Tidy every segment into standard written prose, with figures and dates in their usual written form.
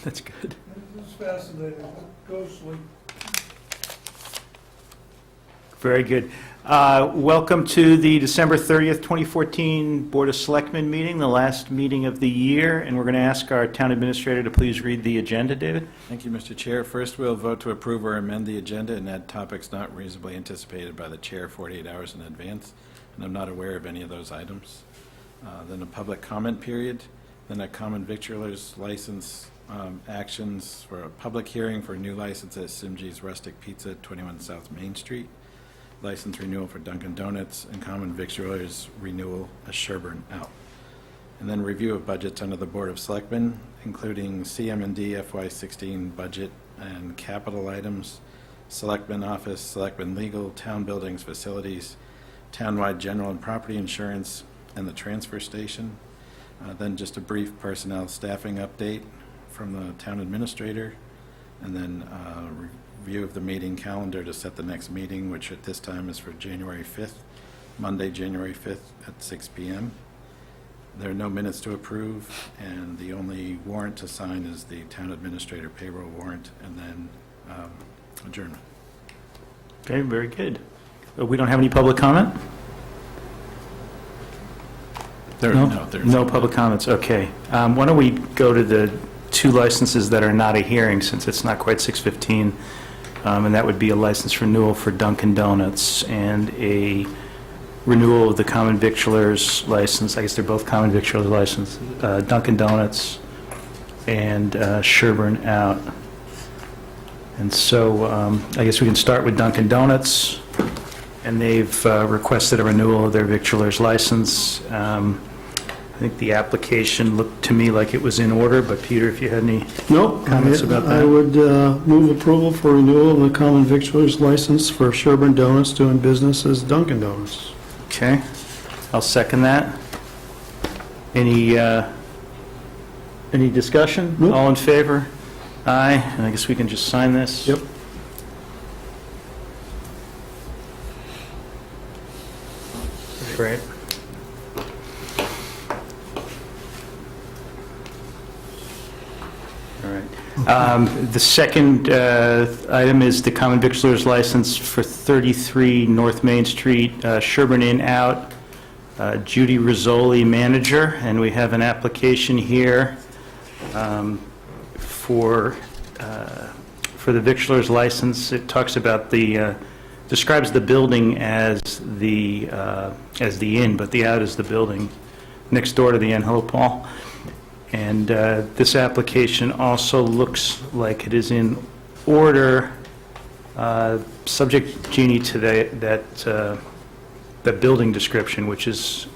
That's good. This is fascinating. Ghostly. Very good. Welcome to the December 30th, 2014 Board of Selectmen meeting, the last meeting of the year, and we're going to ask our town administrator to please read the agenda, David. Thank you, Mr. Chair. First, we'll vote to approve or amend the agenda and add topics not reasonably anticipated by the chair 48 hours in advance, and I'm not aware of any of those items. Then a public comment period, then a common victualer's license actions for a public hearing for a new license at Simji's Rustic Pizza, 21 South Main Street, license renewal for Dunkin' Donuts, and common victualer's renewal at Sherborn out. And then review of budgets under the Board of Selectmen, including CM&D FY16 budget and capital items, Selectmen office, Selectmen legal, town buildings, facilities, townwide general and property insurance, and the transfer station. Then just a brief personnel staffing update from the town administrator, and then review of the meeting calendar to set the next meeting, which at this time is for January 5th, Monday, January 5th at 6 p.m. There are no minutes to approve, and the only warrant to sign is the town administrator payroll warrant, and then adjournment. Okay, very good. We don't have any public comment? No public comments, okay. Why don't we go to the two licenses that are not a hearing, since it's not quite 6:15, and that would be a license renewal for Dunkin' Donuts and a renewal of the common victualer's license. I guess they're both common victualer's license, Dunkin' Donuts and Sherborn out. And so I guess we can start with Dunkin' Donuts, and they've requested a renewal of their victualer's license. I think the application looked to me like it was in order, but Peter, if you had any comments about that? I would move approval for renewal of the common victualer's license for Sherborn Donuts doing business as Dunkin' Donuts. Okay, I'll second that. Any discussion? Nope. All in favor? Aye, and I guess we can just sign this? Yep. Great. All right. The second item is the common victualer's license for 33 North Main Street, Sherborn Inn out, Judy Rizzoli, manager, and we have an application here for the victualer's license. It talks about describes the building as the inn, but the out is the building next door to the inn. Hello, Paul. And this application also looks like it is in order, subject, Jeannie, to that building description, which is,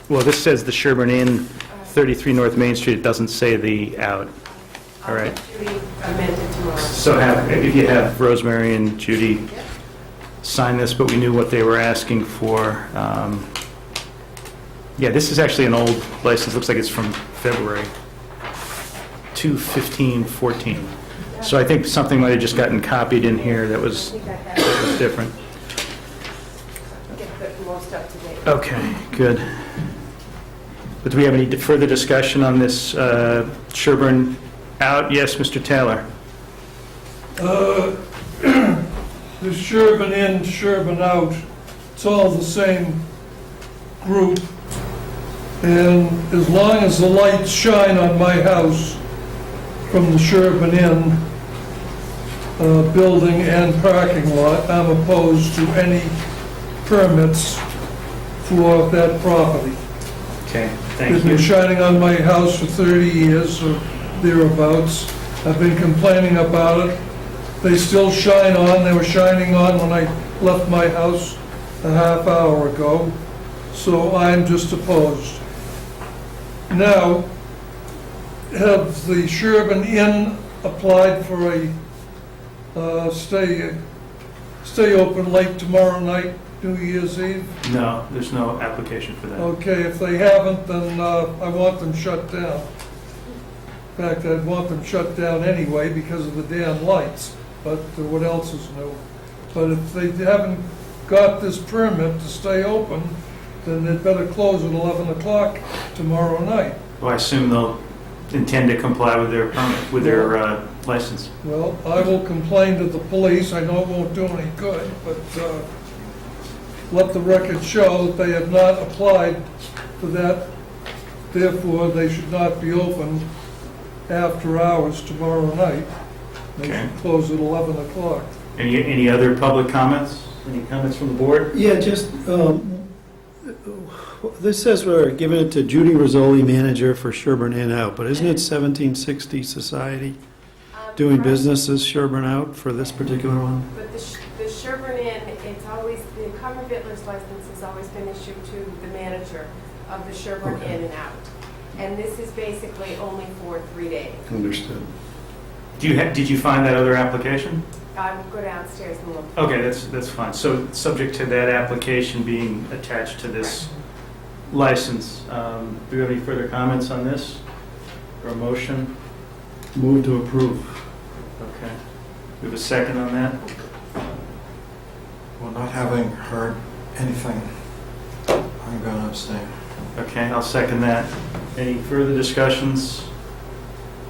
well, this says the Sherborn Inn, 33 North Main Street. It doesn't say the out. All right. Judy amended tomorrow. So if you have Rosemary and Judy sign this, but we knew what they were asking for. Yeah, this is actually an old license. Looks like it's from February 2/15/14. So I think something might have just gotten copied in here that was different. Get the most up to date. Okay, good. But do we have any further discussion on this Sherborn out? Yes, Mr. Taylor. The Sherborn in, Sherborn out, it's all the same group. And as long as the lights shine on my house from the Sherborn Inn building and parking lot, I'm opposed to any permits for that property. Okay, They've thank been you. shining on my house for 30 years or thereabouts. I've been complaining about it. They still shine on. They were shining on when I left my house a half hour ago. So I'm just opposed. Now, have the Sherborn Inn applied for a stay open late tomorrow night, New Year's Eve? No, there's no application for that. Okay, if they haven't, then I want them shut down. In fact, I'd want them shut down anyway because of the damn lights, but what else is new? But if they haven't got this permit to stay open, then they'd better close at 11 o'clock tomorrow night. Well, I assume they'll intend to comply with their permit, with their license? Well, I will complain to the police. I know it won't do any good, but let the record show that they have not applied for that. Therefore, they should not be open after hours tomorrow night. They Okay. should close at 11 o'clock. Any other public comments? Any comments from the board? Yeah, just, this says we're giving it to Judy Rizzoli, manager for Sherborn Inn Out, but isn't it 1760 Society doing business as Sherborn Out for this particular one? But the Sherborn Inn, it's always, the common vittler's license has always been issued to the manager of the Sherborn Okay. Inn and Out. And this is basically only for 3 days. Understood. Did you find that other application? I will go downstairs and look. Okay, that's fine. So subject to that application being attached to this license, do you have any further comments on this? Or a motion? Move to approve. Okay. We have a second on that? Well, not having heard anything, I'm going to abstain. Okay, I'll second that. Any further discussions?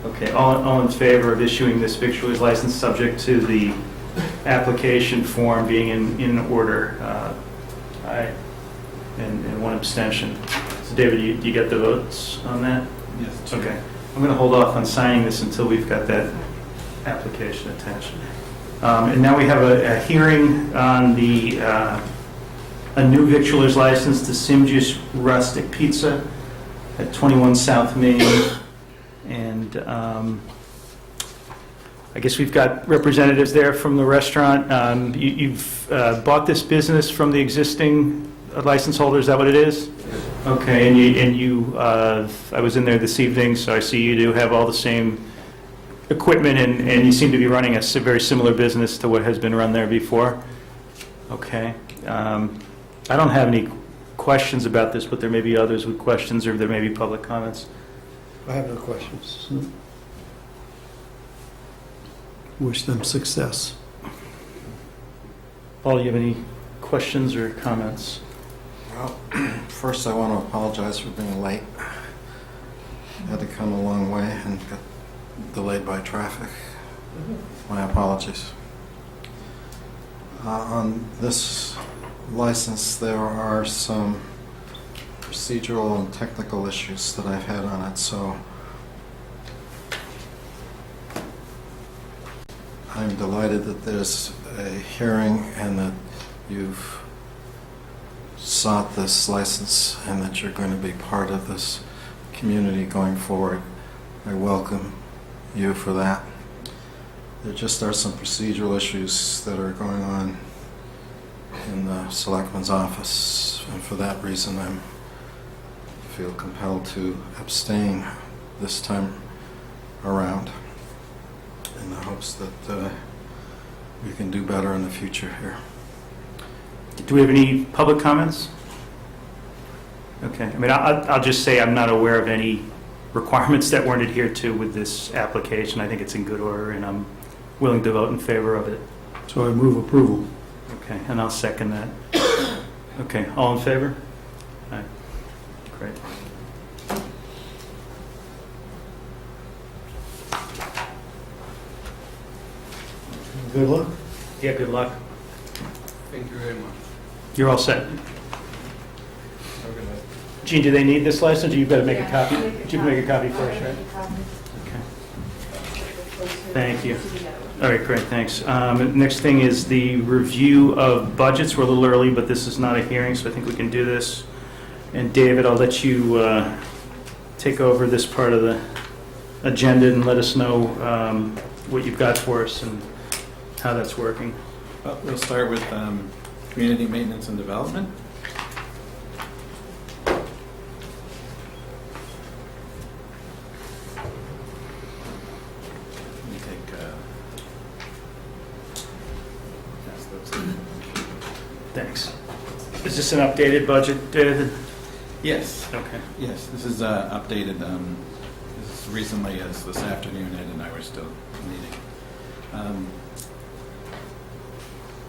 Okay, all in favor of issuing this victualer's license subject to the application form being in order? Aye. And one abstention. So David, you get the votes on that? Yes. Okay. I'm going to hold off on signing this until we've got that application attached. And now we have a hearing on a new victualer's license, the Simjus Rustic Pizza at 21 South Main. And I guess we've got representatives there from the restaurant. You've bought this business from the existing license holder, is that what it is? Okay, and you, I was in there this evening, so I see you do have all the same equipment, and you seem to be running a very similar business to what has been run there before. Okay. I don't have any questions about this, but there may be others with questions, or there may be public comments. I have no questions. Wish them success. Paul, you have any questions or comments? Well, first I want to apologize for being late. I had to come a long way and got delayed by traffic. My apologies. On this license, there are some procedural and technical issues that I've had on it, so I'm delighted that there's a hearing and that you've sought this license and that you're going to be part of this community going forward. I welcome you for that. There just are some procedural issues that are going on in the Selectmen's office, and for that reason I feel compelled to abstain this time around in the hopes that we can do better in the future here. Do we have any public comments? Okay, I mean, I'll just say I'm not aware of any requirements that weren't adhered to with this application. I think it's in good order, and I'm willing to vote in favor of it. So I move approval. Okay, and I'll second that. Okay, all in favor? Aye. Great. Good luck. Yeah, good luck. Thank you very much. You're all set. Have a good night. Gene, do they need this license, or you've got to make a Yeah, copy? I'll make a You can make a copy I'll first, make right? a copy. Okay. Thank you. All right, great, thanks. Next thing is the review of budgets. We're a little early, but this is not a hearing, so I think we can do this. And David, I'll let you take over this part of the agenda and let us know what you've got for us and how that's working. Well, we'll start with community maintenance and development. Let me take, pass those. Thanks. Is this an updated budget, David? Yes, Okay. yes, this is updated, this is recently, as this afternoon, Ed and I were still meeting.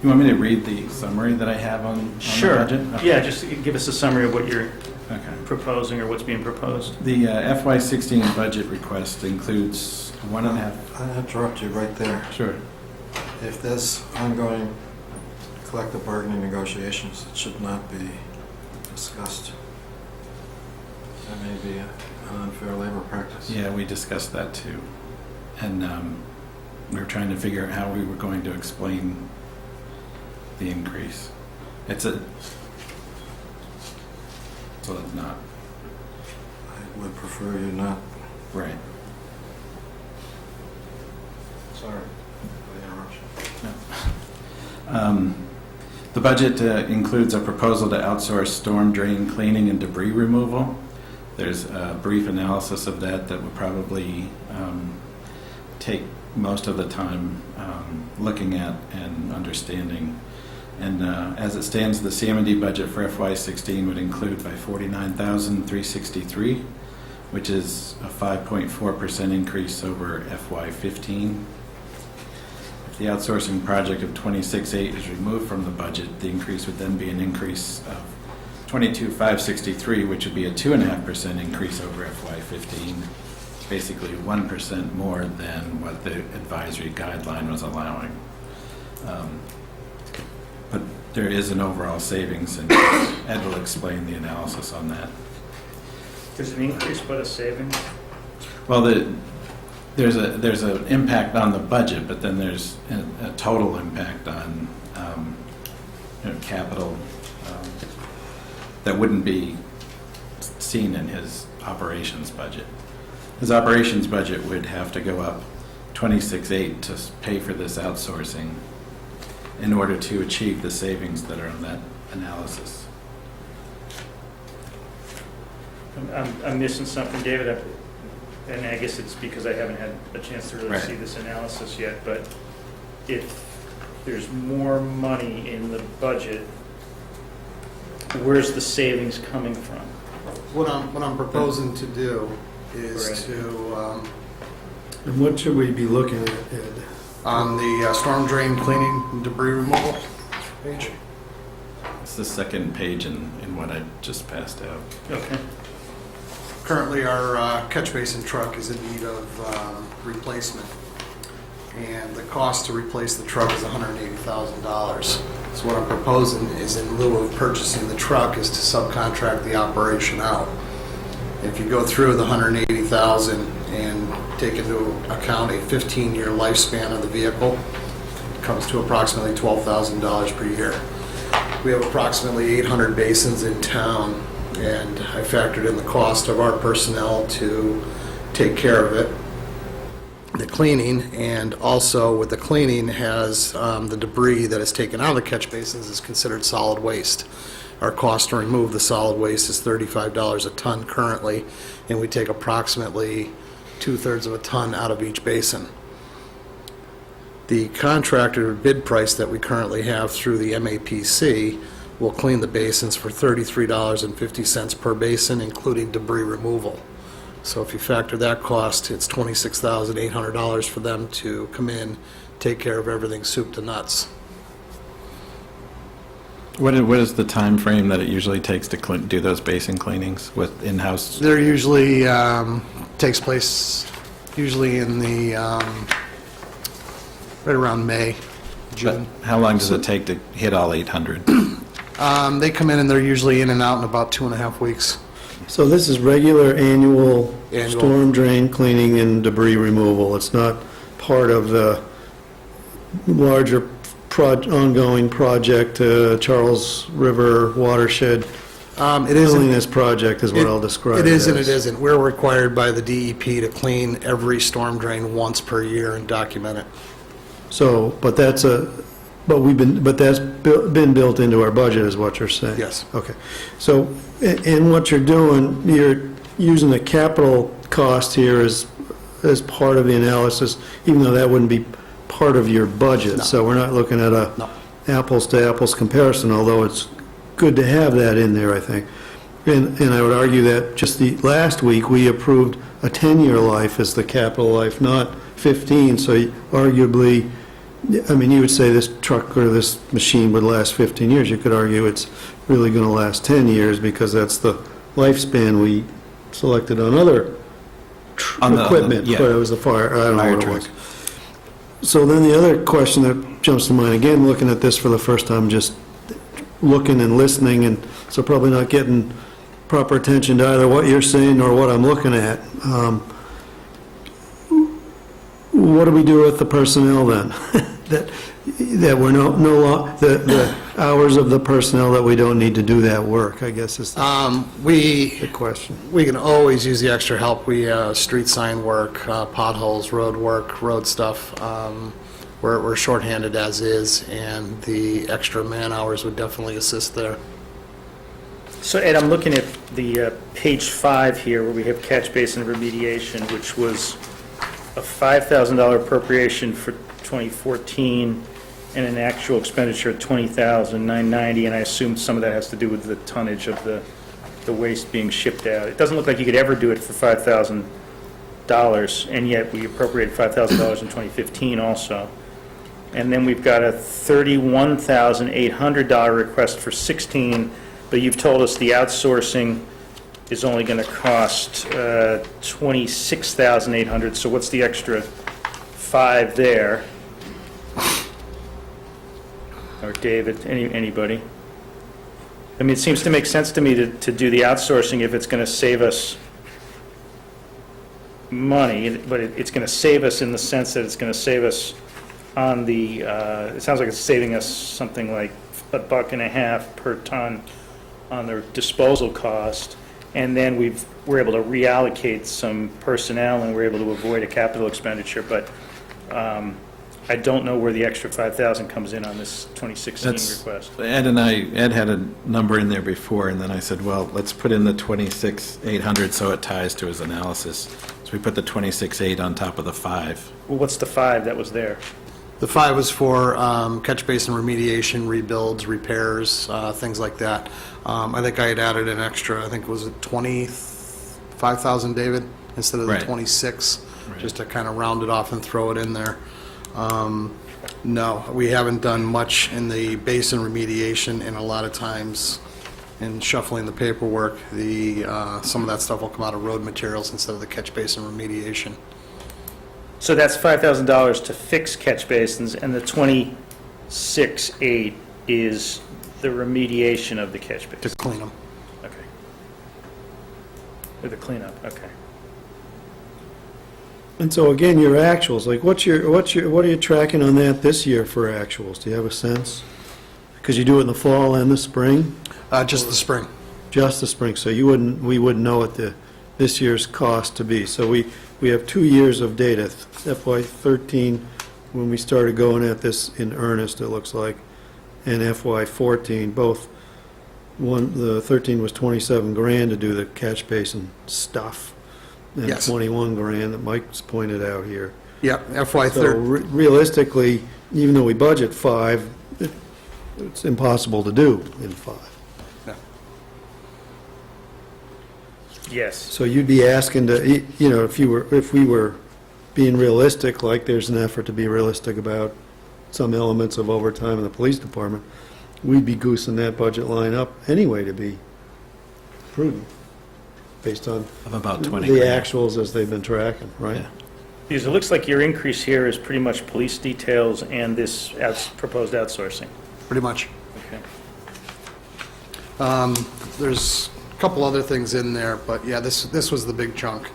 You want me to read the summary that I have on the Sure. budget? Okay. Yeah, just give us a summary of what Okay. proposing or what's being proposed. The FY16 budget request includes 1.5. I'll interrupt you right there. Sure. If there's ongoing collective bargaining negotiations, it should not be discussed. That may be an unfair labor practice. Yeah, we discussed that too. And we were trying to figure out how we were going to explain the increase. So it's not. I would prefer you not. Right. Sorry for the interruption. The budget includes a proposal to outsource storm drain cleaning and debris removal. There's a brief analysis of that would probably take most of the time looking at and understanding. And as it stands, the CM&D budget for FY16 would include by $49,363, which is a 5.4% increase over FY15. If the outsourcing project of 26.8 is removed from the budget, the increase would then be an increase of 22,563, which would be a 2.5% increase over FY15, basically 1% more than what the advisory guideline was allowing. But there is an overall savings, and Ed will explain the analysis on that. Does an increase but a savings? Well, there's an impact on the budget, but then there's a total impact on capital that wouldn't be seen in his operations budget. His operations budget would have to go up 26.8 to pay for this outsourcing in order to achieve the savings that are in that analysis. I'm missing something, David, and I guess it's because I haven't had a chance to really Right. see this analysis yet, but if there's more money in the budget, where's the savings coming from? What I'm proposing to do is Correct. to, And what should we be looking at, Ed? on the storm drain cleaning and debris removal page. It's the second page in what I just passed out. Okay. Currently, our catch basin truck is in need of replacement, and the cost to replace the truck is $180,000. So what I'm proposing is, in lieu of purchasing the truck, is to subcontract the operation out. If you go through the $180,000 and take into account a 15-year lifespan of the vehicle, it comes to approximately $12,000 per year. We have approximately 800 basins in town, and I factored in the cost of our personnel to take care of it, the cleaning, and also with the cleaning has the debris that is taken out of the catch basins is considered solid waste. Our cost to remove the solid waste is $35 a ton currently, and we take approximately 2/3 of a ton out of each basin. The contractor bid price that we currently have through the MAPC will clean the basins for $33.50 per basin, including debris removal. So if you factor that cost, it's $26,800 for them to come in, take care of everything soup to nuts. What is the time frame that it usually takes to do those basin cleanings with in-house? They're usually, takes place usually in the, right around May, June. But how long does it take to hit all 800? They come in and they're usually in and out in about 2.5 weeks. So this is regular annual Annual. storm drain cleaning and debris removal. It's not part of the larger ongoing project, Charles River watershed It isn't. cleanliness project is what I'll describe it It is and as. it isn't. We're required by the DEP to clean every storm drain once per year and document it. So, but that's been built into our budget, is what you're saying? Yes. Okay. So, and what you're doing, you're using the capital cost here as part of the analysis, even though that wouldn't be part of your budget. No. So we're not looking at a No. apples-to-apples comparison, although it's good to have that in there, I think. And I would argue that just last week, we approved a 10-year life as the capital life, not 15, so arguably, I mean, you would say this truck or this machine would last 15 years. You could argue it's really going to last 10 years because that's the lifespan we selected on other equipment, yeah. but it was a fire, I don't know Fire what it truck. was. So then the other question that jumps to mind, again, looking at this for the first time, just looking and listening, and so probably not getting proper attention to either what you're saying or what I'm looking at. What do we do with the personnel then? That we're the hours of the personnel that we don't need to do that work, I guess is the question. We can always use the extra help. We, street sign work, potholes, road work, road stuff. We're shorthanded as is, and the extra man-hours would definitely assist there. So Ed, I'm looking at the page 5 here, where we have catch basin remediation, which was a $5,000 appropriation for 2014 and an actual expenditure of $20,990, and I assume some of that has to do with the tonnage of the waste being shipped out. It doesn't look like you could ever do it for $5,000, and yet we appropriated $5,000 in 2015 also. And then we've got a $31,800 request for 16, but you've told us the outsourcing is only going to cost $26,800, so what's the extra 5 there? Or David, anybody? I mean, it seems to make sense to me to do the outsourcing if it's going to save us money, but it's going to save us in the sense that it's going to save us on the, it sounds like it's saving us something like $1.50 per ton on the disposal cost, and then we're able to reallocate some personnel and we're able to avoid a capital expenditure, but I don't know where the extra 5,000 comes in on this 2016 request. Ed had a number in there before, and then I said, well, let's put in the 26,800 so it ties to his analysis. So we put the 26,800 on top of the 5. Well, what's the 5 that was there? The 5 was for catch basin remediation, rebuilds, repairs, things like that. I think I had added an extra, I think was it 25,000, David, instead of the Right. 26, Right. just to kind of round it off and throw it in there. No, we haven't done much in the basin remediation, and a lot of times in shuffling the paperwork, some of that stuff will come out of road materials instead of the catch basin remediation. So that's $5,000 to fix catch basins, and the 26,800 is the remediation of the catch To basins? clean them. Okay. Or the cleanup, okay. And so again, your actuals, like what are you tracking on that this year for actuals? Do you have a sense? Because you do it in the fall and the spring? Just the spring. Just the spring, so we wouldn't know what this year's cost to be. So we have 2 years of data, FY '13, when we started going at this in earnest, it looks like, and FY '14, both. The 13 was 27 grand to do the catch basin stuff, and Yes. 21 grand that Mike's pointed out here. Yeah, FY So 13. realistically, even though we budget 5, it's impossible to do in 5. Yes. So you'd be asking to, if we were being realistic, like there's an effort to be realistic about some elements of overtime in the police department, we'd be goosing that budget line up anyway to be prudent, based on Of about 20 the grand. actuals as they've been tracking, right? Yeah. Because it looks like your increase here is pretty much police details and this proposed outsourcing. Pretty much. Okay. There's a couple other things in there, but yeah, this was the big chunk.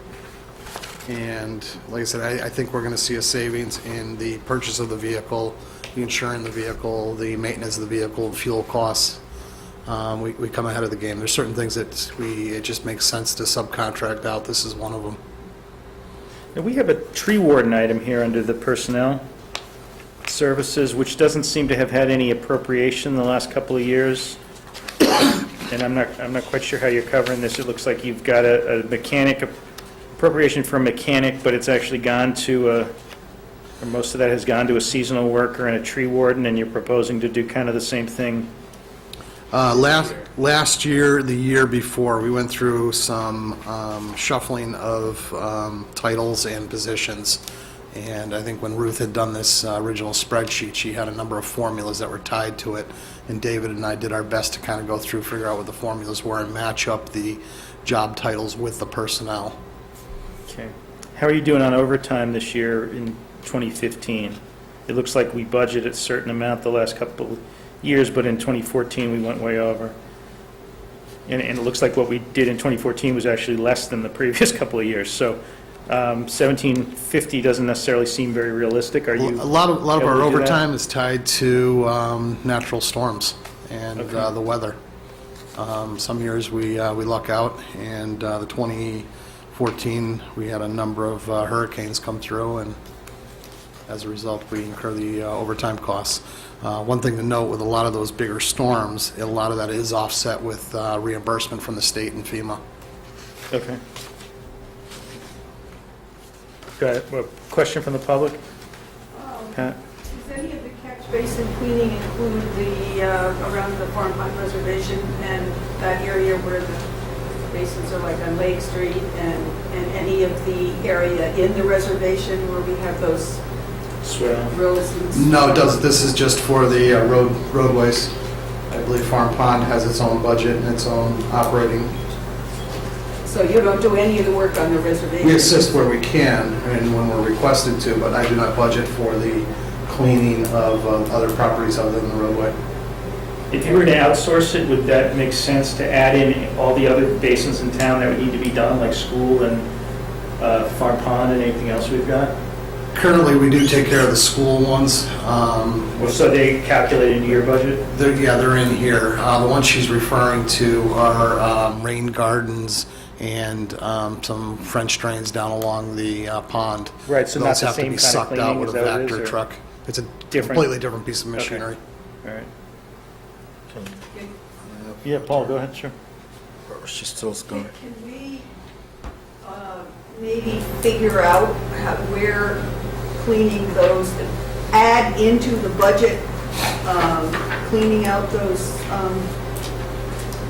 And like I said, I think we're going to see a savings in the purchase of the vehicle, the insuring the vehicle, the maintenance of the vehicle, fuel costs. We come ahead of the game. There's certain things that it just makes sense to subcontract out. This is one of them. Now, we have a tree warden item here under the personnel services, which doesn't seem to have had any appropriation in the last couple of years. And I'm not quite sure how you're covering this. It looks like you've got a mechanic, appropriation for a mechanic, but it's actually gone to or most of that has gone to a seasonal worker and a tree warden, and you're proposing to do kind of the same thing. Last year, the year before, we went through some shuffling of titles and positions, And I think when Ruth had done this original spreadsheet, she had a number of formulas that were tied to it. And David and I did our best to kind of go through, figure out what the formulas were, and match up the job titles with the personnel. Okay. How are you doing on overtime this year in 2015? It looks like we budgeted a certain amount the last couple of years, but in 2014, we went way over. And it looks like what we did in 2014 was actually less than the previous couple of years. So 1750 doesn't necessarily seem very realistic. Are you? A lot of able our to do that? overtime is tied to natural storms and Okay. the weather. Some years we luck out, and the 2014, we had a number of hurricanes come through, and as a result, we incur the overtime costs. One thing to note with a lot of those bigger storms, a lot of that is offset with reimbursement from the state and FEMA. Okay. Got a question from the public? Pat? Does any of the catch basin cleaning include the, around the Farm Pond Reservation and that area where the basins are like on Lake Street and any of the area in the reservation where we have those Swell. roads and... No, it doesn't. This is just for the roadways. I believe Farm Pond has its own budget and its own operating. So you don't do any of the work on the reservation? We assist where we can and when we're requested to, but I do not budget for the cleaning of other properties other than the roadway. If you were to outsource it, would that make sense to add in all the other basins in town that would need to be done, like school and Farm Pond and anything else we've got? Currently, we do take care of the school ones. So they calculate into your budget? They're in here. The ones she's referring to are rain gardens and some French drains down along the pond. Right, so not Those the have to same be kind of sucked out cleaning, with is a that what it is, Vector or- truck. It's a Different? completely different piece of Okay. machinery. All right. Yeah, Paul, go ahead, sure. She's still going. Can we maybe figure out where cleaning those, add into the budget, cleaning out those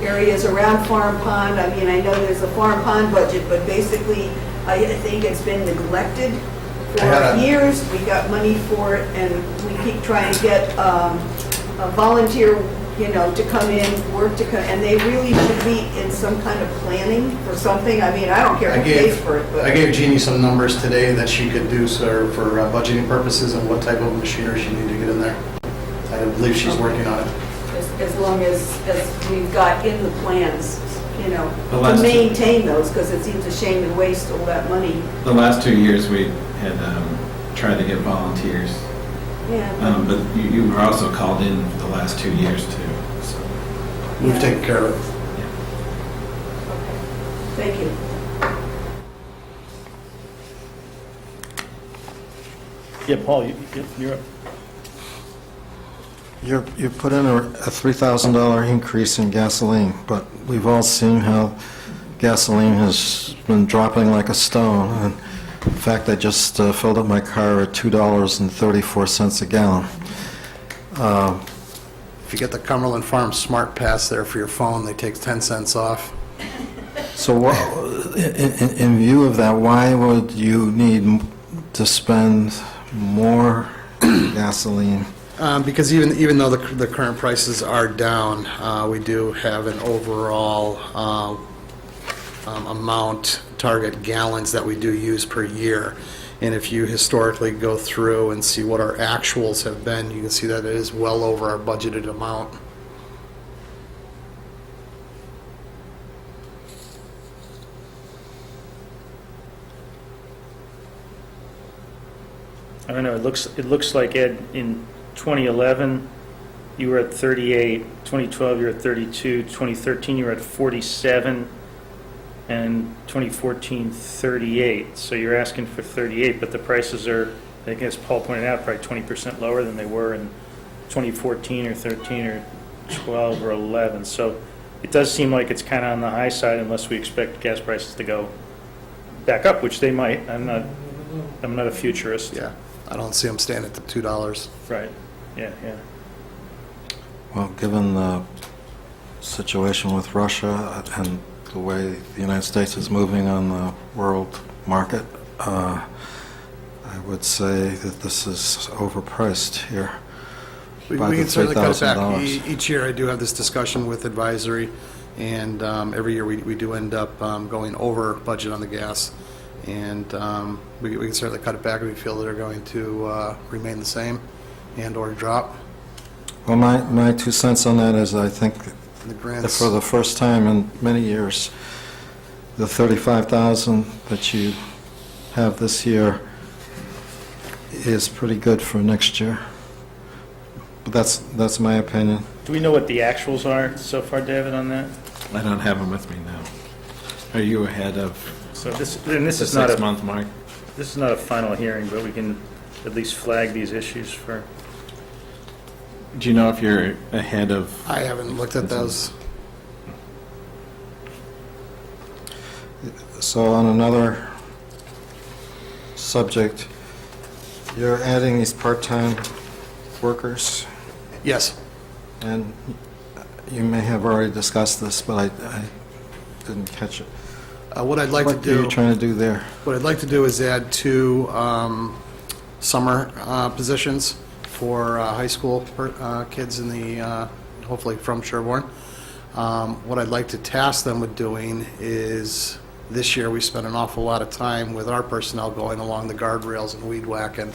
areas around Farm Pond? I mean, I know there's a Farm Pond budget, but basically, I think it's been neglected for years. We got money for it, and we keep trying to get a volunteer, to come in, work to come, and they really should be in some kind of planning for something. I mean, I don't care who pays for it, but... I gave Jeannie some numbers today that she could do, sir, for budgeting purposes and what type of machinery she need to get in there. I believe she's working on it. As long as we've got in the plans, The last to two- maintain those, because it seems a shame to waste all that money. The last 2 years, we had tried to get volunteers, Yeah. but you were also called in the last 2 years, too. So, We've taken care of it. Thank you. Yeah, Paul, you're up. You put in a $3,000 increase in gasoline, but we've all seen how gasoline has been dropping like a stone. And in fact, I just filled up my car at $2.34 a gallon. If you get the Cumberland Farms Smart Pass there for your phone, they take 10 cents off. So in view of that, why would you need to spend more gasoline? Because even though the current prices are down, we do have an overall amount, target gallons that we do use per year. And if you historically go through and see what our actuals have been, you can see that it is well over our budgeted amount. I don't know, it looks like, Ed, in 2011, you were at 38, 2012, you were at 32, 2013, you were at 47, and 2014, 38. So you're asking for 38, but the prices are, I think as Paul pointed out, probably 20% lower than they were in 2014 or 13 or 12 or 11. So it does seem like it's kind of on the high side unless we expect gas prices to go back up, which they might. I'm not a futurist. Yeah, I don't see them staying at the $2. Right, yeah. Well, given the situation with Russia and the way the United States is moving on the world market, I I would say that this is overpriced here. We By the can certainly cut it back. $3,000. Each year I do have this discussion with advisory, and every year we do end up going over budget on the gas. And we can certainly cut it back if we feel they're going to remain the same and/or drop. Well, my 2 cents on that is I think In the grand that for the first time in many years, the $35,000 that you have this year is pretty good for next year. But that's my opinion. Do we know what the actuals are so far, David, on that? I don't have them with me now. Are you ahead of So this the is not a, 6-month mark? this is not a final hearing, but we can at least flag these issues for, Do you know if you're ahead of? I haven't looked at those. So on another subject, you're adding these part-time workers, Yes. and you may have already discussed this, but I didn't catch it. What I'd like to What are you do, trying to do there? what I'd like to do is add 2 summer positions for high school kids in the, hopefully from Sherborn. What I'd like to task them with doing is, this year we spent an awful lot of time with our personnel going along the guardrails and weed whacking.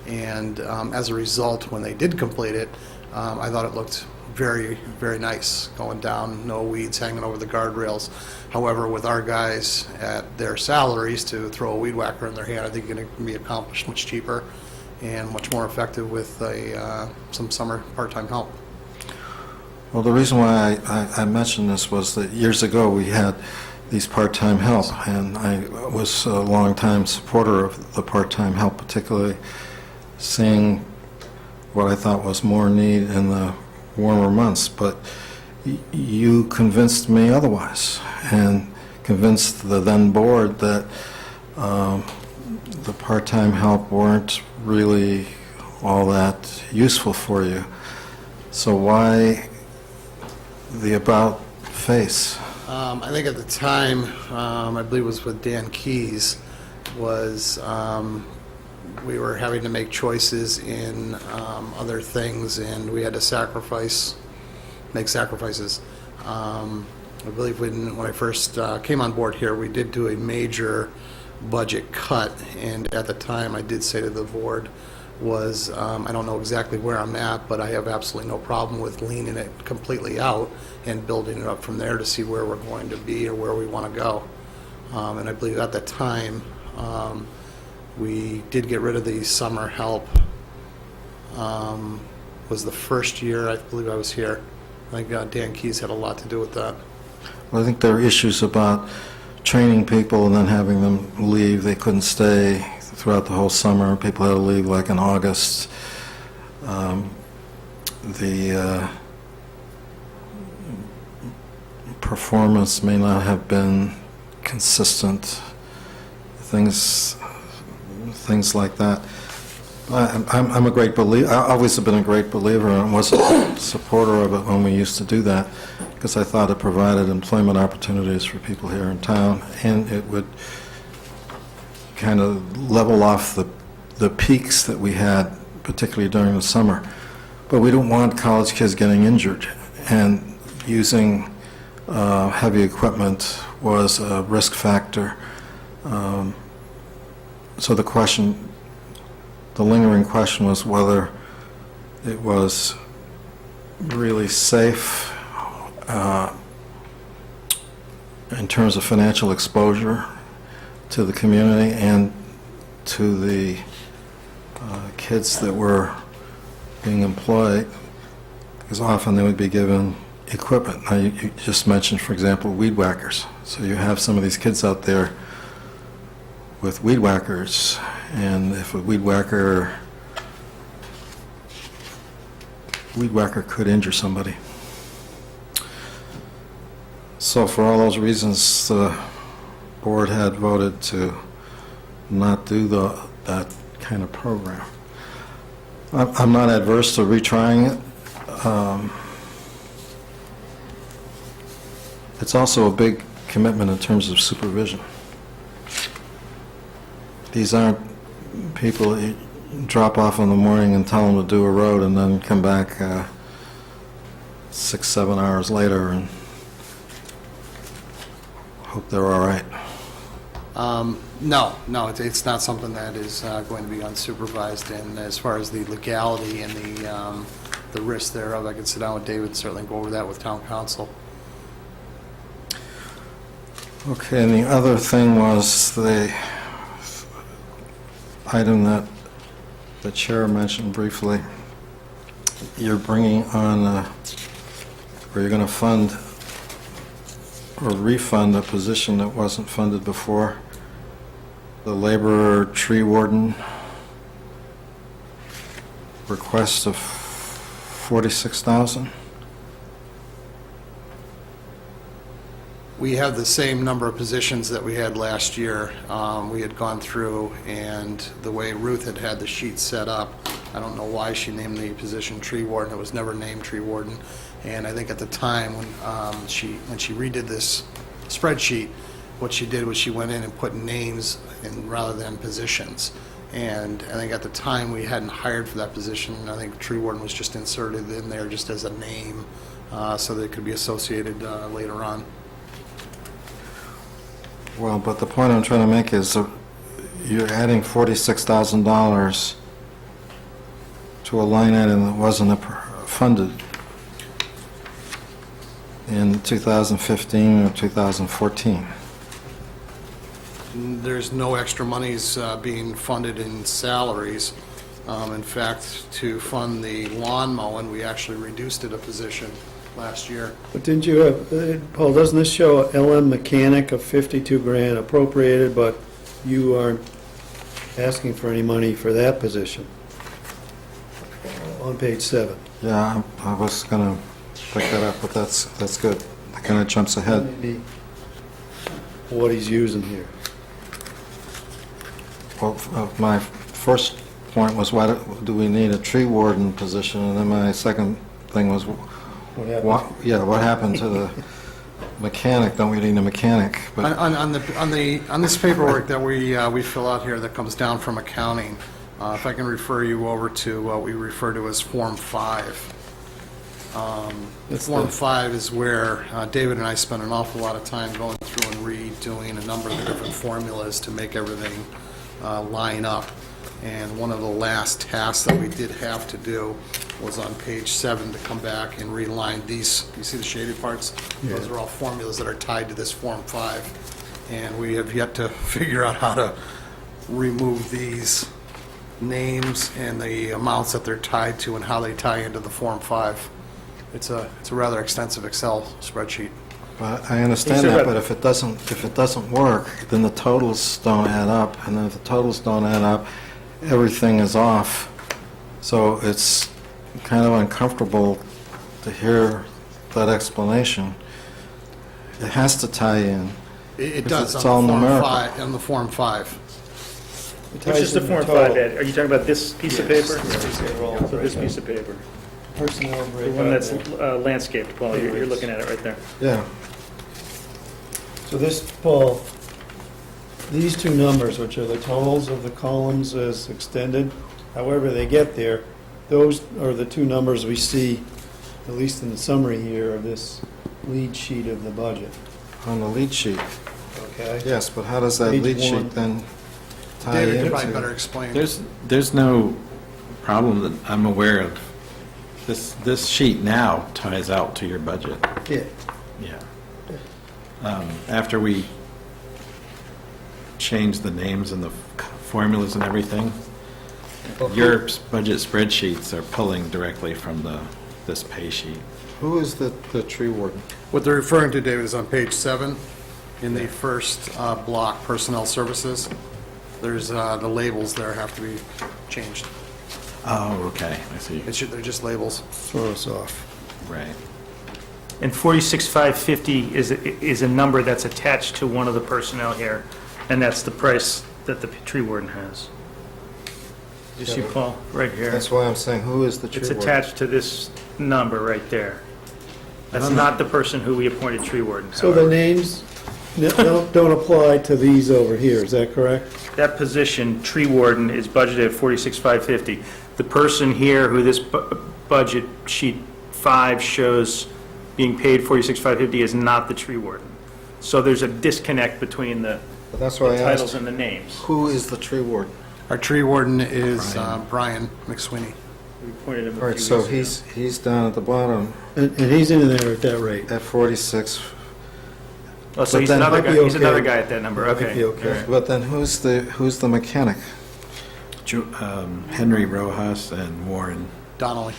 And as a result, when they did complete it, I thought it looked very, very nice, going down, no weeds hanging over the guardrails. However, with our guys at their salaries, to throw a weed whacker in their hand, I think it can be accomplished much cheaper and much more effective with some summer part-time help. Well, the reason why I mentioned this was that years ago we had these part-time help, and I was a long-time supporter of the part-time help, particularly seeing what I thought was more need in the warmer months. But you convinced me otherwise, and convinced the then board that the part-time help weren't really all that useful for you. So why the about face? I think at the time, I believe it was with Dan Keys, was we were having to make choices in other things, and we had to make sacrifices. I believe when I first came on board here, we did do a major budget cut, and at the time I did say to the board was, I don't know exactly where I'm at, but I have absolutely no problem with leaning it completely out and building it up from there to see where we're going to be or where we want to go. And I believe at the time, we did get rid of the summer help. Was the first year I believe I was here. I think Dan Keys had a lot to do with that. Well, I think there are issues about training people and then having them leave. They couldn't stay throughout the whole summer. People had to leave like in August. The performance may not have been consistent. Things like that. I'm a great believer. I always have been a great believer and was a supporter of it when we used to do that, because I thought it provided employment opportunities for people here in town, and it would kind of level off the peaks that we had, particularly during the summer. But we don't want college kids getting injured, and using heavy equipment was a risk factor. So the lingering question was whether it was really safe in terms of financial exposure to the community and to the kids that were being employed, because often they would be given equipment. Now, you just mentioned, for example, weed whackers. So you have some of these kids out there with weed whackers, and if a weed whacker could injure somebody. So for all those reasons, the board had voted to not do that kind of program. I'm not adverse to retrying it. It's also a big commitment in terms of supervision. These aren't people you drop off in the morning and tell them to do a road and then come back 6, 7 hours later and hope they're all right. No, it's not something that is going to be unsupervised, and as far as the legality and the risk thereof, I could sit down with David and certainly go over that with town council. Okay, and the other thing was the item that the chair mentioned briefly. You're bringing on, or you're going to fund or refund a position that wasn't funded before, the laborer tree warden request of $46,000. We have the same number of positions that we had last year. We had gone through, and the way Ruth had the sheet set up, I don't know why she named the position tree warden. It was never named tree warden. And I think at the time when she redid this spreadsheet, what she did was she went in and put names in rather than positions. And I think at the time we hadn't hired for that position. I think tree warden was just inserted in there just as a name so that it could be associated later on. Well, but the point I'm trying to make is you're adding $46,000 to a line item that wasn't funded in 2015 or 2014. There's no extra monies being funded in salaries. In fact, to fund the lawn mowing, we actually reduced it a position last year. But didn't you have, Paul, doesn't this show a LM mechanic of 52 grand appropriated, but you aren't asking for any money for that position on page 7? Yeah, I was going to pick that up, but that's good. That kind of jumps ahead. Maybe what he's using here. Well, my first point was, why do we need a tree warden position? And then my second thing was, What happened? what happened to the mechanic? Don't we need a mechanic? But On this paperwork that we fill out here that comes down from accounting, if I can refer you over to what we refer to as Form 5. Form 5 is where David and I spent an awful lot of time going through and redoing a number of the different formulas to make everything line up. And one of the last tasks that we did have to do was on page 7 to come back and realign these. You see the shaded parts? Yeah. Those are all formulas that are tied to this Form 5. And we have yet to figure out how to remove these names and the amounts that they're tied to and how they tie into the Form 5. It's a rather extensive Excel spreadsheet. But I understand that, but if it doesn't work, then the totals don't add up, and then if the totals don't add up, everything is off. So it's kind of uncomfortable to hear that explanation. It has to tie in. It does It's on all the Form numerical. 5. On the Form 5. Which is the Form 5, Ed? Are you talking about this piece of paper? So this piece of paper. Personnel The one that's landscaped, Paul, you're looking at it right there. Yeah. So this, Paul, these two numbers, which are the totals of the columns as extended, however they get there, those are the two numbers we see, at least in the summary here of this lead sheet of the budget. On the lead sheet. Okay? Yes, but how does that Page lead 1. sheet then tie David into? could probably better explain. There's no problem that I'm aware of. This sheet now ties out to your budget. Yeah. Yeah. After we change the names and the formulas and everything, your budget spreadsheets are pulling directly from this pay sheet. Who is the tree warden? What they're referring to, David, is on page 7 in the first block, personnel services. There's the labels there have to be changed. Oh, okay, I see. They're just labels. Throw us off. Right. And 46,550 is a number that's attached to one of the personnel here, and that's the price that the tree warden has. You see, Paul, right here? That's why I'm saying, who is the tree It's warden? attached to this number right there. That's not the person who we appointed tree warden. So the names don't apply to these over here, is that correct? that position, tree warden, is budgeted at 46,550. The person here who this budget sheet 5 shows being paid 46,550 is not the tree warden. So there's a disconnect between the But that's why I titles asked, and the names. who is the tree warden? Our tree warden is Brian McSweeney. We pointed him All a right, few so weeks ago. he's down at the bottom And he's in there at that rate. at 46. Oh, so but he's then another might guy, be he's okay. another guy at that number, Might okay. be okay. All right. But then who's the mechanic? Henry Rojas and Warren. Donnelly.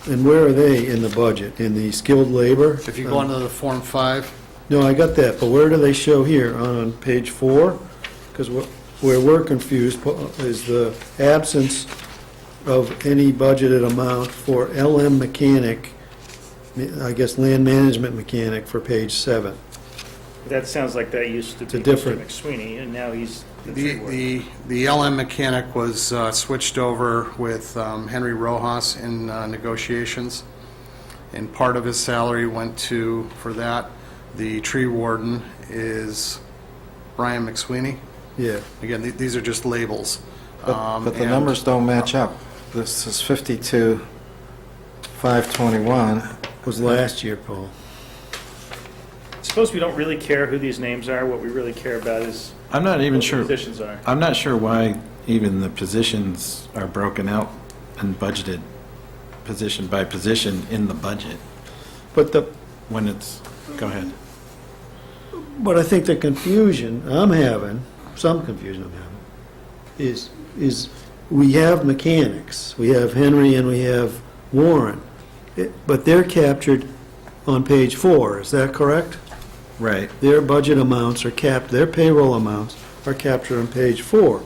And where are they in the budget? In the skilled labor? If you go onto the Form 5, No, I got that, but where do they show here? On page 4? Because where we're confused is the absence of any budgeted amount for LM mechanic, I guess land management mechanic for page 7. That sounds like that used to It's a be Mr. different- McSweeney, and now he's the tree warden. the LM mechanic was switched over with Henry Rojas in negotiations, and part of his salary went to, for that. The tree warden is Brian McSweeney. Yeah, Again, these are just labels. But the And- numbers don't match up. This is 52,521. was last year, Paul. Suppose we don't really care who these names are, what we really care about is I'm not even what the sure, positions are. I'm not sure why even the positions are broken out and budgeted position by position in the budget But when it's, go ahead. But I think the confusion I'm having, some confusion I'm having, is we have mechanics. We have Henry and we have Warren. But they're captured on page 4, is that correct? Right. Their budget amounts are capped, their payroll amounts are captured on page 4.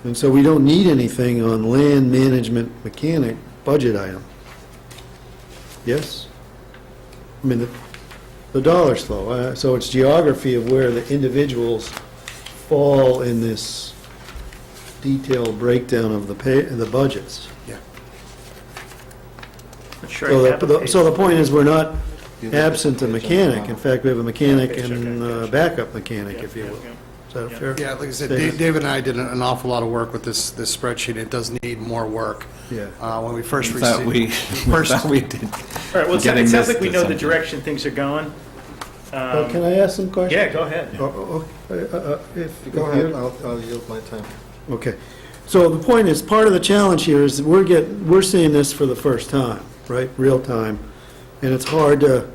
And so we don't need anything on land management mechanic budget item. Yes? I mean, the dollars flow, so it's geography of where the individuals fall in this detailed breakdown of the budgets. Not sure So I have a page. so the point is, we're not You look at absent a the page on the mechanic. bottom. In fact, we have a mechanic Okay, and okay, a backup mechanic, Yeah, if you yeah, will. yeah. Is that Yeah. fair? Yeah, like I said, David? David and I did an awful lot of work with this spreadsheet. It does need more work. Yeah. When we first Thought we, first, thought we did. All right, well, Getting it sounds this like we to know the something. direction things are going. Well, can I ask some questions? Yeah, go ahead. Go ahead, I'll yield my time. Okay. So the point is, part of the challenge here is that we're seeing this for the first time, right? Real time. And it's hard to,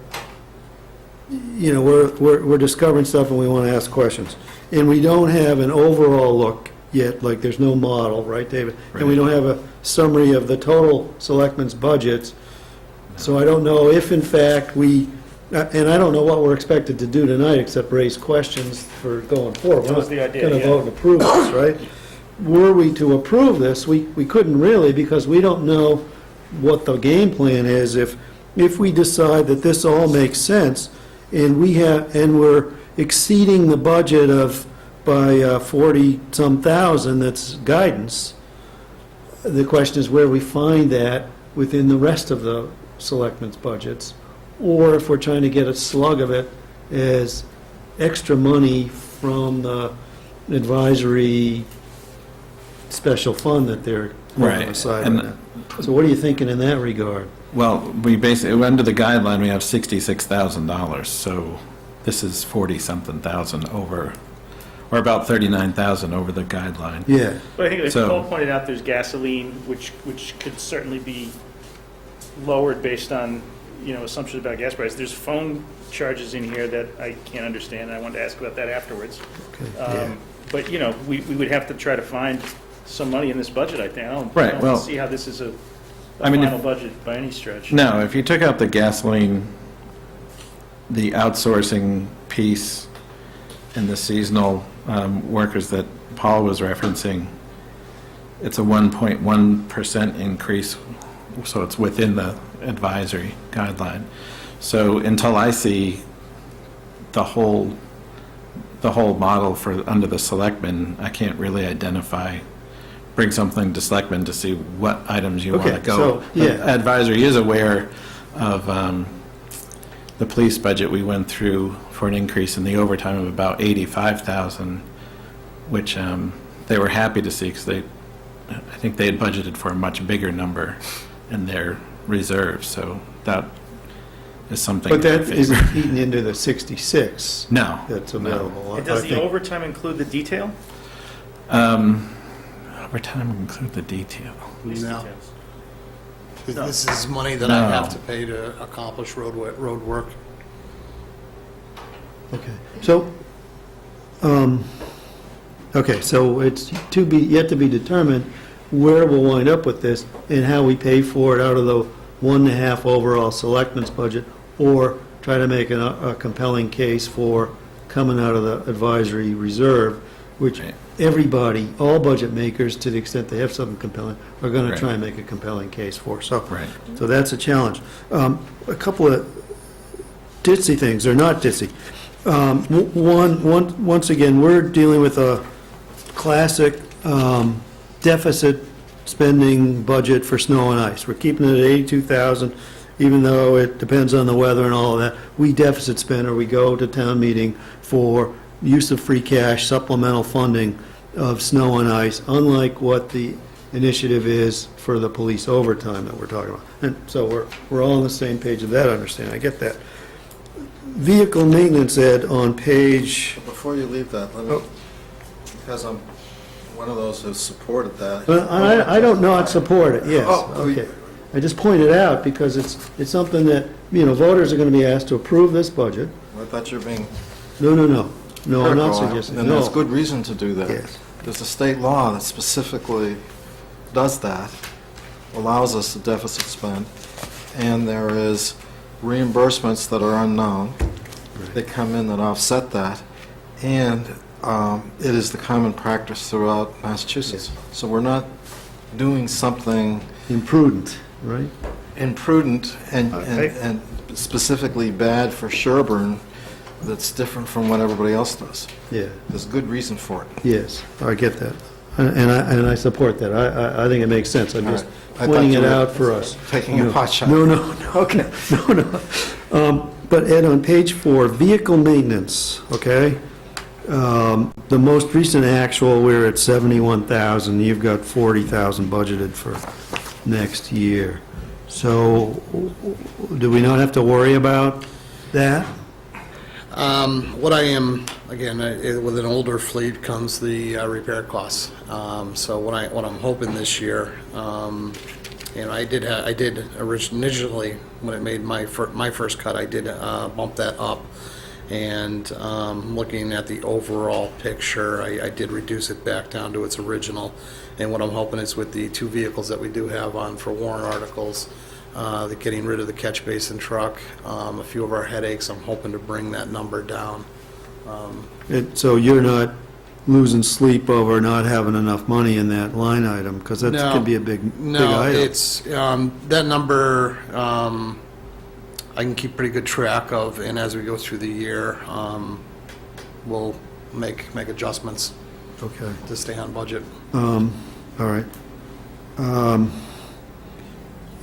we're discovering stuff and we want to ask questions. And we don't have an overall look yet, like there's no model, right, David? And we don't have a summary of the total selectmen's budgets. So I don't know if in fact and I don't know what we're expected to do tonight except raise questions for going forward. That was the idea, We're not yeah. going to vote and approve this, right? Were we to approve this, we couldn't really, because we don't know what the game plan is. If we decide that this all makes sense, and we're exceeding the budget by 40-some thousand, that's guidance, the question is where we find that within the rest of the selectmen's budgets, or if we're trying to get a slug of it as extra money from the advisory special fund that they're Right, moving aside and- on that. So what are you thinking in that regard? Well, we basically, under the guideline, we have $66,000, so this is 40-something thousand over, or about 39,000 over the guideline. Yeah, But I think, as So- Paul pointed out, there's gasoline, which could certainly be lowered based on, assumptions about gas prices. There's phone charges in here that I can't understand, and I wanted to ask about that afterwards. okay, yeah. But, we would have to try to find some money in this budget, I think. I Right, don't well, see how this is a I mean, final budget by any stretch. No, if you took out the gasoline, the outsourcing piece, and the seasonal workers that Paul was referencing, it's a 1.1% increase, so it's within the advisory guideline. So until I see the whole model for, under the selectmen, I can't really bring something to selectmen to see what items you want to Okay, go. so, yeah. Advisory is aware of the police budget, we went through for an increase in the overtime of about 85,000, which they were happy to see, because I think they had budgeted for a much bigger number in their reserves, so that is something. But that to isn't favor. eaten into the 66 No. that's no. available. And does I the think- overtime include the detail? Overtime include the detail. Police No. details. This is money that I No. have to pay to accomplish road work. Okay, so it's yet to be determined where we'll wind up with this and how we pay for it out of the 1.5 overall selectmen's budget, or try to make a compelling case for coming out of the advisory reserve, which Right. everybody, all budget makers, to the extent they have something compelling, are going to Right. try and make a compelling case for. So Right. so that's a challenge. A couple of ditzy things, or not ditzy. Once again, we're dealing with a classic deficit spending budget for snow and ice. We're keeping it at 82,000, even though it depends on the weather and all of that. We deficit spend, or we go to town meeting for use of free cash, supplemental funding of snow and ice, unlike what the initiative is for the police overtime that we're talking about. And so we're all on the same page of that understanding, I get that. Vehicle maintenance, Ed, on page, Before you leave that, let me, Oh. because I'm one of those who supported that. well, I don't not support it, yes, Oh, okay. I just pointed out because it's something that, voters are going to be asked to approve this budget. I thought you were being No, I'm not critical, suggesting, and there's no. good reason to do that. Yes. There's a state law that specifically does that, allows us to deficit spend, and there is reimbursements that are unknown. They come in that offset that, and it is the common practice throughout Massachusetts. So we're not doing something Imprudent, right? imprudent and Okay. and specifically bad for Sherborn that's different from what everybody else does. Yeah, There's good reason for it. yes, I get that. And I support that. I think it makes sense. I'm All just right. I pointing thought it you were out for us. taking a pot shot. No, okay, no. But Ed, on page 4, vehicle maintenance, okay? The most recent actual, we're at 71,000. You've got 40,000 budgeted for next year. So do we not have to worry about that? What I am, again, with an older fleet comes the repair costs. So what I'm hoping this year, I did originally, when it made my first cut, I did bump that up. And looking at the overall picture, I did reduce it back down to its original. And what I'm hoping is with the 2 vehicles that we do have on for warrant articles, the getting rid of the catch basin truck, a few of our headaches, I'm hoping to bring that number down. So you're not losing sleep over not having enough money in that line item, because that No. could be a big No, item. it's, that number, I can keep pretty good track of, and as we go through the year, we'll make adjustments Okay. to stay on budget. All right.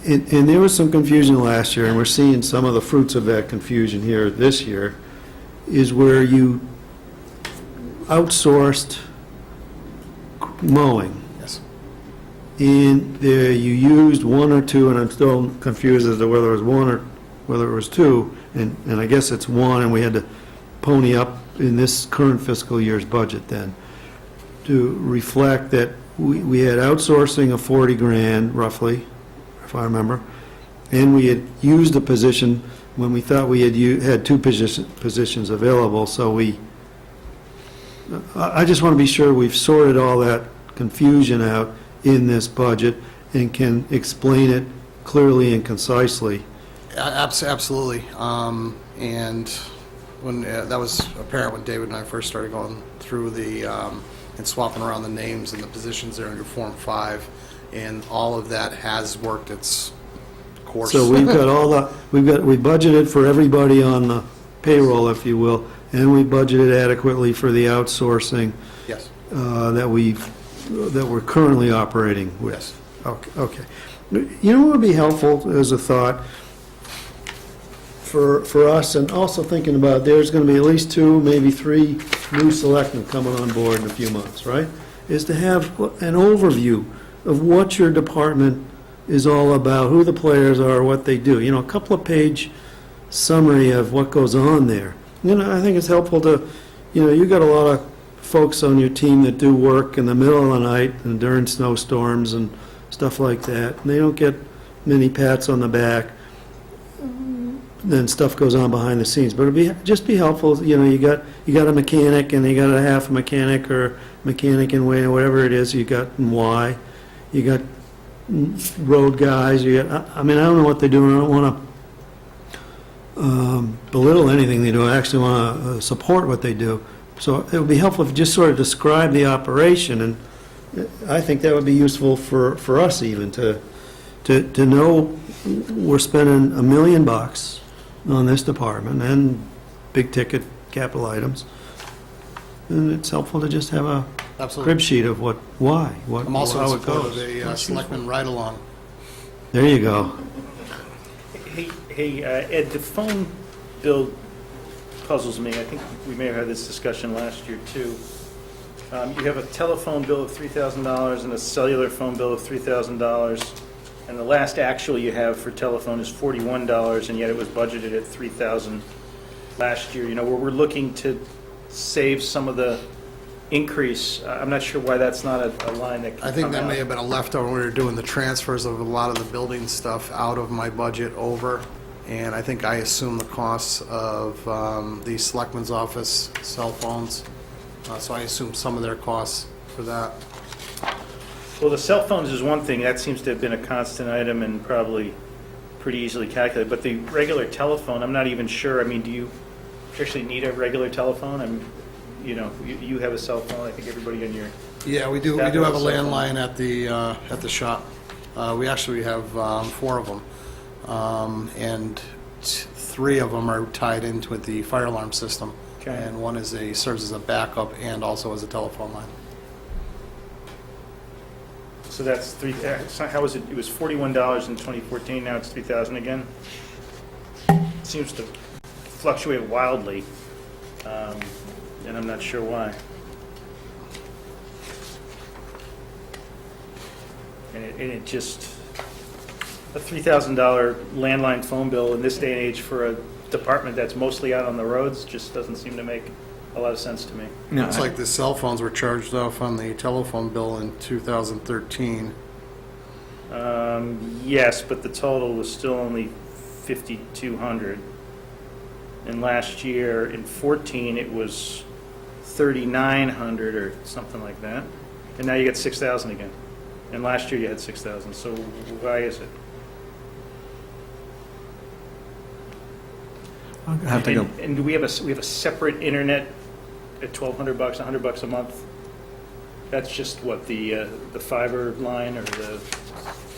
And there was some confusion last year, and we're seeing some of the fruits of that confusion here this year, is where you outsourced mowing. Yes. And there you used 1 or 2, and I'm still confused as to whether it was 1 or whether it was 2, and I guess it's 1, and we had to pony up in this current fiscal year's budget then, to reflect that we had outsourcing of 40 grand roughly, if I remember, and we had used a position when we thought we had 2 positions available, so I just want to be sure we've sorted all that confusion out in this budget and can explain it clearly and concisely. Absolutely. And when that was apparent when David and I first started going through and swapping around the names and the positions there under Form 5, and all of that has worked its course. So we've got we budgeted for everybody on the payroll, if you will, and we budgeted adequately for the outsourcing Yes. that we're currently operating with. Yes. Okay. You know what would be helpful as a thought? for us, and also thinking about, there's going to be at least 2, maybe 3 new selectmen coming on board in a few months, right? Is to have an overview of what your department is all about, who the players are, what they do. You know, a couple of page summary of what goes on there. You know, I think it's helpful to, you know, you got a lot of folks on your team that do work in the middle of the night and during snowstorms and stuff like that, and they don't get many pats on the back. Then stuff goes on behind the scenes, but just be helpful, you know, you got a mechanic, and you got a half a mechanic, or mechanic in way, whatever it is, you got in Y, you got road guys, you got, I mean, I don't know what they do, and I don't want to belittle anything they do, I actually want to support what they do. So it would be helpful if you just sort of describe the operation, and I think that would be useful for us even, to know we're spending $1 million on this department and big-ticket capital items. And it's helpful to just have a Absolutely. crib sheet of why, I'm also how in it support of goes. a Selectmen ride-along. There you go. Hey, Ed, the phone bill puzzles me. I think we may have had this discussion last year, too. You have a telephone bill of $3,000 and a cellular phone bill of $3,000, and the last actual you have for telephone is $41, and yet it was budgeted at $3,000 last year. You know, where we're looking to save some of the increase. I'm not sure why that's not a line that can I think come that out. may have been a leftover when we were doing the transfers of a lot of the building stuff out of my budget over. And I think I assume the costs of the selectman's office cell phones. So I assume some of their costs for that. Well, the cell phones is one thing. That seems to have been a constant item and probably pretty easily calculated. But the regular telephone, I'm not even sure. I mean, do you actually need a regular telephone? I mean, you know, you have a cell phone. I think everybody on your... Yeah, we do. We That do have a was a cell phone. landline at the shop. We actually have 4 of them, and 3 of them are tied into the fire alarm system, Okay. and one serves as a backup and also as a telephone line. So that's how was it? It was $41 in 2014. Now it's $3,000 again. It seems to fluctuate wildly, and I'm not sure why. And it just, a $3,000 landline phone bill in this day and age for a department that's mostly out on the roads just doesn't seem to make a lot of sense to me. No, It's like the cell phones were charged off on the telephone bill in 2013. Yes, but the total was still only $5,200. And last year, in 14, it was $3,900 or something like that. And now you get $6,000 again. And last year you had $6,000. So why is it? I'll have to go. And do we have a separate internet at $1,200, $100 a month? That's just what the fiber line or the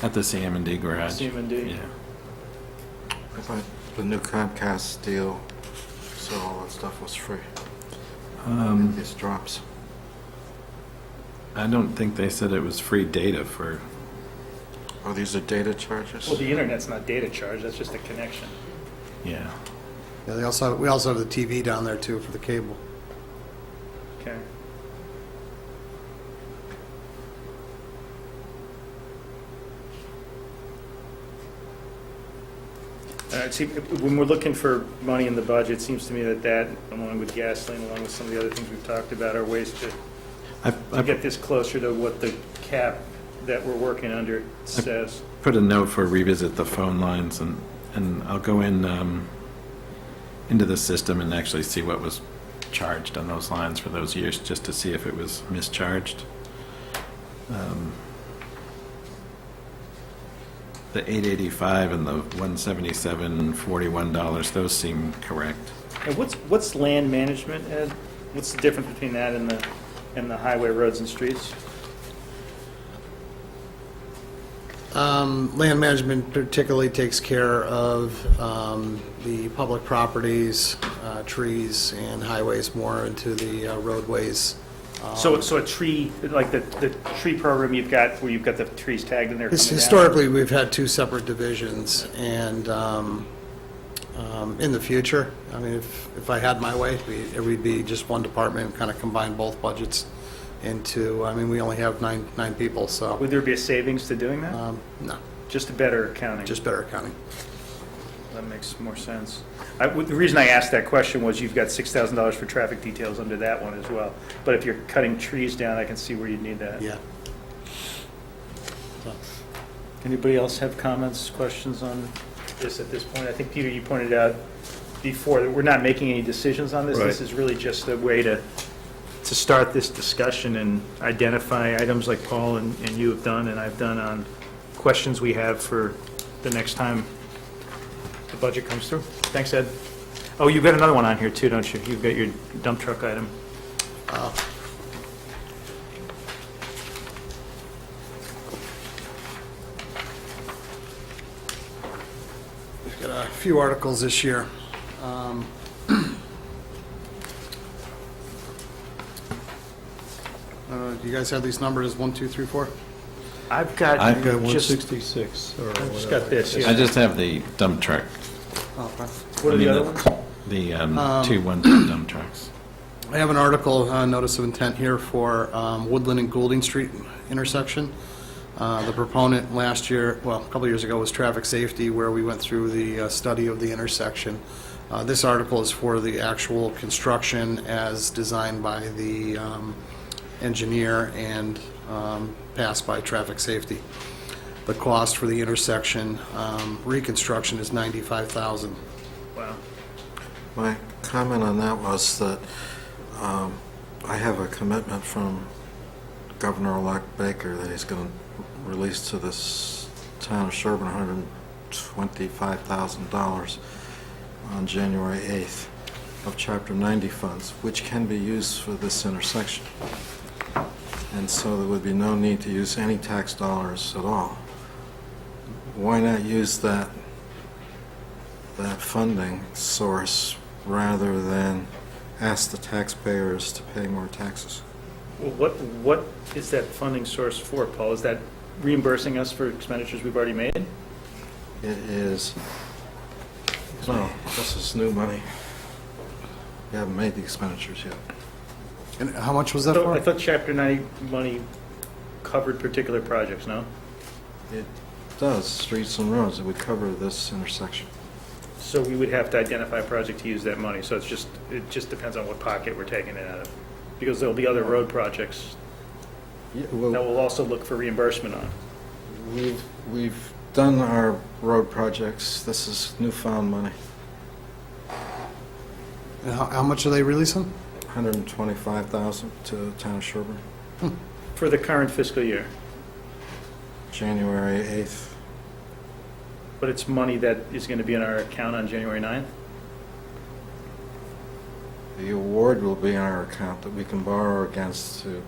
At the CM&D garage. CM&D? Yeah. I thought the new Comcast deal, so all that stuff was free. These drops. I don't think they said it was free data for, Oh, these are data charges? Well, the internet's not data charge. That's just a connection. yeah. Yeah, we also have the TV down there too for the cable. Okay. See, when we're looking for money in the budget, it seems to me that, along with gasoline, along with some of the other things we've talked about, are ways to I get this closer to what the cap that we're working under says. put a note for revisit the phone lines, and I'll go in into the system and actually see what was charged on those lines for those years, just to see if it was mischarged. The $885 and the $177.41, those seem correct. And what's land management, Ed? What's the difference between that and the highway, roads, and streets? Land management particularly takes care of the public properties, trees, and highways more into the roadways. So a tree, like the tree program you've got, where you've got the trees tagged in there coming down? Historically, we've had 2 separate divisions, and in the future. I mean, if I had my way, it would be just one department, kind of combine both budgets into, I mean, we only have nine people, so, Would there be a savings to doing that? no, Just a better accounting? just better accounting. That makes more sense. The reason I asked that question was you've got $6,000 for traffic details under that one as well. But if you're cutting trees down, I can see where you'd need that. Yeah. Anybody else have comments, questions on this at this point? I think, Peter, you pointed out before that we're not making any decisions on this. Right. This is really just a way to start this discussion and identify items like Paul and you have done and I've done on questions we have for the next time the budget comes through. Thanks, Ed. Oh, you've got another one on here too, don't you? You've got your dump truck item. We've got a few articles this year. Do you guys have these numbers, 1, 2, 3, 4? I've got I've Got just, 166 or I've just whatever. got this, I yeah. just have the dump truck. Oh, okay. What are the I other mean, ones? The two one-ton dump trucks. I have an article, notice of intent here for Woodland and Goulding Street intersection. The proponent last year, well, a couple years ago, was traffic safety, where we went through the study of the intersection. This article is for the actual construction as designed by the engineer and passed by traffic safety. The cost for the intersection reconstruction is $95,000. Wow. My comment on that was that I have a commitment from Governor-elect Baker that he's going to release to this town of Sherborn $125,000 on January 8th of Chapter 90 funds, which can be used for this intersection. And so there would be no need to use any tax dollars at all. Why not use that funding source rather than ask the taxpayers to pay more taxes? Well, what is that funding source for, Paul? Is that reimbursing us for expenditures we've already made? It is, no, this is new money. We haven't made the expenditures yet. And how much was that So for? I thought Chapter 90 money covered particular projects, no? It does, streets and roads, it would cover this intersection. So we would have to identify a project to use that money, so it just depends on what pocket we're taking it out of. Because there'll be other road projects Yeah, that well, we'll also look for reimbursement on. we've done our road projects, this is newfound money, And how much are they releasing? $125,000 to the town of Sherborn, For the current fiscal year. January 8th. But it's money that is going to be in our account on January 9th? The award will be in our account that we can borrow against to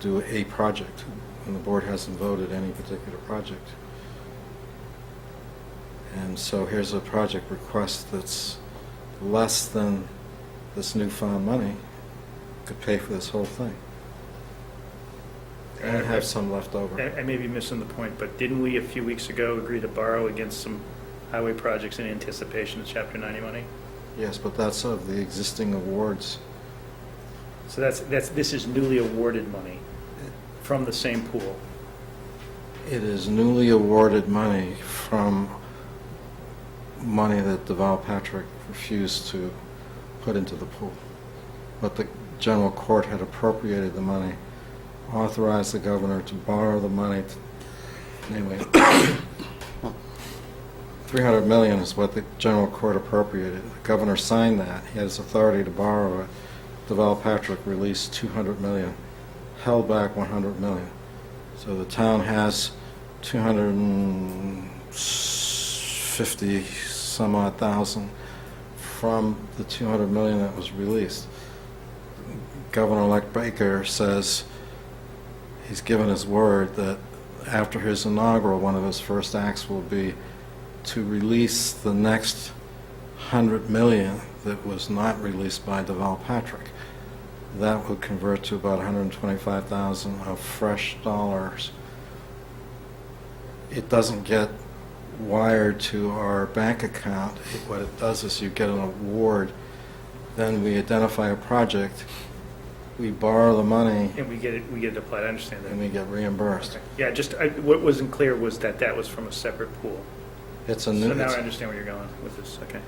do a project, and the board hasn't voted any particular project. And so here's a project request that's less than this newfound money could pay for this whole thing. And have some left over. I may be missing the point, but didn't we a few weeks ago agree to borrow against some highway projects in anticipation of Chapter 90 money? Yes, but that's of the existing awards. So this is newly awarded money from the same pool. It is newly awarded money from money that Deval Patrick refused to put into the pool. But the general court had appropriated the money, authorized the governor to borrow the money, namely, $300 million is what the general court appropriated. The governor signed that. He had his authority to borrow it. Deval Patrick released $200 million, held back $100 million. So the town has 250 some odd thousand from the $200 million that was released. Governor-elect Baker says he's given his word that after his inaugural, one of his first acts will be to release the next $100 million that was not released by Deval Patrick. That would convert to about $125,000 of fresh dollars. It doesn't get wired to our bank account. What it does is you get an award, then we identify a project, we borrow the money, And we get it applied, I understand that. and we get reimbursed. Okay. Yeah, just, what wasn't clear was that was from a separate pool. It's a So new, now I understand where you're going with this, okay.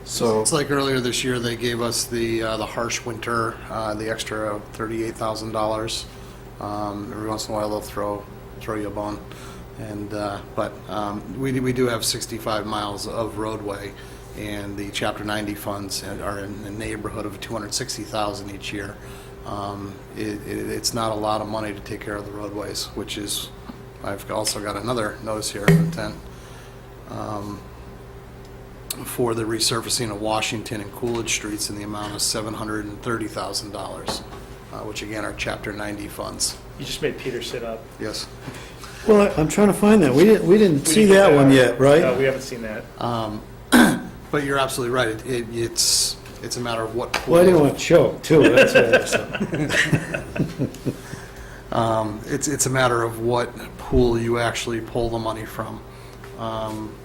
so, It's like earlier this year, they gave us the harsh winter, the extra $38,000. Every once in a while, they'll throw you a bone. And, but we do have 65 miles of roadway, and the Chapter 90 funds are in the neighborhood of $260,000 each year. It's not a lot of money to take care of the roadways, which is, I've also got another notice here of intent for the resurfacing of Washington and Coolidge Streets in the amount of $730,000, which again are Chapter 90 funds. You just made Peter sit up. Yes. Well, I'm trying to find that. We didn't see that one yet, No, right? we haven't seen that. But you're absolutely right. It's a matter of what. Well, I didn't want to choke, too. That's all. It's a matter of what pool you actually pull the money from.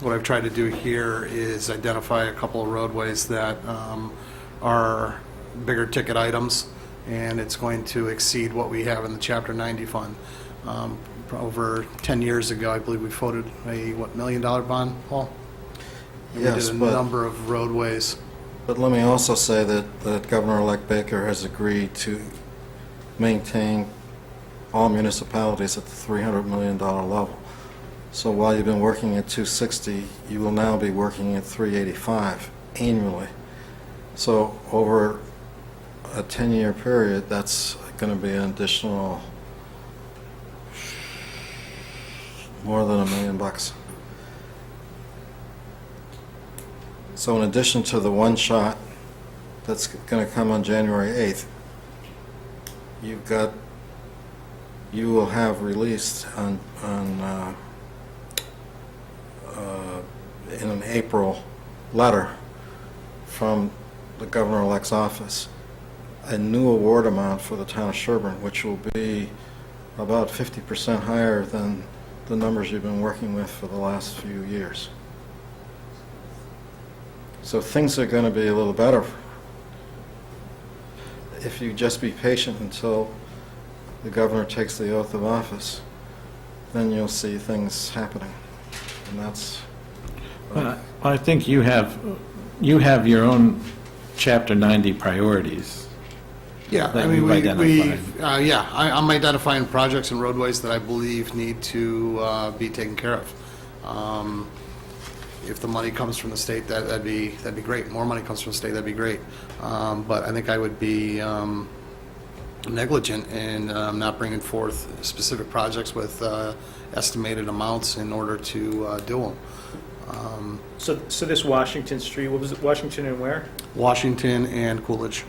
What I've tried to do here is identify a couple of roadways that are bigger ticket items, and it's going to exceed what we have in the Chapter 90 fund. Over 10 years ago, I believe we voted a, $1 million bond, Paul? And Yes, we did a but- number of roadways. but let me also say that Governor-elect Baker has agreed to maintain all municipalities at the $300 million level. So while you've been working at 260, you will now be working at 385 annually. So over a 10-year period, that's going to be an additional more than $1 million. So in addition to the one shot that's going to come on January 8th, you will have released in an April letter from the Governor-elect's office a new award amount for the town of Sherborn, which will be about 50% higher than the numbers you've been working with for the last few years. So things are going to be a little better if you just be patient until the governor takes the oath of office. Then you'll see things happening, and that's. I think you have your own Chapter 90 priorities. Yeah, that I mean, you've identified. I'm identifying projects and roadways that I believe need to be taken care of. If the money comes from the state, that'd be great. More money comes from the state, that'd be great. But I think I would be negligent in not bringing forth specific projects with estimated amounts in order to do them. So this Washington Street, what was it, Washington and where? Washington and Coolidge.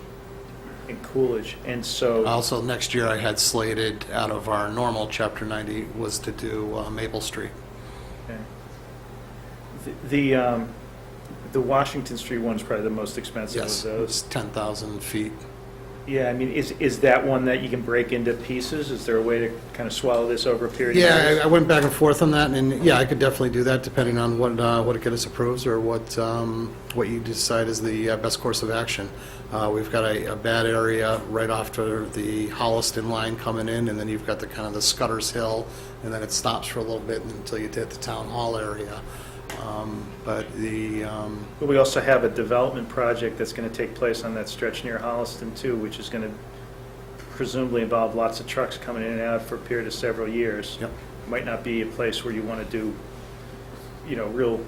In Coolidge, and so, Also, next year I had slated out of our normal Chapter 90 was to do Maple Street. okay. The Washington Street one's probably the most expensive of Yes, those. it's 10,000 feet. Yeah, I mean, is that one that you can break into pieces? Is there a way to kind of swallow this over a period of years? Yeah, I went back and forth on that, and yeah, I could definitely do that depending on what it gets approves or what you decide is the best course of action. We've got a bad area right after the Holliston line coming in, and then you've got the kind of the Scudder's Hill, and then it stops for a little bit until you hit the town hall area. But But we also have a development project that's going to take place on that stretch near Holliston too, which is going to presumably involve lots of trucks coming in and out for a period of several years. Yep. Might not be a place where you want to do, real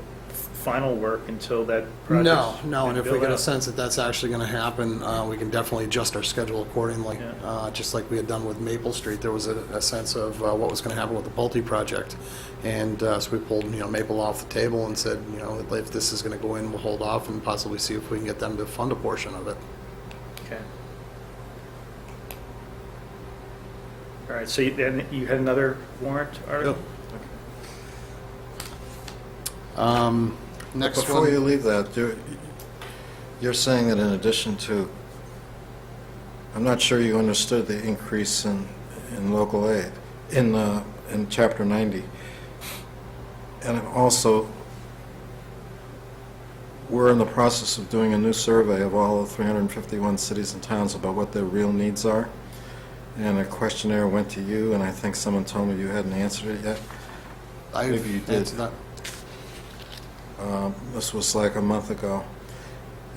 final work until that project's No, and if we built get a out. sense that that's actually going to happen, we can definitely adjust our schedule accordingly. Yeah. Just like we had done with Maple Street, there was a sense of what was going to happen with the Pulte project. And so we pulled, Maple off the table and said, if this is going to go in, we'll hold off and possibly see if we can get them to fund a portion of it. Okay. All right, so then you had another warrant article? Yep. Next Before you one, leave that, you're saying that in addition to, I'm not sure you understood the increase in local aid, in Chapter 90. And also, we're in the process of doing a new survey of all the 351 cities and towns about what their real needs are. And a questionnaire went to you, and I think someone told me you hadn't answered it yet. Maybe you I've did. answered that. This was like a month ago.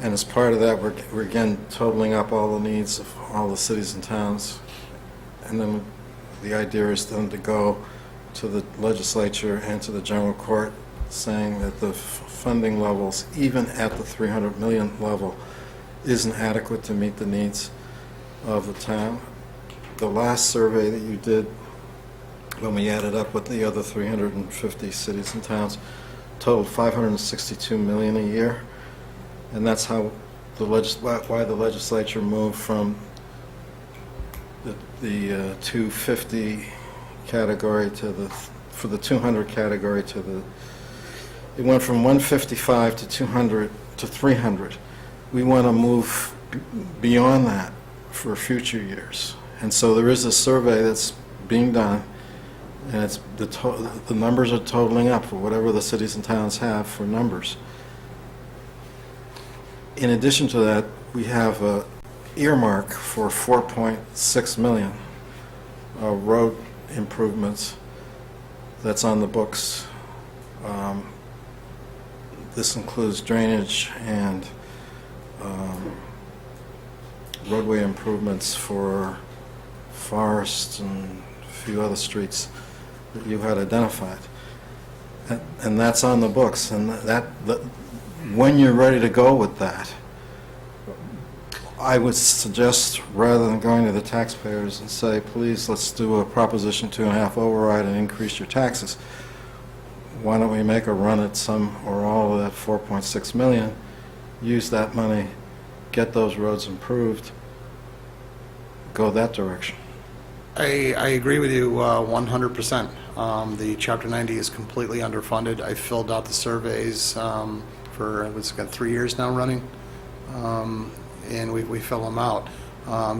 And as part of that, we're again totaling up all the needs of all the cities and towns. And then the idea is then to go to the legislature and to the general court saying that the funding levels, even at the 300 million level, isn't adequate to meet the needs of the town. The last survey that you did, when we added up with the other 350 cities and towns, totaled 562 million a year. And that's how why the legislature moved from the 250 category to for the 200 category to it went from 155 to 200 to 300. We want to move beyond that for future years. And so there is a survey that's being done, and it's the numbers are totaling up for whatever the cities and towns have for numbers. In addition to that, we have a earmark for 4.6 million road improvements that's on the books. This includes drainage and roadway improvements for Forest and a few other streets that you had identified. And that's on the books. And when you're ready to go with that, I would suggest, rather than going to the taxpayers and say, please, let's do a Proposition 2.5 override and increase your taxes, why don't we make a run at some or all of that 4.6 million, use that money, get those roads improved, go that direction. I agree with you 100%. The Chapter 90 is completely underfunded. I filled out the surveys for, it's got 3 years now running, and we fill them out.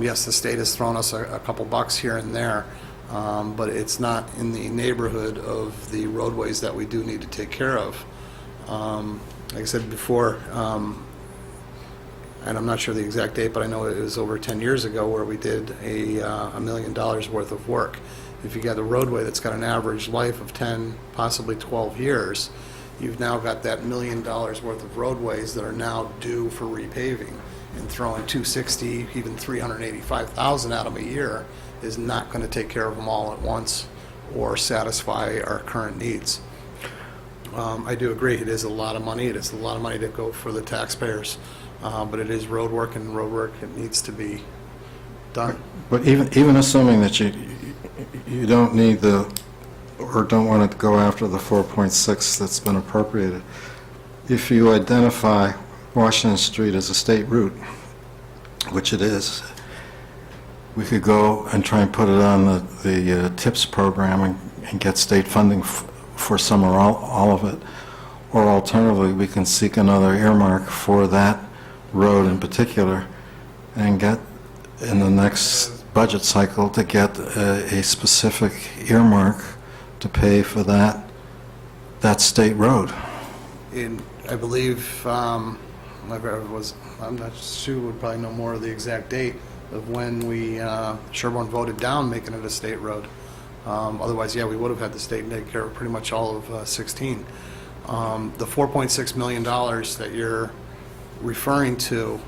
Yes, the state has thrown us a couple bucks here and there, but it's not in the neighborhood of the roadways that we do need to take care of. Like I said before, and I'm not sure the exact date, but I know it was over 10 years ago where we did $1 million worth of work. If you got a roadway that's got an average life of 10, possibly 12 years, you've now got that $1 million worth of roadways that are now due for repaving. And throwing 260, even 385,000 at them a year is not going to take care of them all at once or satisfy our current needs. I do agree, it is a lot of money. It is a lot of money to go for the taxpayers. But it is road work, and road work, it needs to be done. But even assuming that you don't need or don't want to go after the 4.6 that's been appropriated, if you identify Washington Street as a state route, which it is, we could go and try and put it on the TIPS program and get state funding for some or all of it. Or alternatively, we can seek another earmark for that road in particular and get in the next budget cycle to get a specific earmark to pay for that state road. I believe, I'm not sure, would probably know more of the exact date of when Sherborn voted down making it a state road. Otherwise, yeah, we would have had the state take care of pretty much all of 16. The $4.6 million that you're referring to,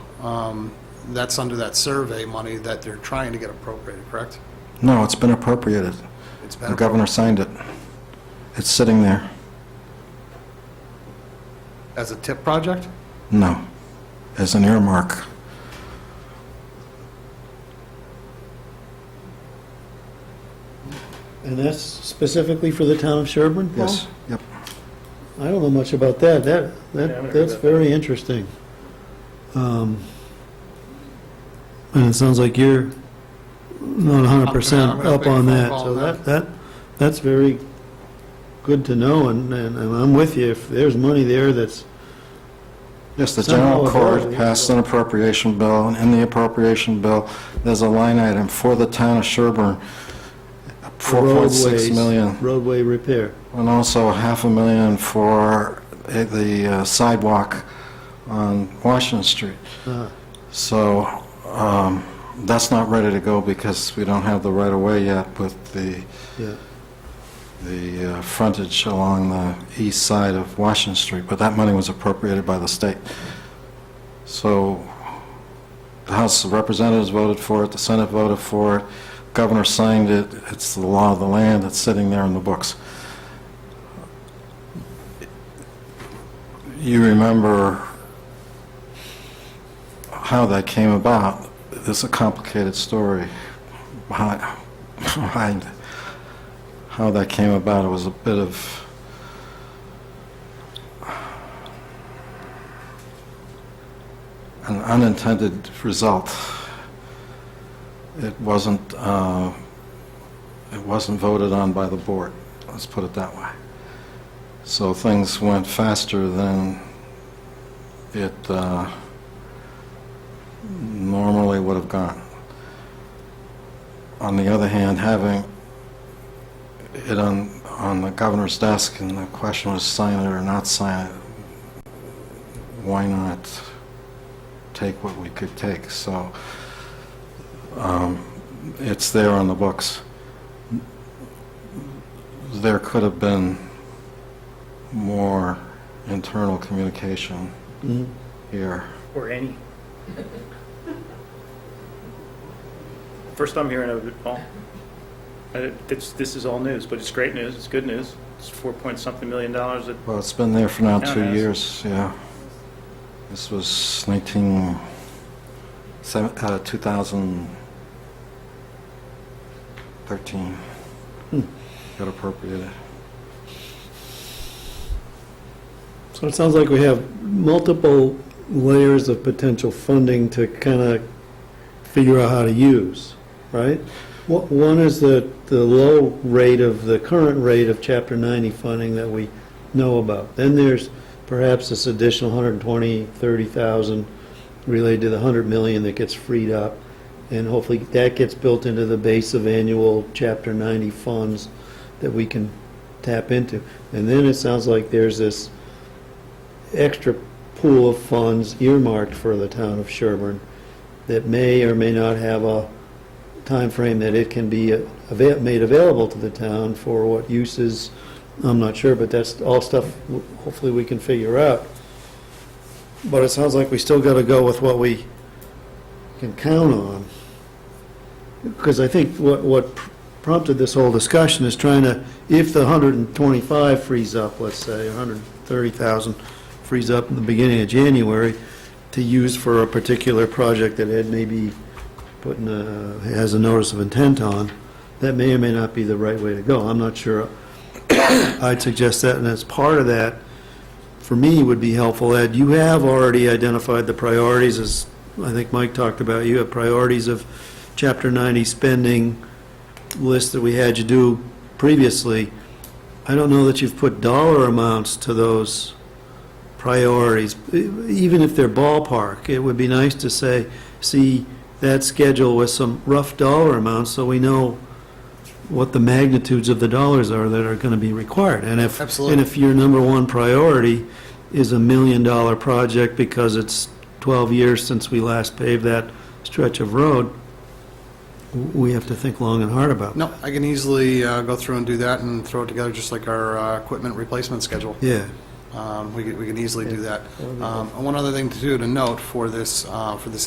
that's under that survey money that they're trying to get appropriated, correct? No, it's been appropriated. It's been The governor signed it. It's sitting there. as a TIP project? No, as an earmark. And that's specifically for the town of Sherborn, Paul? Yes, yep. I don't know much about that. That's very interesting. And it sounds like you're not 100% up on that, so that's very good to know, and I'm with you. If there's money there that's Yes, the somehow general court available. passed an appropriation bill, and in the appropriation bill, there's a line item for the town of Sherborn, 4.6 million. Roadway repair. And also $500,000 for the sidewalk on Washington Street. Ah, So that's not ready to go because we don't have the right-of-way yet with yeah. the frontage along the east side of Washington Street, but that money was appropriated by the state. So the House of Representatives voted for it, the Senate voted for it, Governor signed it, it's the law of the land, it's sitting there in the books. You remember how that came about. It's a complicated story behind how that came about. It was a bit of an unintended result. It wasn't voted on by the board, let's put it that way. So things went faster than it normally would have gone. On the other hand, having it on the governor's desk and the question was sign it or not sign it, why not take what we could take? So it's there on the books. There could have been more internal communication here. Or any. First I'm hearing of it, Paul. This is all news, but it's great news, it's good news. It's $4-point-something million that, Well, it's been there for now Yeah, 2 it has. years, yeah. This was 2013. Got appropriated. So it sounds like we have multiple layers of potential funding to kind of figure out how to use, right? One is the low rate of, the current rate of Chapter 90 funding that we know about. Then there's perhaps this additional 30,000 related to the 100 million that gets freed up. And hopefully that gets built into the base of annual Chapter 90 funds that we can tap into. And then it sounds like there's this extra pool of funds earmarked for the town of Sherborn that may or may not have a time frame that it can be made available to the town for what uses, I'm not sure, but that's all stuff hopefully we can figure out. But it sounds like we still got to go with what we can count on. Because I think what prompted this whole discussion is trying to, if the 125 frees up, let's say, 130,000 frees up in the beginning of January, to use for a particular project that Ed maybe has a notice of intent on, that may or may not be the right way to go. I'm not sure. I'd suggest that, and as part of that, for me, would be helpful, Ed, you have already identified the priorities, as I think Mike talked about. You have priorities of Chapter 90 spending list that we had you do previously. I don't know that you've put dollar amounts to those priorities, even if they're ballpark. It would be nice to see that schedule with some rough dollar amounts so we know what the magnitudes of the dollars are that are going to be required. And if Absolutely. And if your number one priority is $1 million project because it's 12 years since we last paved that stretch of road, we have to think long and hard about. No, I can easily go through and do that and throw it together just like our equipment replacement schedule. Yeah. We can easily do that. And one other thing to note for this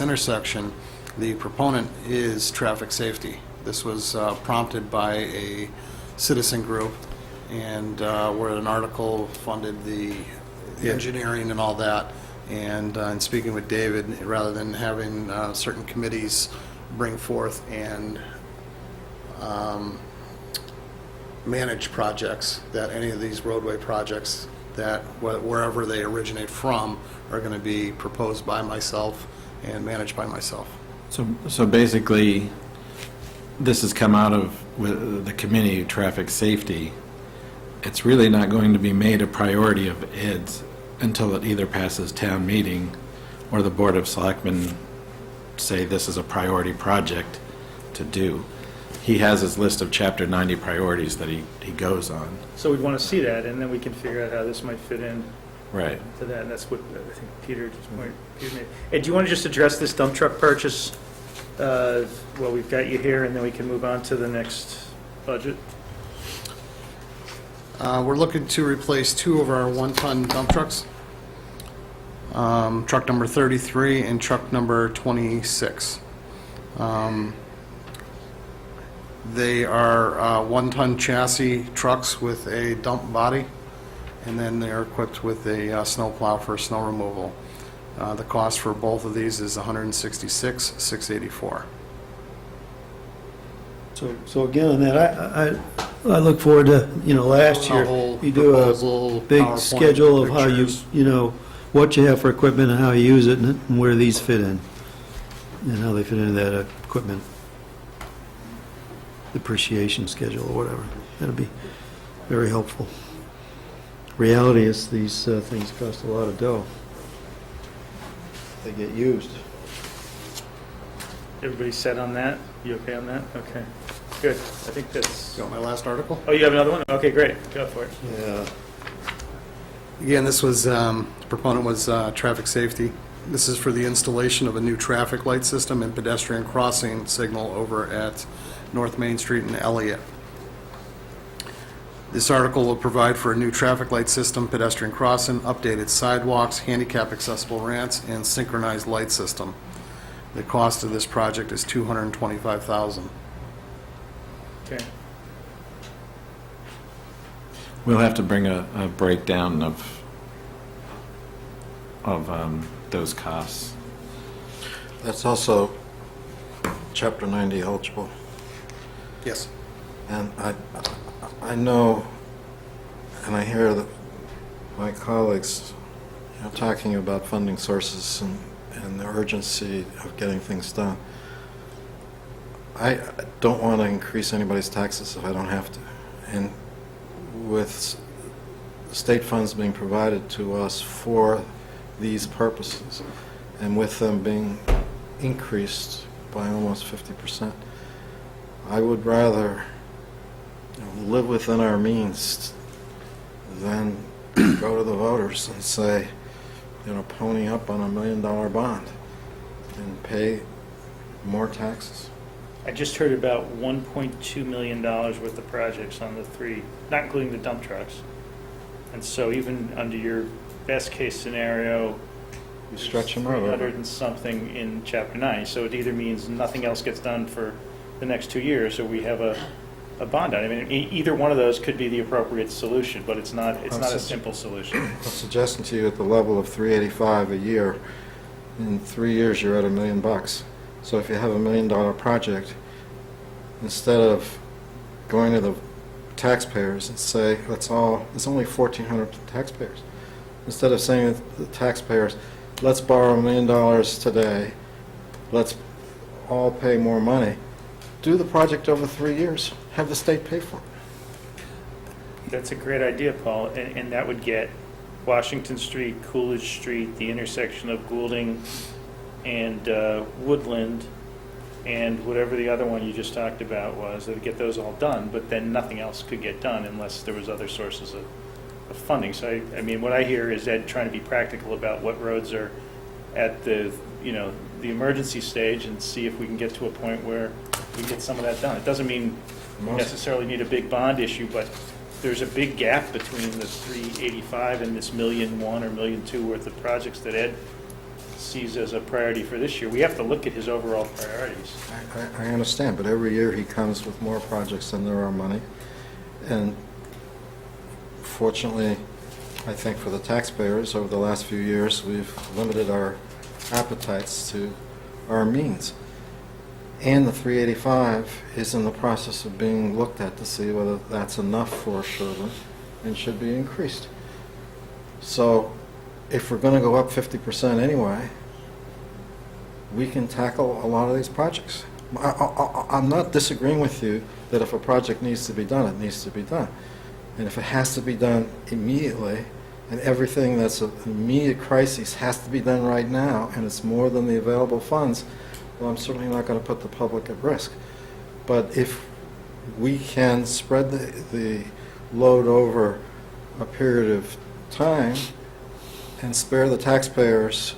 intersection, the proponent is traffic safety. This was prompted by a citizen group, and where an article funded the engineering and all that. And in speaking with David, rather than having certain committees bring forth and manage projects, that any of these roadway projects that wherever they originate from are going to be proposed by myself and managed by myself. So basically, this has come out of the committee, traffic safety. It's really not going to be made a priority of Ed's until it either passes town meeting or the Board of Selectmen say this is a priority project to do. he has his list of Chapter 90 priorities that he goes on. So we'd want to see that, and then we can figure out how this might fit in Right. to that, and that's what I think Peter made. Hey, do you want to just address this dump truck purchase? Well, we've got you here, and then we can move on to the next budget. We're looking to replace 2 of our 1-ton dump trucks. Truck number 33 and truck number 26. They are 1-ton chassis trucks with a dump body, and then they are equipped with a snowplow for snow removal. The cost for both of these is $166,684. So again, on that, I look forward to, last year, you do a big PowerPoint schedule of how pictures. what you have for equipment and how you use it and where these fit in, and how they fit into that equipment depreciation schedule or whatever. That'll be very helpful. Reality is these things cost a lot of dough. They get used. Everybody set on that? You okay on that? Okay, good. I think that's, Got my last article? oh, you have another one? Okay, great, go for it. Yeah. Again, this was, proponent was traffic safety. This is for the installation of a new traffic light system and pedestrian crossing signal over at North Main Street in Elliott. This article will provide for a new traffic light system, pedestrian crossing, updated sidewalks, handicap accessible ramps, and synchronized light system. The cost of this project is $225,000. Okay. We'll have to bring a breakdown of those costs. That's also Chapter 90 eligible. Yes. And I know, and I hear that my colleagues talking about funding sources and the urgency of getting things done. I don't want to increase anybody's taxes if I don't have to. And with state funds being provided to us for these purposes, and with them being increased by almost 50%, I would rather live within our means than go to the voters and say, pony up on $1 million bond and pay more taxes. I just heard about $1.2 million worth of projects on the 3, not including the dump trucks. And so even under your best case scenario, You stretch them out. 300 and something in Chapter 90. So it either means nothing else gets done for the next 2 years, or we have a bond out. I mean, either one of those could be the appropriate solution, but it's not a simple solution. I'm suggesting to you at the level of $385 a year, in 3 years you're at $1 million. So if you have $1 million project, instead of going to the taxpayers and say, it's only 1,400 taxpayers. Instead of saying to the taxpayers, let's borrow $1 million today, let's all pay more money, do the project over 3 years, have the state pay for it. That's a great idea, Paul, and that would get Washington Street, Coolidge Street, the intersection of Goulding and Woodland, and whatever the other one you just talked about was, that would get those all done, but then nothing else could get done unless there was other sources of funding. So I mean, what I hear is Ed trying to be practical about what roads are at the emergency stage, and see if we can get to a point where we get some of that done. It doesn't mean we necessarily need a big bond issue, but there's a big gap between the 385 and this $1.1 million or $1.2 million worth of projects that Ed sees as a priority for this year. We have to look at his overall priorities. I understand, but every year he comes with more projects than there are money. And fortunately, I think for the taxpayers, over the last few years, we've limited our appetites to our means. And the 385 is in the process of being looked at to see whether that's enough for Sherborn and should be increased. So if we're going to go up 50% anyway, we can tackle a lot of these projects. I'm not disagreeing with you that if a project needs to be done, it needs to be done. And if it has to be done immediately, and everything that's an immediate crisis has to be done right now, and it's more than the available funds, well, I'm certainly not going to put the public at risk. But if we can spread the load over a period of time and spare the taxpayers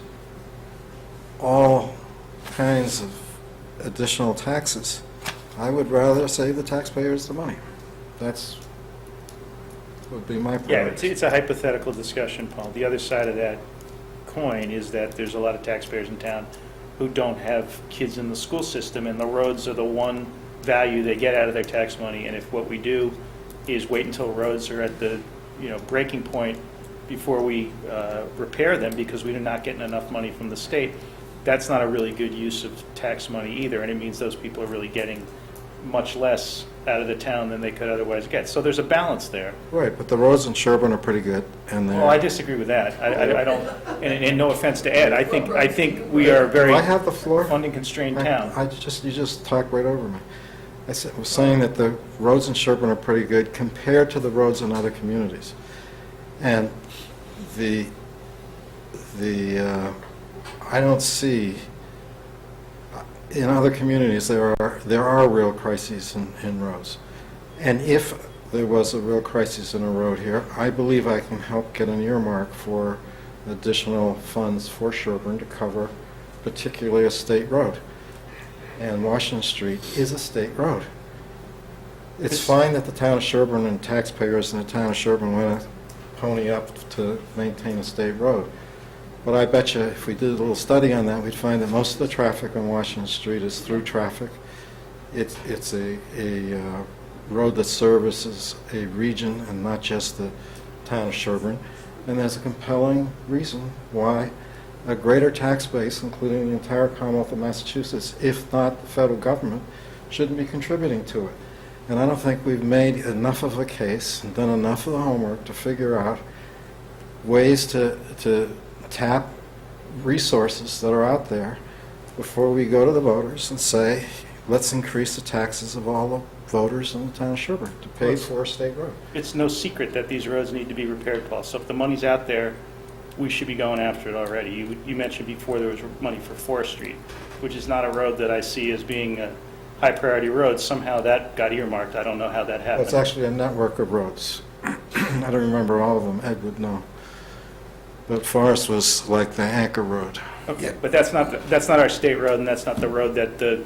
all kinds of additional taxes, I would rather save the taxpayers the money. That's, would be my Yeah, priority. it's a hypothetical discussion, Paul. The other side of that coin is that there's a lot of taxpayers in town who don't have kids in the school system, and the roads are the one value they get out of their tax money. And if what we do is wait until roads are at the, breaking point before we repair them because we're not getting enough money from the state, that's not a really good use of tax money either, and it means those people are really getting much less out of the town than they could otherwise get. So there's a balance there. Right, but the roads in Sherborn are pretty good, and they're... Well, I disagree with that. I don't, and no offense to Ed, I think we are a very Do I have the floor? funding constrained town. You just talked right over me. I was saying that the roads in Sherborn are pretty good compared to the roads in other communities. And I don't see, in other communities, there are real crises in roads. And if there was a real crisis in a road here, I believe I can help get an earmark for additional funds for Sherborn to cover particularly a state road. And Washington Street is a state road. It's fine that the town of Sherborn and taxpayers in the town of Sherborn want to pony up to maintain a state road. But I bet you if we did a little study on that, we'd find that most of the traffic on Washington Street is through traffic. It's a road that services a region and not just the town of Sherborn. And there's a compelling reason why a greater tax base, including the entire Commonwealth of Massachusetts, if not the federal government, shouldn't be contributing to it. And I don't think we've made enough of a case and done enough of the homework to figure out ways to tap resources that are out there before we go to the voters and say, let's increase the taxes of all the voters in the town of Sherborn to pay for a state road. It's no secret that these roads need to be repaired, Paul. So if the money's out there, we should be going after it already. You mentioned before there was money for Forest Street, which is not a road that I see as being a high priority road. Somehow that got earmarked. I don't know how that happened. It's actually a network of roads. I don't remember all of them. Ed would know. But Forest was like the anchor road. Okay, but that's not our state road, and that's not the road that the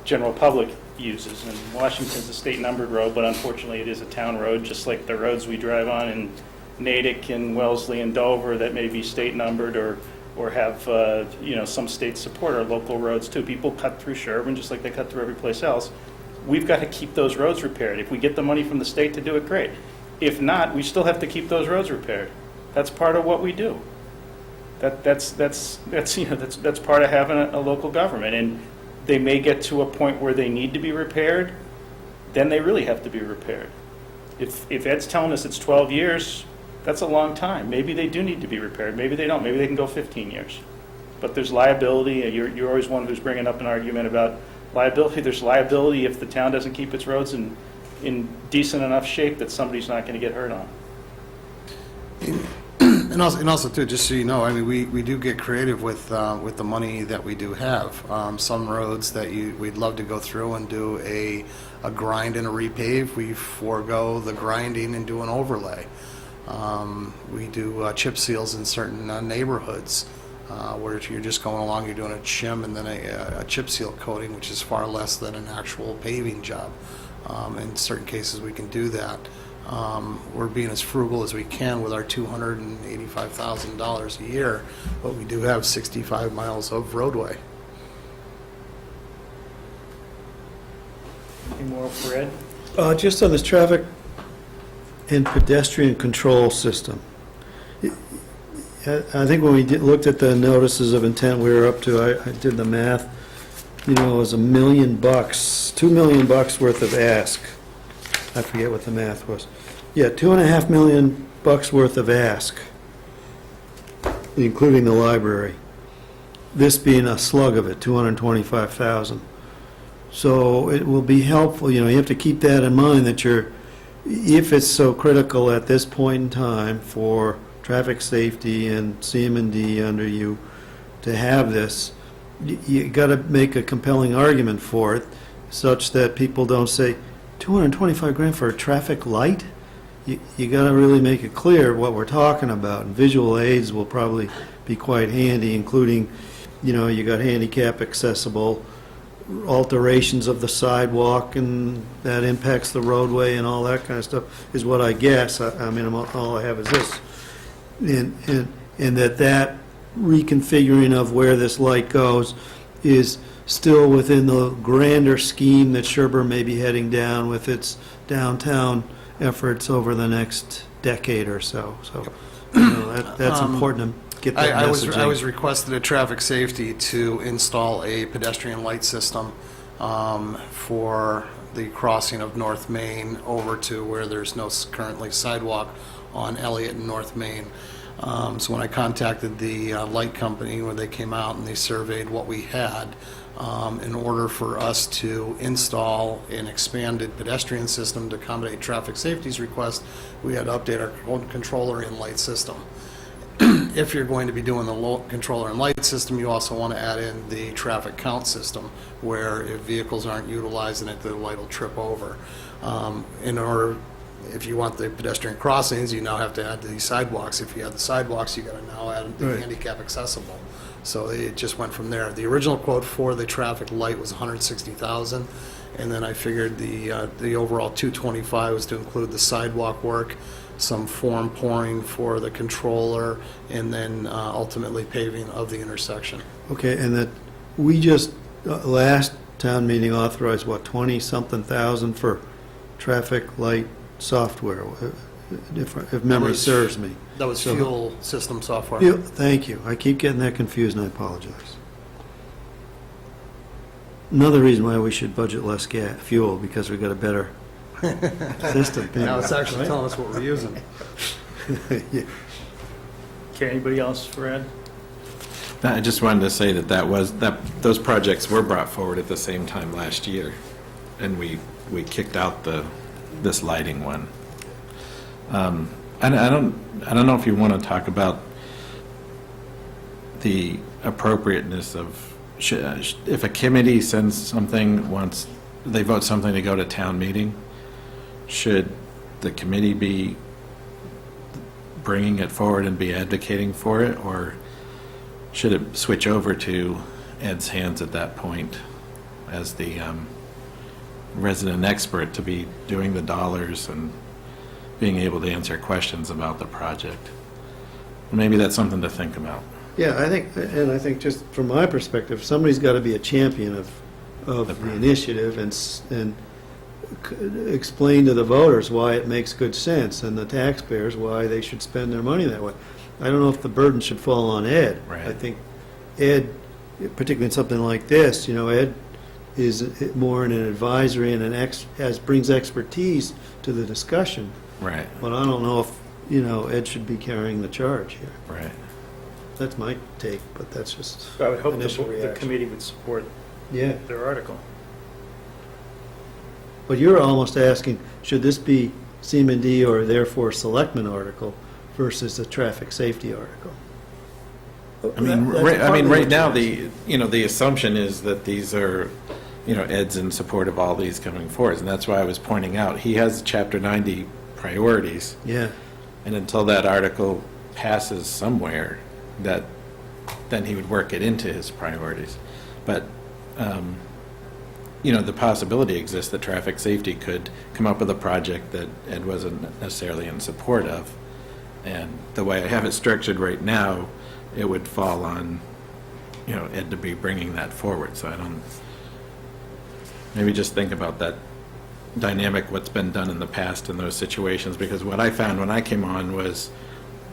general public uses. And Washington's a state numbered road, but unfortunately it is a town road, just like the roads we drive on in Natick and Wellesley and Dover that may be state numbered or have some state support are local roads too. People cut through Sherborn just like they cut through every place else. We've got to keep those roads repaired. If we get the money from the state to do it, great. If not, we still have to keep those roads repaired. That's part of what we do. That's part of having a local government, and they may get to a point where they need to be repaired, then they really have to be repaired. If Ed's telling us it's 12 years, that's a long time. Maybe they do need to be repaired. Maybe they don't. Maybe they can go 15 years. But there's liability. You're always one who's bringing up an argument about liability. There's liability if the town doesn't keep its roads in decent enough shape that somebody's not going to get hurt on. And also too, just so you know, I mean, we do get creative with the money that we do have. Some roads that we'd love to go through and do a grind and a repave, we forego the grinding and do an overlay. We do chip seals in certain neighborhoods where you're just going along, you're doing a shim and then a chip seal coating, which is far less than an actual paving job. In certain cases, we can do that. We're being as frugal as we can with our $285,000 a year, but we do have 65 miles of roadway. Any more for Ed? Just on this traffic and pedestrian control system. I think when we looked at the notices of intent, we were up to, I did the math, it was $1 million, $2 million worth of ask. I forget what the math was. Yeah, $2.5 million worth of ask, including the library. This being a slug of it, 225,000. So it will be helpful, you have to keep that in mind that if it's so critical at this point in time for traffic safety and CM&D under you to have this, you got to make a compelling argument for it. such that people don't say, 225 grand for a traffic light? You got to really make it clear what we're talking about. And visual aids will probably be quite handy, including, you got handicap accessible, alterations of the sidewalk, and that impacts the roadway and all that kind of stuff, is what I guess. I mean, all I have is this. And that reconfiguring of where this light goes is still within the grander scheme that Sherborn may be heading down with its downtown efforts over the next decade or so. So, that's important to get that messaging. I was requested at Traffic Safety to install a pedestrian light system for the crossing of North Main over to where there's no currently sidewalk on Elliott and North Main. So when I contacted the light company, when they came out and they surveyed what we had, in order for us to install an expanded pedestrian system to accommodate traffic safety's request, we had to update our own controller and light system. If you're going to be doing the controller and light system, you also want to add in the traffic count system, where if vehicles aren't utilizing it, the light will trip over. If you want the pedestrian crossings, you now have to add the sidewalks. If you have the sidewalks, you got to now add the handicap accessible. So it just went from there. The original quote for the traffic light was $160,000, and then I figured the overall $225 was to include the sidewalk work, some form pouring for the controller, and then ultimately paving of the intersection. Okay, and that we just, last town meeting authorized, what, 20-something thousand for traffic light software, if memory serves me. That was fuel system software. Yeah, thank you. I keep getting that confused, and I apologize. Another reason why we should budget less fuel, because we got a better system. Now it's actually telling us what we're using. Yeah. Okay, anybody else for Ed? I just wanted to say that those projects were brought forward at the same time last year, and we kicked out this lighting one. And I don't know if you want to talk about the appropriateness of if a committee sends something they vote something to go to town meeting, should the committee be bringing it forward and be advocating for it, or should it switch over to Ed's hands at that point as the resident expert to be doing the dollars and being able to answer questions about the project? Maybe that's something to think about. Yeah, I think just from my perspective, somebody's got to be a champion of the initiative and explain to the voters why it makes good sense, and the taxpayers why they should spend their money that way. I don't know if the burden should fall on Ed. Right. I think Ed, particularly in something like this, Ed is more in an advisory and brings expertise to the discussion. Right. But I don't know if, Ed should be carrying the charge here. Right. That's my take, but that's just I would hope initial the reaction. committee would support Yeah, their article. but you're almost asking, should this be CMD or therefore Selectmen article versus a traffic safety article? Right now, the assumption is that these are, Ed's in support of all these coming forward, and that's why I was pointing out, he has Chapter 90 priorities, Yeah, and until that article passes somewhere, then he would work it into his priorities. But, the possibility exists that traffic safety could come up with a project that Ed wasn't necessarily in support of, and the way I have it structured right now, it would fall on, Ed to be bringing that forward. So maybe just think about that dynamic, what's been done in the past in those situations, because what I found when I came on was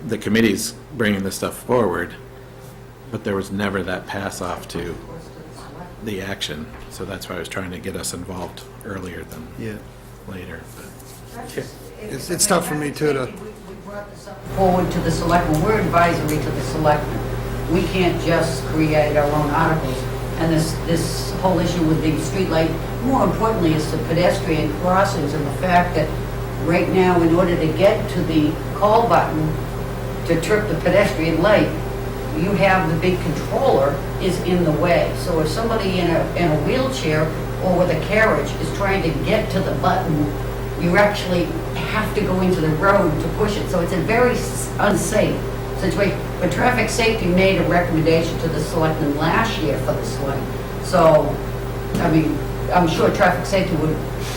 the committee's bringing this stuff forward, but there was never that pass off to the action. So that's why I was trying to get us involved earlier than later. But It's tough for me, too, to... We brought this up forward to the selectmen. We're advisory to the selectmen. We can't just create our own articles. And this whole issue with the streetlight, more importantly, is the pedestrian crossings and the fact that right now, in order to get to the call button to trip the pedestrian light, you have the big controller is in the way. So if somebody in a wheelchair or with a carriage is trying to get to the button, you actually have to go into the road to push it. So it's a very unsafe situation. But traffic safety made a recommendation to the selectmen last year for this light. So, I mean, I'm sure traffic safety would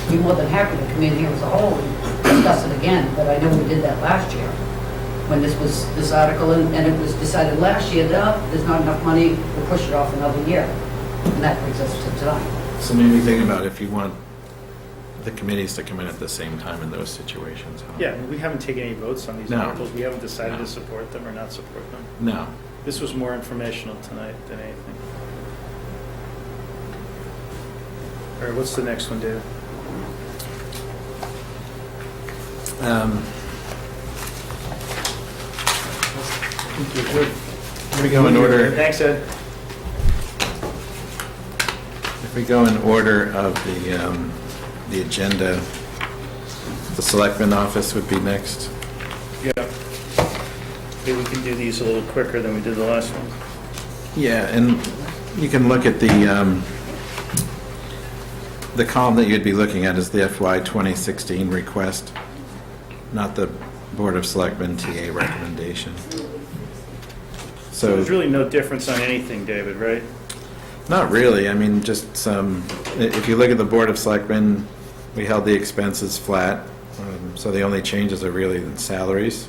be more than happy to come in here as a whole and discuss it again, but I know we did that last year when this article, and it was decided last year that there's not enough money to push it off another year. And that brings us to tonight. So maybe think about if you want the committees to come in at the same time in those situations. Huh? Yeah, I mean, we haven't taken any votes on these No. articles. We haven't decided No. to support them or not support them. No. This was more informational tonight than anything. All right, what's the next one, David? If we go in order, Thanks, Ed. if we go in order of the agenda, the Selectmen office would be next. Yeah. Maybe we can do these a little quicker than we did the last one. Yeah, and you can look at the column that you'd be looking at is the FY 2016 request, not the Board of Selectmen TA recommendation. So there's really no difference on anything, David, right? Not really. I mean, just if you look at the Board of Selectmen, we held the expenses flat, so the only changes are really in salaries.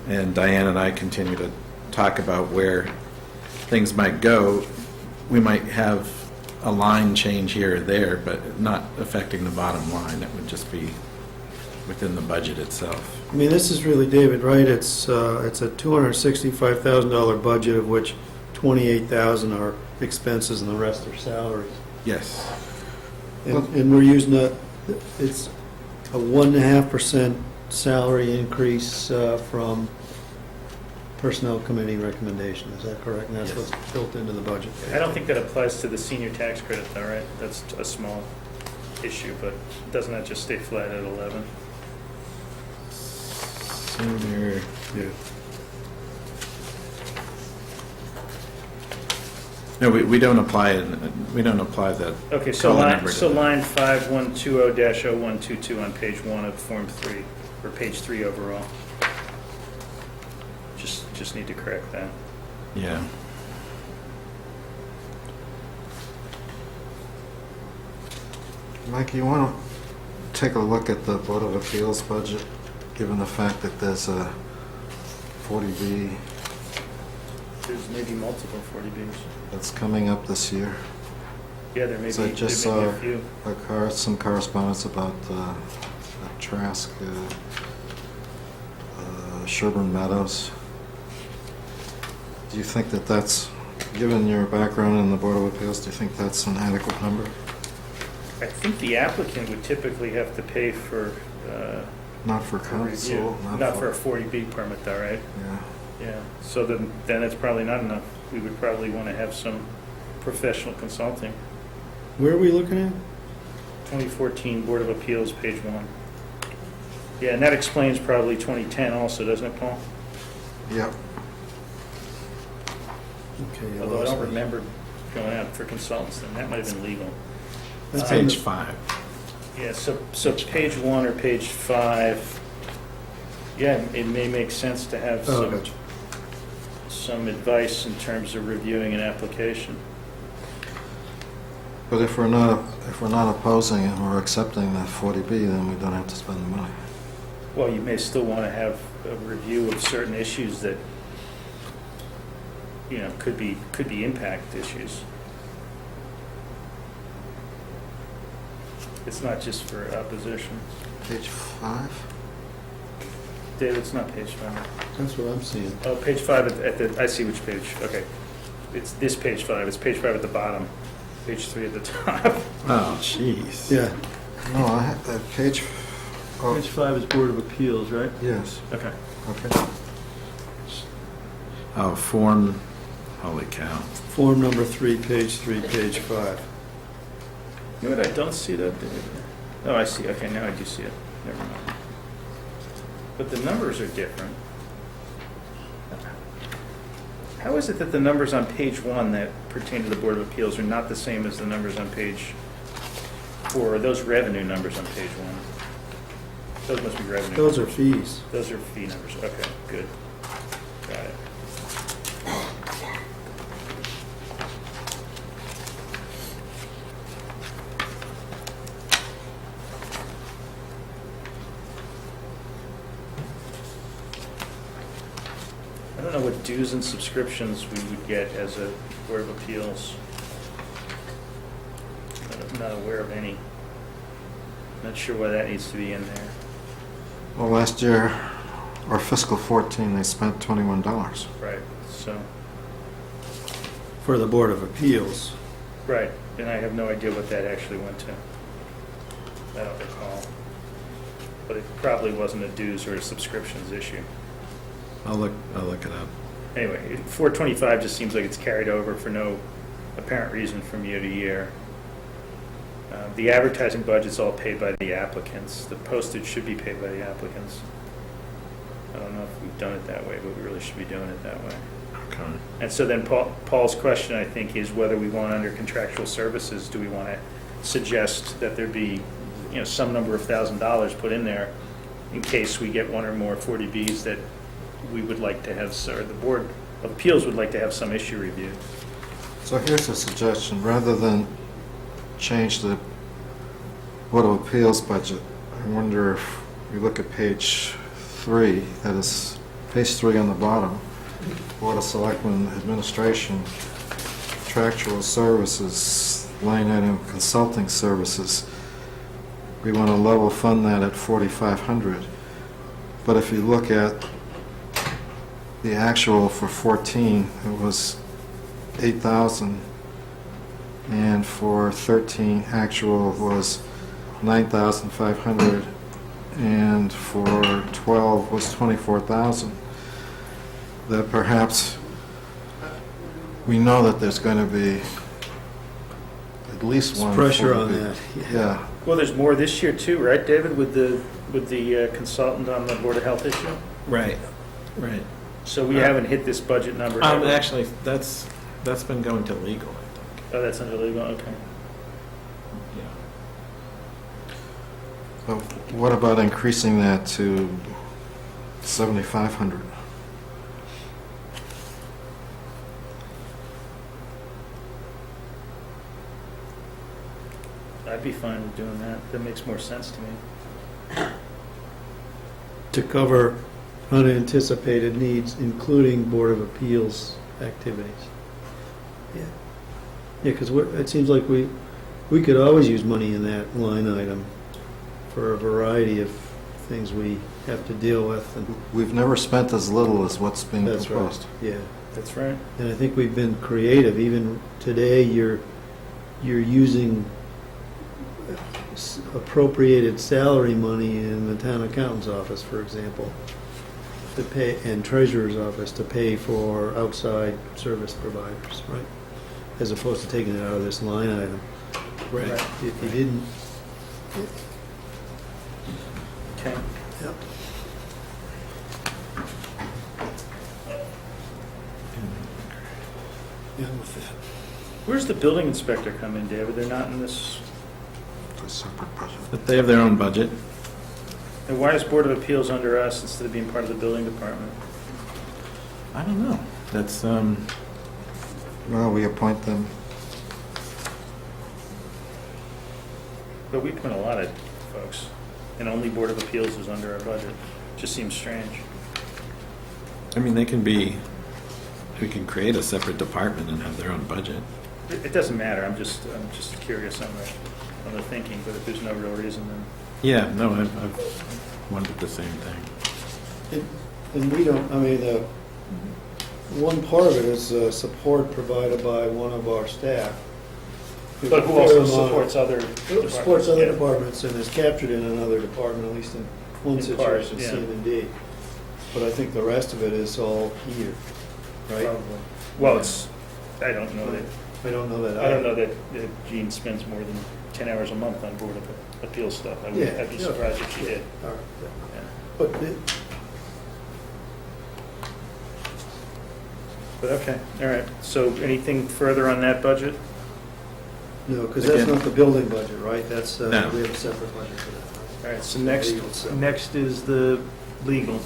And Diane and I continue to talk about where things might go. We might have a line change here or there, but not affecting the bottom line. It would just be within the budget itself. I mean, this is really, David, right? It's a $265,000 budget, of which 28,000 are expenses and the rest are salaries. Yes. And we're using it's a 1.5% salary increase from Personnel Committee recommendation. Is that correct? And that's Yes. what's built into the budget. I don't think that applies to the senior tax credit though, right? That's a small issue, but doesn't that just stay flat at 11? Senior. Yeah. No, we don't apply it. We don't apply that. Okay, so color line, number to so that. line 5120-0122 on page 1 of Form 3, or page 3 overall. Just need to correct that. Yeah. Mike, you want to take a look at the Board of Appeals budget, given the fact that there's a 40B There's maybe multiple 40Bs. that's coming up this year? Yeah, there may be, So I there just may be saw a few. some correspondence about Trask, Sherborn Meadows. Do you think that that's, given your background in the Board of Appeals, do you think that's an adequate number? I think the applicant would typically have to pay for, Not for for review. council, Not for a 40B permit though, right? Yeah. Yeah, so then it's probably not enough. We would probably want to have some professional consulting. Where are we looking at? 2014 Board of Appeals, page 1. Yeah, and that explains probably 2010 also, doesn't it, Paul? Yep. Okay. you Although I lost don't me. remember going out for consultants, then that might have been legal. It's That's on page the- 5. Yeah, so page 1 or page 5, yeah, it may make sense to have Oh, gotcha. some advice in terms of reviewing an application. But if we're not opposing it, we're accepting that 40B, then we don't have to spend the money. Well, you may still want to have a review of certain issues that, you know, could be impact issues. It's not just for opposition. Page 5? David, it's not page 5. That's what I'm seeing. Oh, page 5 at the, I see which page, okay. It's this page 5, it's page 5 at the bottom, page 3 at the top. Oh, jeez. Yeah. No, I have that page. Oh, Page 5 is Board of Appeals, right? yes. Okay. Okay. Oh, form. Holy cow. Form number 3, page 3, page 5. You know what, I don't see that, David? Oh, I see, okay, now I do see it, never mind. But the numbers are different. How is it that the numbers on page 1 that pertain to the Board of Appeals are not the same as the numbers on page 4, are those revenue numbers on page 1? Those must be revenue. Those are numbers. fees. Those are fee numbers, okay, good. Got it. I don't know what dues and subscriptions we would get as a Board of Appeals. I'm not aware of any. Not sure why that needs to be in there. Well, last year, or fiscal 14, they spent $21. Right, so, For the Board of Appeals. right, and I have no idea what that actually went to. I don't recall. But it probably wasn't a dues or a subscriptions issue. I'll look it up. Anyway, 425 just seems like it's carried over for no apparent reason from year to year. The advertising budget's all paid by the applicants. The postage should be paid by the applicants. I don't know if we've done it that way, but we really should be doing it that way. Okay. And so then Paul's question, I think, is whether we want under contractual services, do we want to suggest that there be, some number of $1,000s put in there in case we get one or more 40Bs that we would like to have, or the Board of Appeals would like to have some issue reviewed. So here's a suggestion. Rather than change the Board of Appeals budget, I wonder if we look at page 3, that is page 3 on the bottom, Board of Selectmen Administration, Contractual Services, line item Consulting Services. We want to level fund that at $4,500. But if you look at the actual for 14, it was $8,000, and for 13, actual was $9,500, and for 12 was $24,000. That perhaps, we know that there's going to be at least one. Pressure on 40B. that. Yeah. Well, there's more this year too, right, David, with the consultant on the Board of Health issue? Right, right. So we haven't hit this budget number. Actually, that's been going to legal, I think. Oh, that's under legal, okay. Yeah. But what about increasing that to $7,500? I'd be fine with doing that. That makes more sense to me. To cover unanticipated needs, including Board of Appeals activities. Yeah. Yeah, because it seems like we could always use money in that line item for a variety of things we have to deal with, and We've never spent as little as what's being that's right. proposed. Yeah, That's right. and I think we've been creative. Even today, you're using appropriated salary money in the town accountant's office, for example, to pay, and treasurer's office to pay for outside service providers, right? As opposed to taking it out of this line item. Right. If you didn't. Okay. Yep. Yeah, with that. Where's the building inspector come in, David? They're not in this. It's a separate budget. But they have their own budget. And why is Board of Appeals under us instead of being part of the building department? I don't know. That's, Well, we appoint them. But we appoint a lot of folks, and only Board of Appeals is under our budget. Just seems strange. I mean, we can create a separate department and have their own budget. It doesn't matter. I'm just curious on the thinking. But if there's no real reason, then Yeah, no, I've wondered the same thing. And we don't, I mean, one part of it is support provided by one of our staff. but who also supports other Who supports other Yeah. departments and is captured in another department, at least in one In part, situation, yeah. CM&D. But I think the rest of it is all here, right? Probably. Well, I don't know that. I don't know that. I don't know that Jean spends more than 10 hours a month on Board of Appeals stuff. I'd be Yeah. surprised if she did. All right, yeah. Yeah. But okay, all right. So anything further on that budget? No, because that's Again. not the building budget, right? That's, we No. have a separate budget for that. All right, so Legal stuff. next is the legal.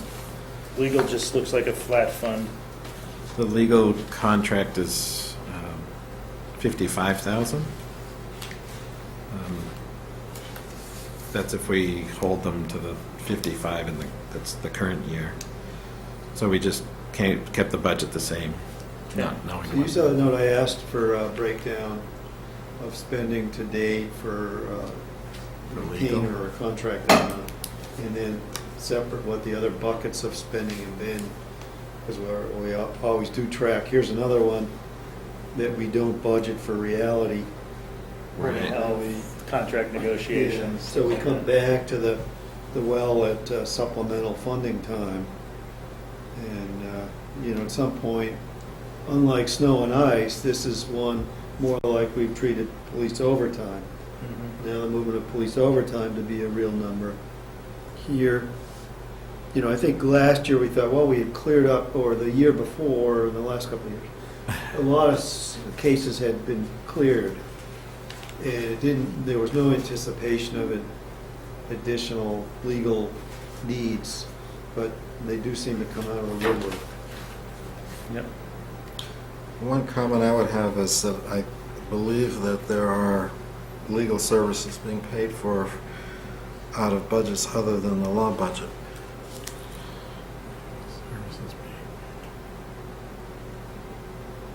Legal just looks like a flat fund. The legal contract is 55,000. That's if we hold them to the 55 in that's the current year. So we just kept the budget the same, not knowing So you what. saw the note I asked for a breakdown of spending to date for For legal. retainer or contract amount, and then separate what the other buckets of spending have been, because we always do track. Here's another one that we don't budget for reality. Right. How we Contract negotiations. So we come back to the well at supplemental funding time. And, at some point, unlike snow and ice, this is one more like we've treated police overtime. Mhm. Now the movement of police overtime to be a real number. Here, I think last year we thought, well, we had cleared up, or the year before, or the last couple of years, a lot of cases had been cleared. And there was no anticipation of additional legal needs, but they do seem to come out of the woodwork. Yep. One comment I would have is that I believe that there are legal services being paid for out of budgets other than the law budget.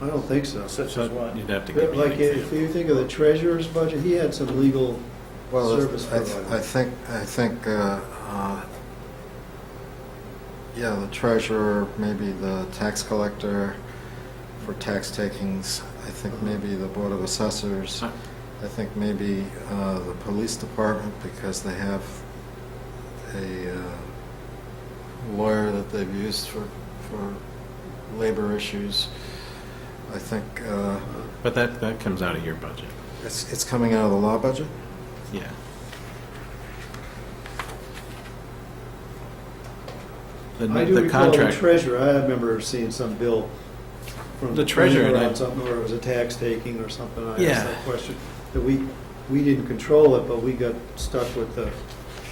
I don't think so. Such as what? You'd have to give me an Like, if example. you think of the treasurer's budget, he had some legal Well, service I providers. think, yeah, the treasurer, maybe the tax collector for tax takings, I think maybe the Board of Assessors, I think maybe the police department, because they have a lawyer that they've used for labor issues. I think But that comes out of your budget. it's coming out of the law budget? Yeah. I do The recall the contract, treasurer, I remember seeing some bill from The the treasurer, treasurer and I- on something, or it was a tax taking or something. I asked Yeah. that question, that we didn't control it, but we got stuck with the,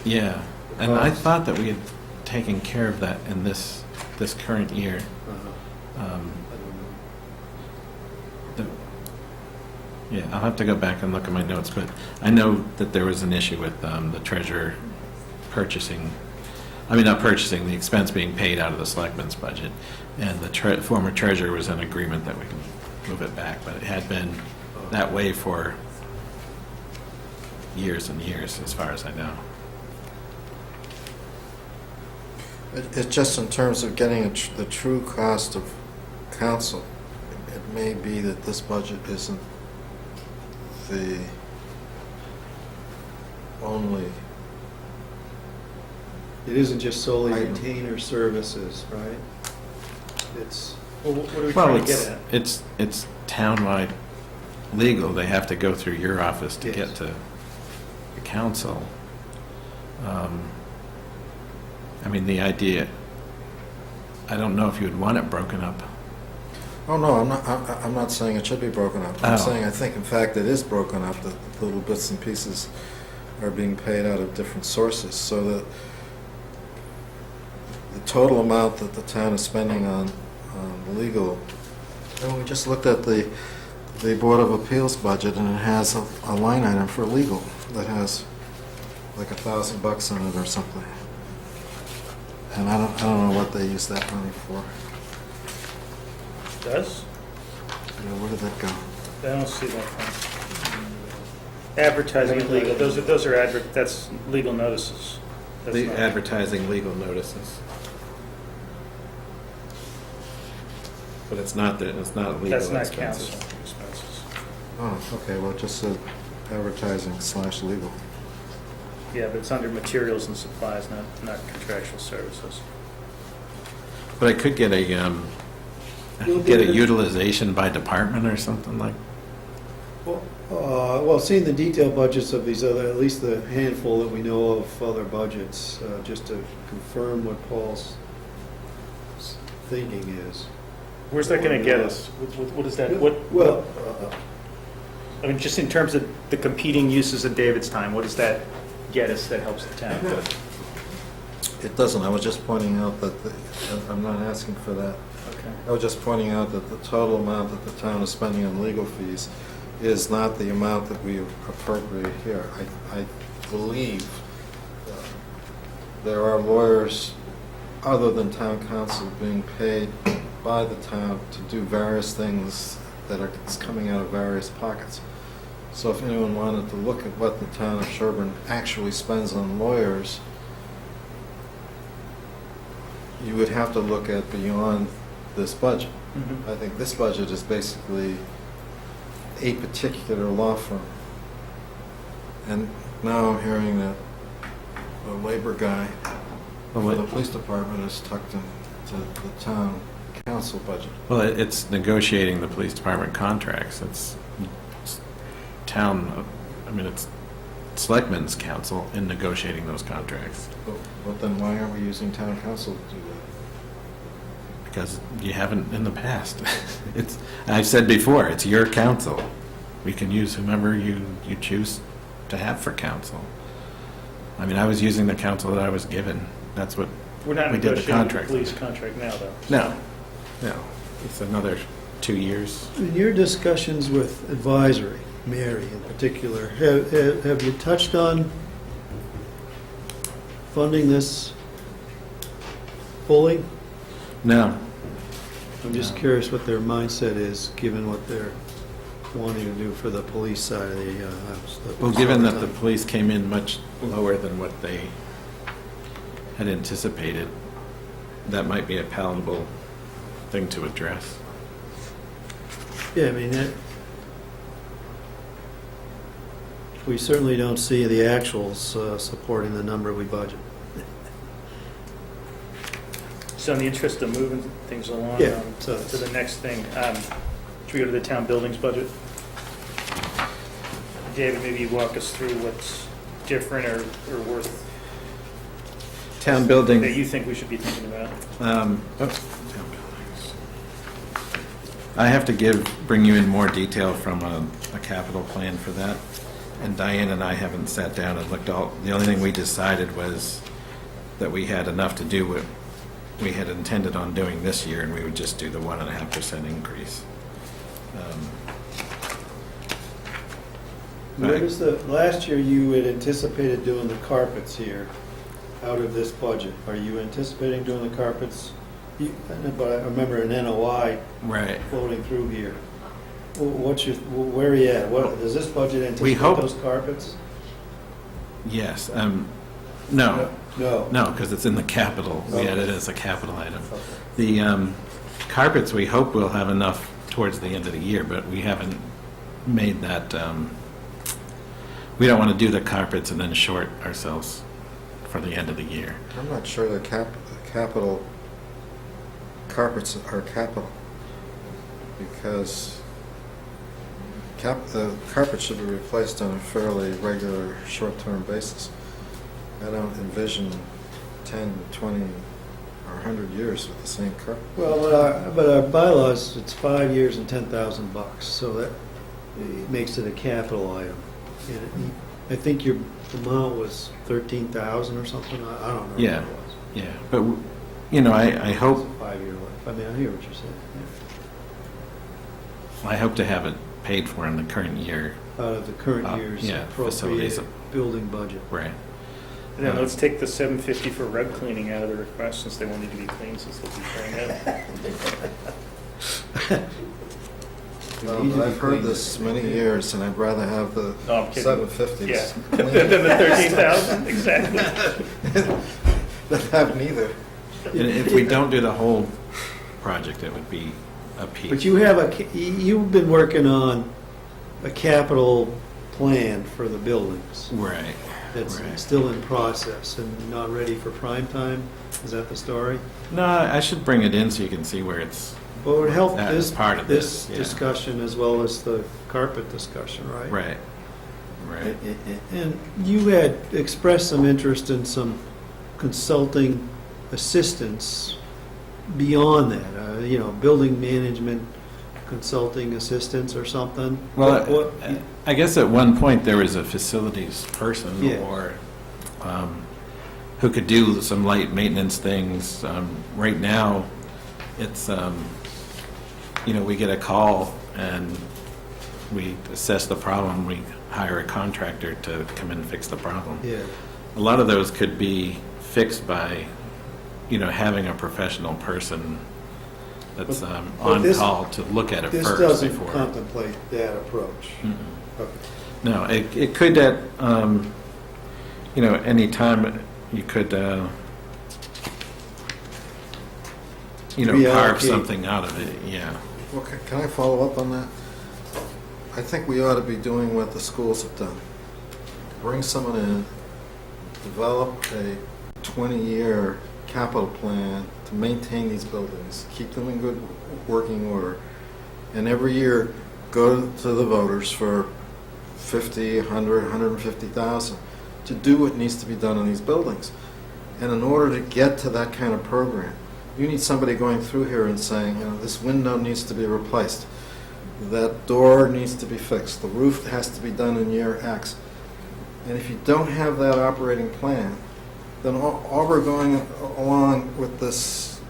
yeah. And I costs. thought that we had taken care of that in this current year. I don't know. Yeah, I'll have to go back and look at my notes, but I know that there was an issue with the treasurer not purchasing, the expense being paid out of the selectmen's budget, and the former treasurer was in agreement that we can move it back, but it had been that way for years and years, as far as I know. It's just in terms of getting the true cost of counsel. It may be that this budget isn't the only. It isn't just solely Item. retainer services, right? It's, Well, what are we Well, trying to get at? it's townwide legal. They have to go through your office to Yes. get to the council. The idea, I don't know if you would want it broken up. Oh, no, I'm not saying it should be broken up. I'm Oh. saying I think, in fact, it is broken up, that the little bits and pieces are being paid out of different sources, so that the total amount that the town is spending on legal, we just looked at the Board of Appeals budget, and it has a line item for legal that has like $1,000 in it or something. And I don't know what they use that money for. Does? Where did that go? I don't see that one. Advertising and legal, that's legal notices. That's The not- advertising legal notices. But it's not legal That's not expenses. council expenses. Oh, okay, well, it just said advertising/legal. Yeah, but it's under materials and supplies, not contractual services. But I could get You'll get a get it- utilization by department or something like. well, seeing the detailed budgets of these other, at least the handful that we know of other budgets, just to confirm what Paul's thinking is. Where's that gonna get us? What is that, what? Well, I mean, just in terms of the competing uses of David's time, what does that get us that helps the town? It doesn't. I was just pointing out that, I'm not asking for that. Okay. I was just pointing out that the total amount that the town is spending on legal fees is not the amount that we appropriate here. I believe there are lawyers other than town council being paid by the town to do various things that are coming out of various pockets. So if anyone wanted to look at what the town of Sherborn actually spends on lawyers, you would have to look at beyond this budget. Mhm. I think this budget is basically a particular law firm. And now I'm hearing that a labor guy for the police department is tucked into the town council budget. Well, it's negotiating the police department contracts. It's town, I mean, it's Selectmen's council in negotiating those contracts. But then why aren't we using town council to do that? Because you haven't in the past. I've said before, it's your council. We can use whomever you choose to have for council. I mean, I was using the council that I was given. That's what We're not we did the negotiating the contract. police contract now, though. No, it's another 2 years. In your discussions with advisory, Mary in particular, have you touched on funding this fully? No, I'm just curious what their mindset is, given what they're wanting to do for the police side of the house. well, given that the police came in much lower than what they had anticipated, that might be a palatable thing to address. Yeah, I mean, we certainly don't see the actuals supporting the number we budget. So in the interest of moving things along Yeah, to the next thing, should we go to the town buildings budget? David, maybe you walk us through what's different or worth, Town building. that you think we should be thinking about. Town buildings. I have to bring you in more detail from a capital plan for that. And Diane and I haven't sat down and looked the only thing we decided was that we had enough to do what we had intended on doing this year, and we would just do the 1.5% increase. Last year you had anticipated doing the carpets here out of this budget. Are you anticipating doing the carpets? But I remember an NOI Right. floating through here. Where are you at? Does this budget anticipate hope- those carpets? Yes. No. No. No, because it's in the capital. We had it Okay. as a capital item. Okay. The carpets, we hope we'll have enough towards the end of the year, but we haven't made that, we don't want to do the carpets and then short ourselves for the end of the year. I'm not sure the capital carpets are capital, because the carpet should be replaced on a fairly regular, short-term basis. I don't envision 10, 20, or 100 years with the same carpet. Well, but our bylaws, it's 5 years and $10,000, so that makes it a capital item. And I think your amount was 13,000 or something. I don't know Yeah. what it was. Yeah, but, you know, I It's hope, a 5-year life. I mean, I hear what you're saying. I hope to have it paid for in the current year. Out of the current year's yeah, facilities. appropriated building budget. Right. And then let's take the $750 for rug cleaning out of the request, since they won't need to be cleaned, since they'll be carrying out. I've heard this many years, and I'd rather have the No, I'm kidding. 750s. Yeah. Than the 13,000, exactly. Than have neither. And if we don't do the whole project, it would be a piece. But you've been working on a capital plan for the buildings. Right. That's Right. still in process and not ready for prime time? Is that the story? No, I should bring it in so you can see where it's, Well, it would help That is part of this this, yeah. discussion as well as the carpet discussion, right? right, right. And you had expressed some interest in some consulting assistance beyond that, building management consulting assistance or something? Well, What- I guess at one point there was a facilities person Yeah. or who could do some light maintenance things. Right now, it's, we get a call and we assess the problem, we hire a contractor to come in and fix the problem. Yeah, A lot of those could be fixed by, having a professional person that's But on this- call to look at it this first doesn't before. contemplate that approach. Mm-mm. Okay. No, it could at, any time you could, carve Reallocate. something out of it, yeah. Okay, can I follow up on that? I think we ought to be doing what the schools have done. Bring someone in, develop a 20-year capital plan to maintain these buildings, keep them in good working order, and every year go to the voters for 50, 100, 150,000 to do what needs to be done on these buildings. And in order to get to that kind of program, you need somebody going through here and saying, this window needs to be replaced, that door needs to be fixed, the roof has to be done in year X. And if you don't have that operating plan, then all we're going along with this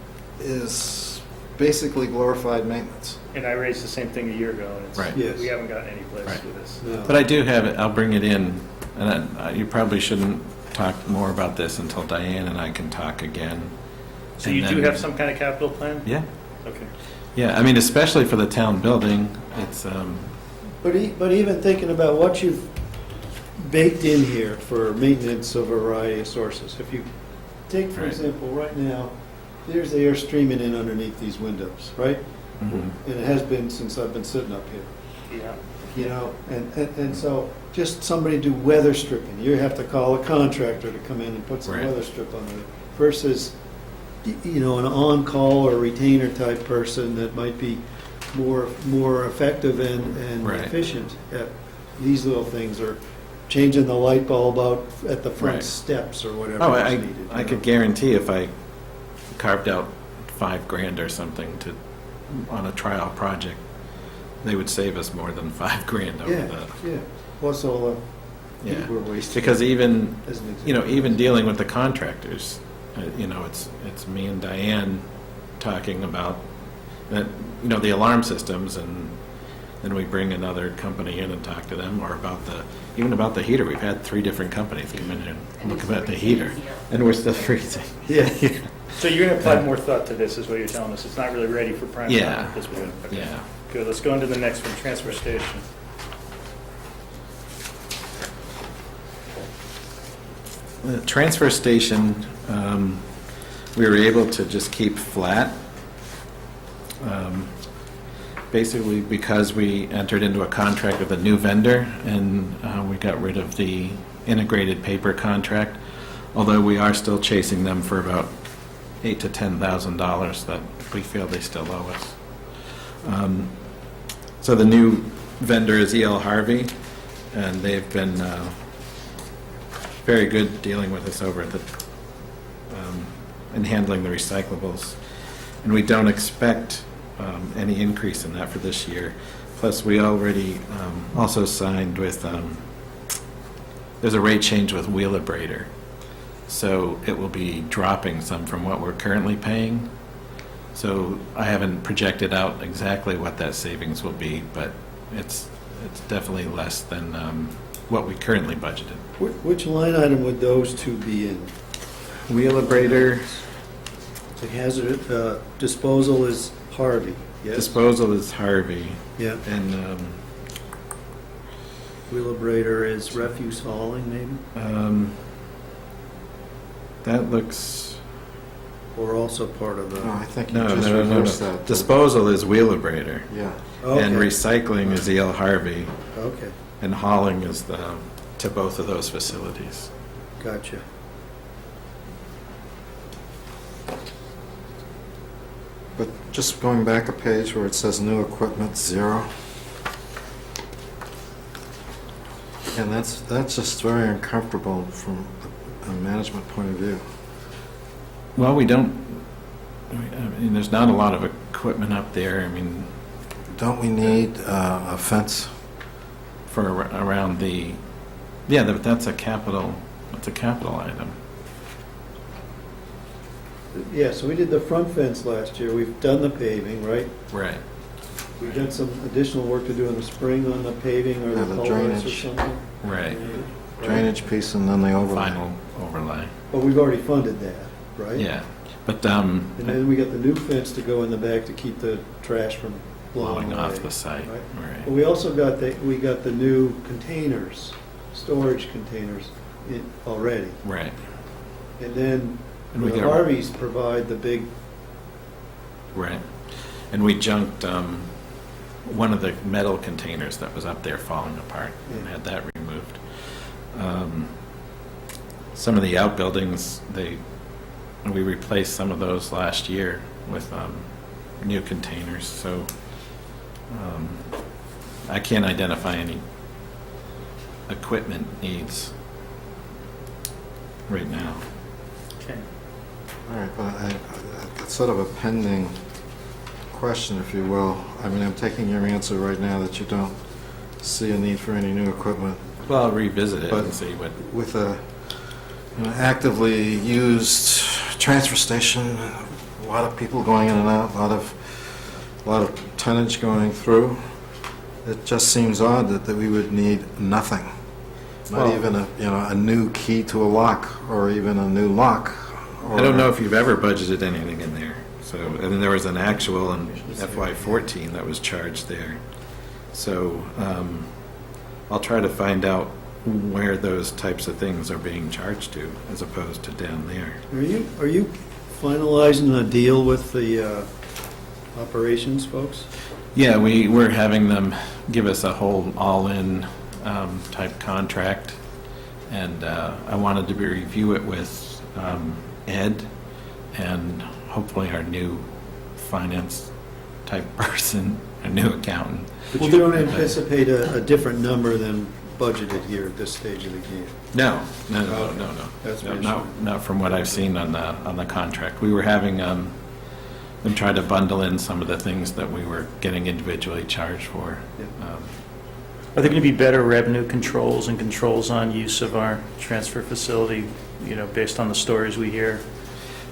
is basically glorified maintenance. And I raised the same thing a year ago, and it's, Right. Yes. we haven't gotten any place Right. with this. No. But I do have it, I'll bring it in, and you probably shouldn't talk more about this until Diane and I can talk again. So And you do then- have some kind of capital plan? Yeah, Okay. yeah, I mean, especially for the town building, it's, But even thinking about what you've baked in here for maintenance of a variety of sources, if you take, for Right. example, right now, there's air streaming in underneath these windows, right? mhm. And it has been since I've been sitting up here. Yeah. And so just somebody do weather stripping. You have to call a contractor to come in and put some Right. weather strip under it versus, an on-call or retainer type person that might be more effective and Right. efficient at these little things, or changing the light bulb out at the front Right. steps or whatever Oh, is I needed. I could guarantee if I carved out $5,000 or something on a trial project, they would save us more than $5,000 over Yeah, that. yeah. Plus all the Yeah, heat we're wasting. because even, as an example. even dealing with the contractors, it's me and Diane talking about that, the alarm systems, and then we bring another company in and talk to them, or even about the heater. We've had 3 different companies come in and look at the heater, and we're still freezing. Yeah. So you're going to apply more thought to this, is what you're telling us. It's not really ready for prime time Yeah. at this point. Okay. Yeah. Good, let's go into the next one, transfer station. The transfer station, we were able to just keep flat, basically because we entered into a contract with a new vendor, and we got rid of the integrated paper contract, although we are still chasing them for about $8,000 to $10,000 that we feel they still owe us. So the new vendor is E.L. Harvey, and they've been very good dealing with us over at the, and handling the recyclables. And we don't expect any increase in that for this year. Plus, we already also signed with, there's a rate change with Wheelabrator. So it will be dropping some from what we're currently paying. So I haven't projected out exactly what that savings will be, but it's definitely less than what we currently budgeted. Which line item would those two be in? Wheelabrator, The hazard, disposal is Harvey, yes? disposal is Harvey, Yeah, and Wheelabrator is refuse hauling maybe, that looks, or also part of the? No, I think you no, just no, no, reversed no. that. Disposal is Wheelabrator, Yeah. and Okay. recycling is E.L. Harvey, Okay, and hauling is to both of those facilities. gotcha. But just going back a page where it says new equipment, 0. And that's just very uncomfortable from a management point of view. Well, we don't, I mean, there's not a lot of equipment up there. I mean, don't we need a fence? For around the, yeah, that's a capital item. Yeah, so we did the front fence last year. We've done the paving, right? Right. We've got some additional work to do in the spring on the paving or Yeah, the the culverts or drainage. something. Right. Drainage piece and then the overlay. Final overlay. But we've already funded that, right? Yeah. But And then we got the new fence to go in the back to keep the trash from blowing blowing away. off the site. Right. Right. But we also got the new containers, storage containers already. Right. And then And we the got- Harveys provide the big, Right. And we junked one of the metal containers that was up there falling apart and had that removed. Some of the outbuildings, we replaced some of those last year with new containers, so I can't identify any equipment needs right now. Okay. All right, but it's sort of a pending question, if you will. I mean, I'm taking your answer right now that you don't see a need for any new equipment. Well, I'll revisit it But- and see what, With a actively used transfer station, a lot of people going in and out, a lot of tonnage going through, it just seems odd that we would need nothing. Not Well- even a new key to a lock or even a new lock. I don't know if you've ever budgeted anything in there. So, and then there was an actual in FY14 that was charged there. So, I'll try to find out where those types of things are being charged to, as opposed to down there. are you finalizing a deal with the operations folks? Yeah, we're having them give us a whole all-in type contract, and I wanted to review it with Ed and hopefully our new finance type person, a new accountant. But you don't anticipate a different number than budgeted here at this stage of the game? No. That's No, reassuring. not from what I've seen on the contract. We were having them try to bundle in some of the things that we were getting individually charged for. Yeah. Are there going to be better revenue controls and controls on use of our transfer facility, based on the stories we hear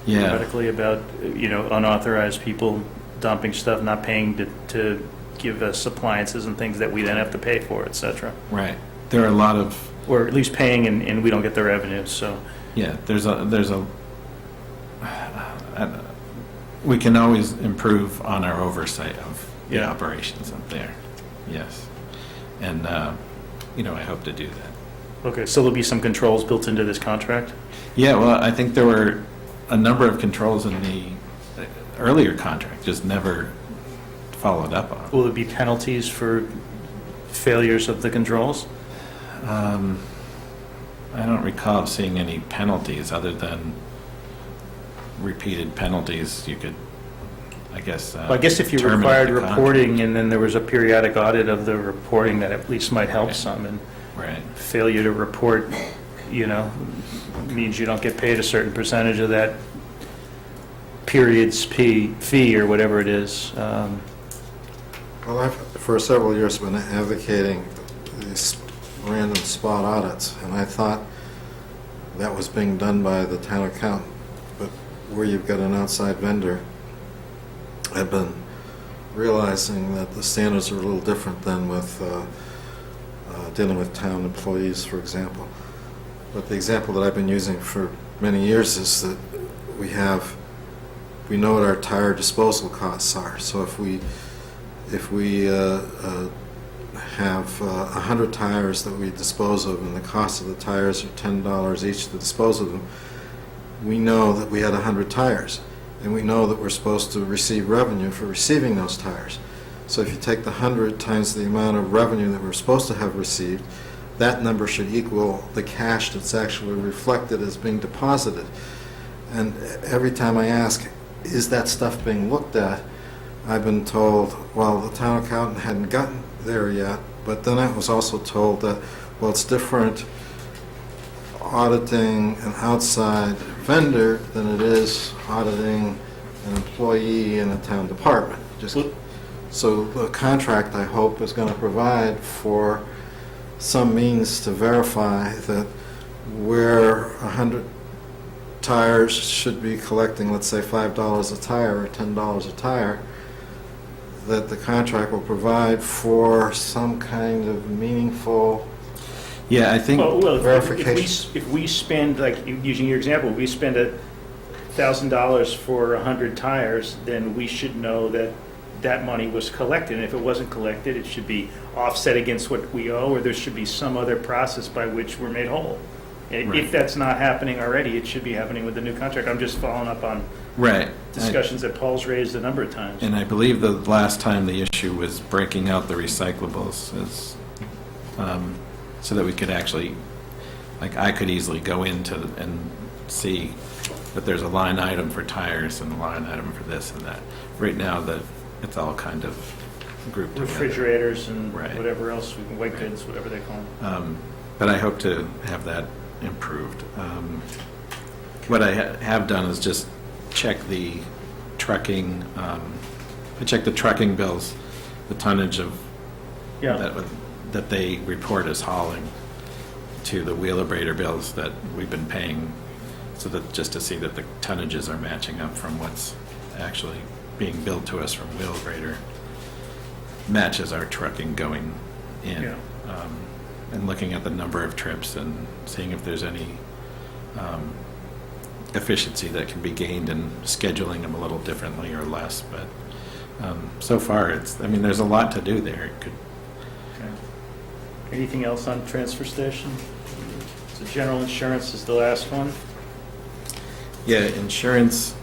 Yeah, periodically about, unauthorized people dumping stuff, not paying to give us appliances and things that we then have to pay for, et cetera? right. There are a lot of, Or at least paying and we don't get the revenue, so. yeah, we can always improve on our oversight of the Yeah. operations up there. Yes. And, I hope to do that. Okay, so there'll be some controls built into this contract? Yeah, well, I think there were a number of controls in the earlier contract, just never followed up on. Will there be penalties for failures of the controls? I don't recall seeing any penalties other than repeated penalties. You could, I guess, Well, I guess if you terminate required the contract. reporting and then there was a periodic audit of the reporting, that at least might help some. And Right. failure to report, means you don't get paid a certain percentage of that period's fee or whatever it is. Well, I've, for several years, been advocating these random spot audits, and I thought that was being done by the town accountant. But where you've got an outside vendor, I've been realizing that the standards are a little different than with dealing with town employees, for example. But the example that I've been using for many years is that we know what our tire disposal costs are. So if we have 100 tires that we dispose of, and the cost of the tires are $10 each to dispose of them, we know that we had 100 tires, and we know that we're supposed to receive revenue for receiving those tires. So if you take the 100 times the amount of revenue that we're supposed to have received, that number should equal the cash that's actually reflected as being deposited. And every time I ask, is that stuff being looked at, I've been told, well, the town accountant hadn't gotten there yet. But then I was also told that, well, it's different auditing an outside vendor than it is auditing an employee in a town department. Just So the contract, I hope, is going to provide for some means to verify that where 100 tires should be collecting, let's say, $5 a tire or $10 a tire, that the contract will provide for some kind of meaningful Yeah, I think, Well, verification. if we spend, like, using your example, we spend $1,000 for 100 tires, then we should know that that money was collected. And if it wasn't collected, it should be offset against what we owe, or there should be some other process by which we're made whole. And Right. if that's not happening already, it should be happening with the new contract. I'm just following up on right. discussions that Paul's raised a number of times. And I believe the last time the issue was breaking out the recyclables as, so that we could actually, like, I could easily go into and see that there's a line item for tires and a line item for this and that. Right now, it's all kind of grouped together. Refrigerators and Right. whatever else, white goods, whatever they call them. But I hope to have that improved. What I have done is just check the trucking, I checked the trucking bills, the tonnage of, Yeah. that they report as hauling to the Wheelabrator bills that we've been paying, so that, just to see that the tonnages are matching up from what's actually being billed to us from Wheelabrator, matches our trucking going in. Yeah. And looking at the number of trips and seeing if there's any efficiency that can be gained in scheduling them a little differently or less. But so far, there's a lot to do there. It could. Okay. Anything else on transfer station? So general insurance is the last one. Yeah, insurance.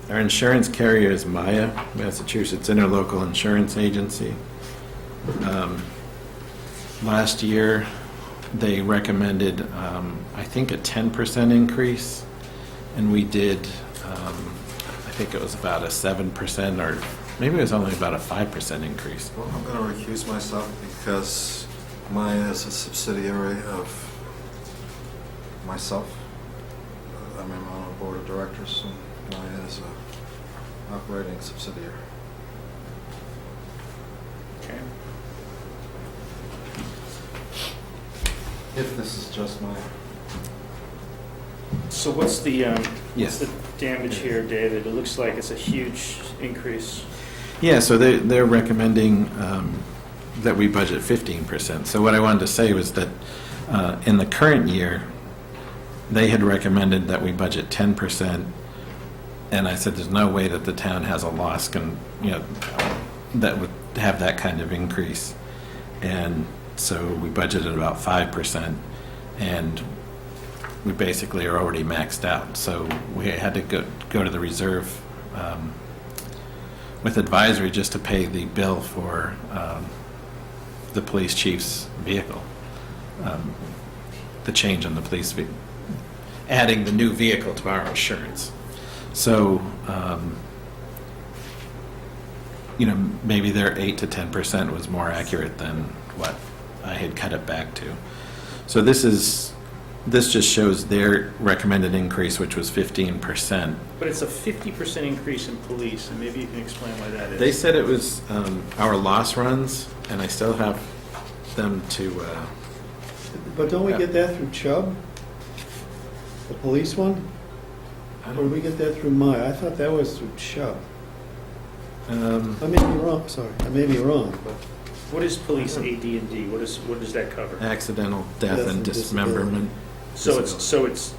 Our insurance carrier is Maya, Massachusetts Interlocal Insurance Agency. Last year, they recommended, I think, a 10% increase, and we did, I think it was about a 7%, or maybe it was only about a 5% increase. Well, I'm going to recuse myself because Maya is a subsidiary of myself. I'm on a board of directors, and Maya is a operating subsidiary. Okay. If this is just Maya. So what's the, Yes. what's the damage here, David? It looks like it's a huge increase. Yeah, so they're recommending that we budget 15%. So what I wanted to say was that in the current year, they had recommended that we budget 10%, and I said there's no way that the town has a loss that would have that kind of increase. And so we budgeted about 5%, and we basically are already maxed out. So we had to go to the reserve with advisory just to pay the bill for the police chief's vehicle. The change on the police vehicle, adding the new vehicle to our insurance. So, maybe their 8 to 10% was more accurate than what I had cut it back to. So this just shows their recommended increase, which was 15%. But it's a 50% increase in police, and maybe you can explain why that is. They said it was our loss runs, and I still have them to. But don't we get that through Chubb? The police one? Or do we get that through Maya? I thought that was through Chubb. I may be wrong, sorry, I may be wrong, but What is police AD&D? What does that cover? Accidental death and dismemberment. So it's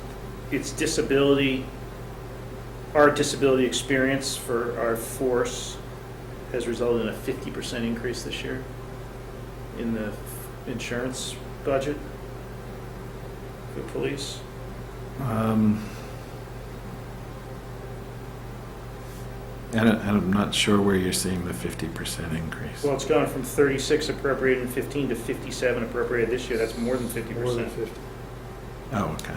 disability, our disability experience for our force has resulted in a 50% increase this year in the insurance budget for police. I'm not sure where you're seeing the 50% increase. Well, it's gone from 36 appropriated in 15 to 57 appropriated this year. That's more than 50%. more than 50. Oh, okay.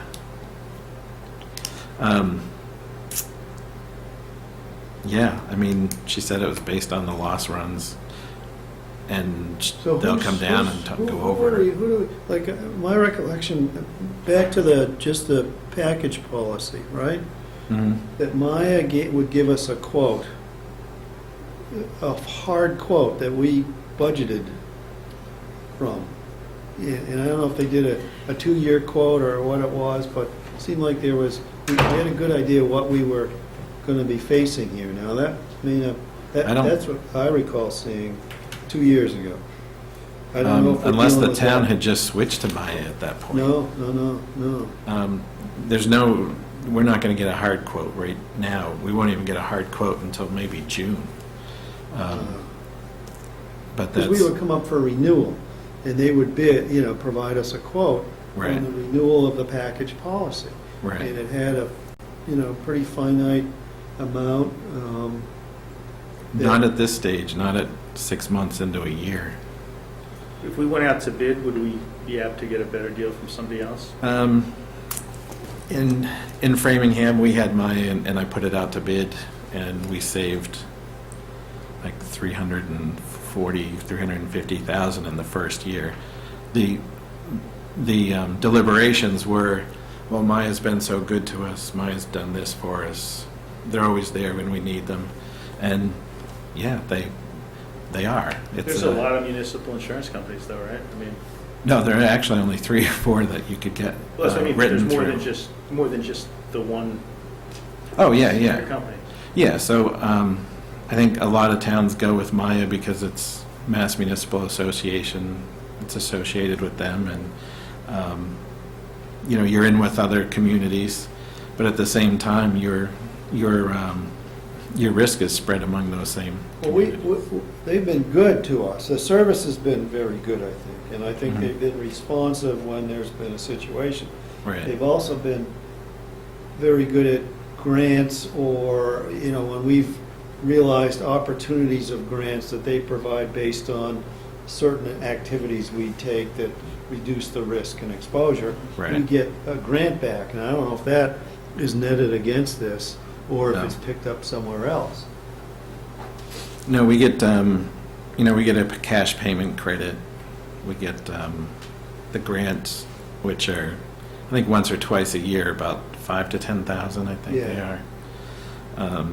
Yeah, she said it was based on the loss runs, and So they'll who's- come down who's- and go who over are we- it. who do we- Like, my recollection, back to just the package policy, right? Mhm. That Maya would give us a quote, a hard quote that we budgeted from. And I don't know if they did a 2-year quote or what it was, but it seemed like we had a good idea what we were going to be facing here. Now, that's what I recall seeing 2 years ago. I don't know if we're unless dealing the with town that. had just switched to Maya at that point. No. We're not going to get a hard quote right now. We won't even get a hard quote until maybe June. But Because we would come up for renewal, and they would provide us a quote Right. on the renewal of the package policy. Right. And it had a, pretty finite amount. Not at this stage, not at 6 months into a year. If we went out to bid, would we be apt to get a better deal from somebody else? In Framingham, we had Maya, and I put it out to bid, and we saved like $350,000 in the first year. The deliberations were, well, Maya's been so good to us. Maya's done this for us. They're always there when we need them, and yeah, they are. There's a lot of municipal insurance companies, though, right? I mean, No, there are actually only 3 or 4 that you could get plus, I mean, there's written more through. than just the one Oh, yeah. company. Yeah, so I think a lot of towns go with Maya because it's Mass Municipal Association. It's associated with them, and you're in with other communities, but at the same time, your risk is spread among those same Well, communities. they've been good to us. The service has been very good, I think, and I think Mhm. they've been responsive when there's been a situation. Right. They've also been very good at grants, or, when we've realized opportunities of grants that they provide based on certain activities we take that reduce the risk and exposure. Right. We get a grant back, and I don't know if that is netted against this, or if No. it's picked up somewhere else. No, we get we get a cash payment credit. We get the grants, which are, I think, once or twice a year, about 5,000 to 10,000. I think they Yeah. are.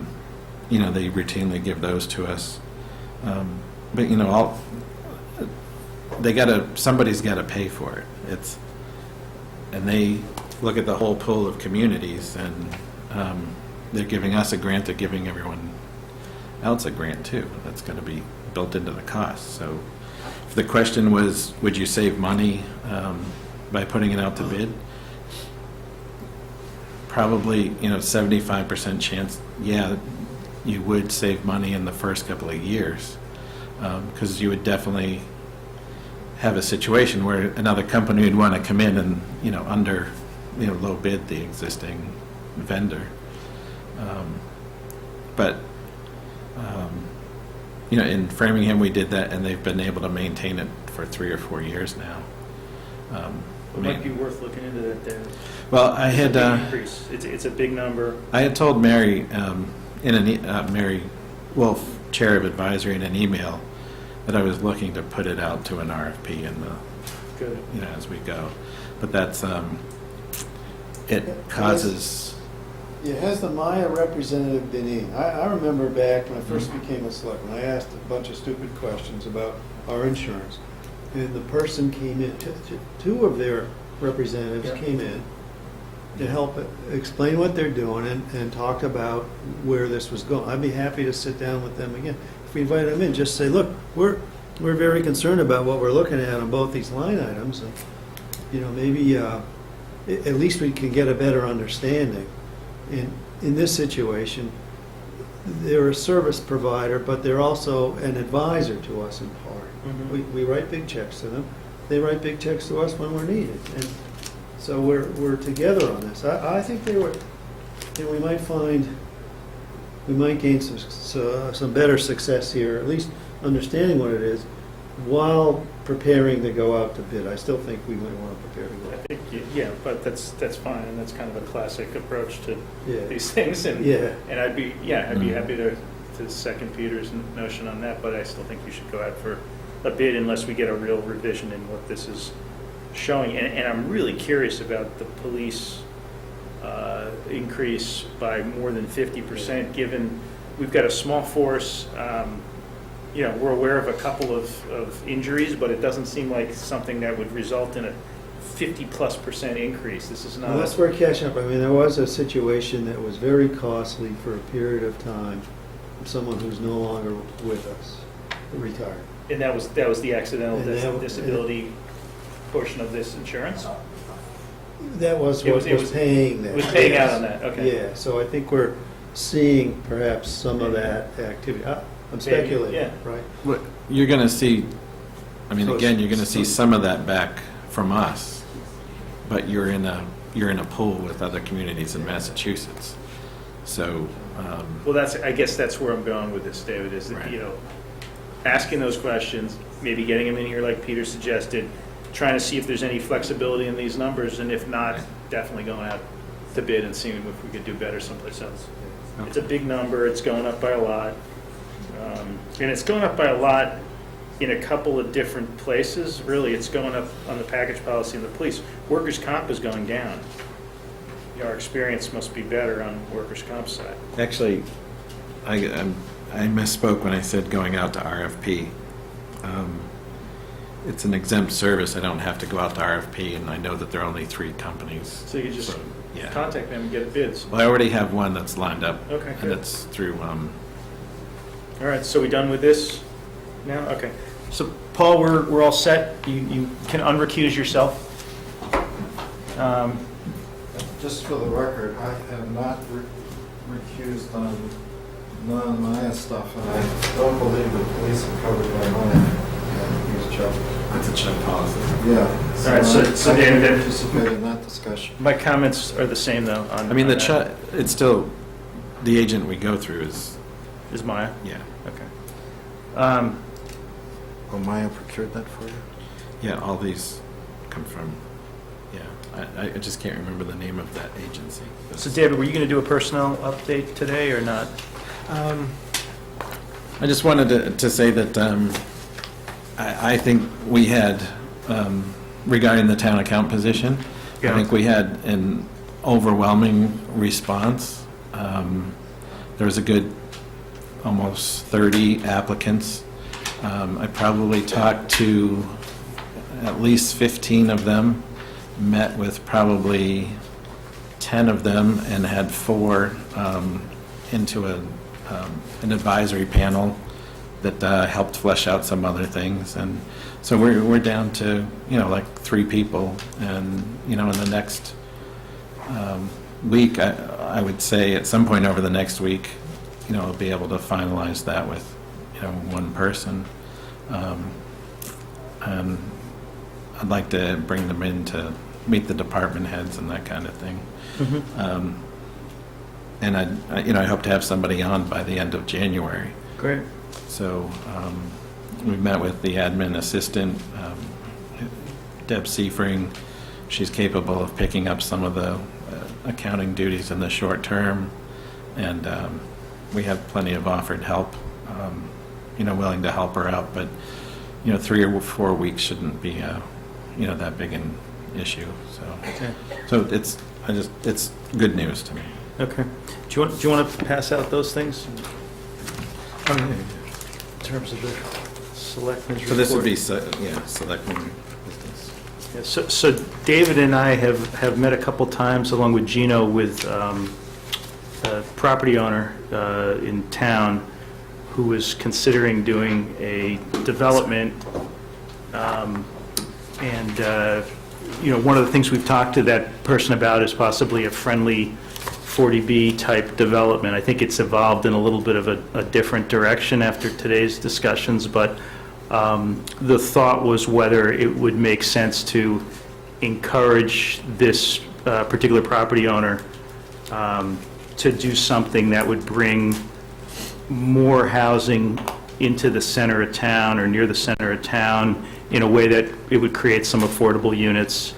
They routinely give those to us, but somebody's got to pay for it. And they look at the whole pool of communities, and they're giving us a grant. They're giving everyone else a grant too. That's going to be built into the cost. So, if the question was, would you save money by putting it out to bid? Probably, 75% chance. Yeah, you would save money in the first couple of years, because you would definitely have a situation where another company would want to come in and, low bid the existing vendor. But in Framingham, we did that, and they've been able to maintain it for 3 or 4 years now. It might be worth looking into that there. Well, I It's a had big increase. It's a big number. I had told Mary Mary Wolf, Chair of Advisory, in an email that I was looking to put it out to an RFP Good. as we go. But that's it causes. Yeah, has the Maya representative been in? I remember back when I first became a selectman, I asked a bunch of stupid questions about our insurance. And the person came in, 2 of their representatives came in to help explain what they're doing and talk about where this was going. I'd be happy to sit down with them again. If we invite them in, just say, look, we're very concerned about what we're looking at on both these line items. And, maybe at least we can get a better understanding. In this situation, they're a service provider, but they're also an advisor to us in part. Mhm. We write big checks to them. They write big checks to us when we're needed. And so we're together on this. I think we might gain some better success here, at least understanding what it is, while preparing to go out to bid. I still think we might want to prepare to go I out. think, but that's fine, and that's kind of a classic approach to Yeah. these things. And Yeah. I'd be happy to second Peter's notion on that, but I still think you should go out for a bid unless we get a real revision in what this is showing. And I'm really curious about the police increase by more than 50%, given we've got a small force. You know, we're aware of a couple of injuries, but it doesn't seem like something that would result in a 50+% increase. This is not. Well, that's where catching up. I mean, there was a situation that was very costly for a period of time. Someone who's no longer with us, retired. And that was the accidental And that- disability portion of this insurance? That was It what was- was paying that. It was paying out yes. on that, okay. Yeah, so I think we're seeing perhaps some of that activity. I'm speculating, yeah. right? What, you're going to see, I mean, So again, it's- you're going to see some of that back from us, but you're in a pool with other communities in Massachusetts. So, Well, I guess that's where I'm going with this, David, is that, Right. you know, asking those questions, maybe getting them in here like Peter suggested, trying to see if there's any flexibility in these numbers, and if not, definitely going out to bid and seeing if we could do better someplace else. It's a big number, it's going up by a lot. And it's going up by a lot in a couple of different places, really. It's going up on the package policy and the police. Workers' comp is going down. Our experience must be better on workers' comp side. actually, I misspoke when I said going out to RFP. It's an exempt service. I don't have to go out to RFP, and I know that there are only 3 companies. So you can just So, yeah. contact them and get bids. Well, I already have one that's lined up. Okay, And good. it's through, All right, so we done with this now? Okay. So, Paul, we're all set. You can unrecuse yourself. Just for the record, I have not recused on non-Maya stuff, and I don't believe the police are covered by Maya. Use Chuck. it's a check policy. Yeah. All right, so I Dan, didn't participate in that discussion. My comments are the same, though, on... I mean, on that. it's still, the agent we go through is, Is Maya? yeah. Okay. Oh, Maya procured that for you? Yeah, all these come from, yeah. I just can't remember the name of that agency. So, David, were you going to do a personnel update today or not? I just wanted to say that I think we had, regarding the town account position, Yeah. I think we had an overwhelming response. There was a good almost 30 applicants. I probably talked to at least 15 of them, met with probably 10 of them, and had 4 into an advisory panel that helped flesh out some other things. And so we're down to, like 3 people. And, in the next week, I would say at some point over the next week, we'll be able to finalize that with, 1 person. And I'd like to bring them in to meet the department heads and that kind of thing. And I hope to have somebody on by the end of January. Great. So we met with the admin assistant, Deb Seifring. She's capable of picking up some of the accounting duties in the short term, and we have plenty of offered help, willing to help her out. But 3 or 4 weeks shouldn't be that big an issue. So it's good news to me. Okay. Do you want to pass out those things? In terms of the selectmen's report? So this would be, selectmen business. Yeah, So David and I have met a couple times, along with Gino, with a property owner in town who was considering doing a development. One of the things we've talked to that person about is possibly a friendly 40B type development. I think it's evolved in a little bit of a different direction after today's discussions, but the thought was whether it would make sense to encourage this particular property owner to do something that would bring more housing into the center of town or near the center of town in a way that it would create some affordable units.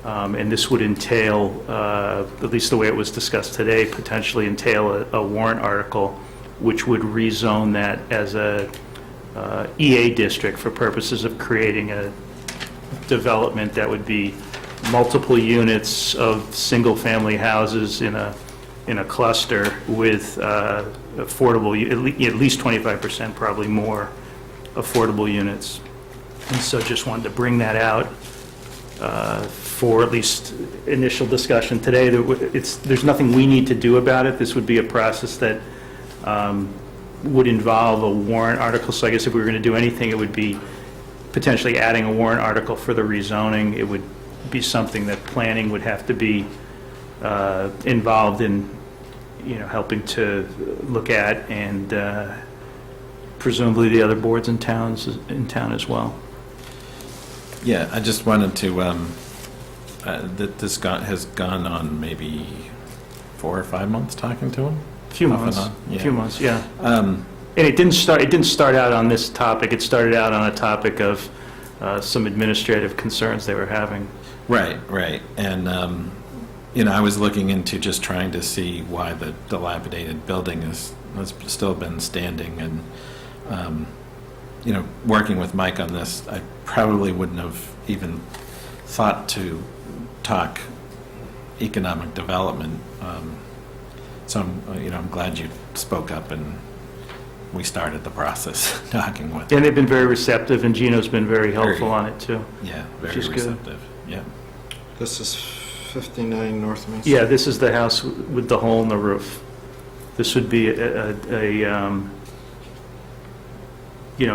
And this would entail, at least the way it was discussed today, potentially entail a warrant article which would rezone that as a EA district for purposes of creating a development that would be multiple units of single-family houses in a in a cluster with affordable, at least 25%, probably more, affordable units. And so just wanted to bring that out for at least initial discussion today. There's nothing we need to do about it. This would be a process that would involve a warrant article. So I guess if we were going to do anything, it would be potentially adding a warrant article for the rezoning. It would be something that planning would have to be involved in, helping to look at, and presumably the other boards in town as well. Yeah, I just wanted to, that this has gone on maybe 4 or 5 months talking to him? A few Off and months. on, yeah. A few months, yeah. And it didn't start out on this topic. It started out on a topic of some administrative concerns they were having. Right. And, I was looking into just trying to see why the dilapidated building has still been standing. And, working with Mike on this, I probably wouldn't have even thought to talk economic development. So I'm glad you spoke up and we started the process talking with them. And they've been very receptive, and Gino's been very helpful on it, too. Yeah, very Which is good. receptive. Yeah. This is 59 North Main Street? Yeah, this is the house with the hole in the roof. This would be a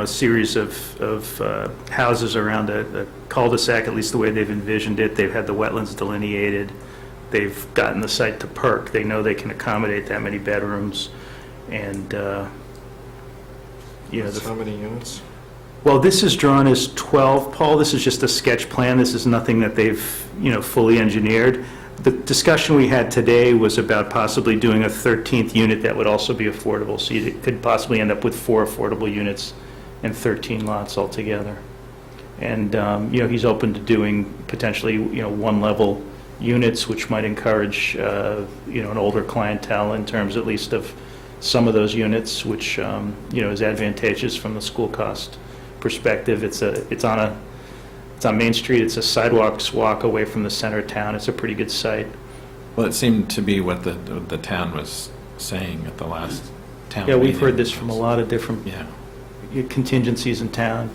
series of houses around a cul-de-sac, at least the way they've envisioned it. They've had the wetlands delineated. They've gotten the site to perk. They know they can accommodate that many bedrooms. And, That's how many units? well, this is drawn as 12, Paul. This is just a sketch plan. This is nothing that they've, fully engineered. The discussion we had today was about possibly doing a 13th unit that would also be affordable. So you could possibly end up with 4 affordable units and 13 lots altogether. And, he's open to doing potentially, one-level units, which might encourage, an older clientele in terms at least of some of those units, which, is advantageous from the school cost perspective. It's on Main Street. It's a sidewalks walk away from the center of town. It's a pretty good site. Well, it seemed to be what the town was saying at the last town Yeah, we've meeting. heard this from a lot of different Yeah. contingencies in town.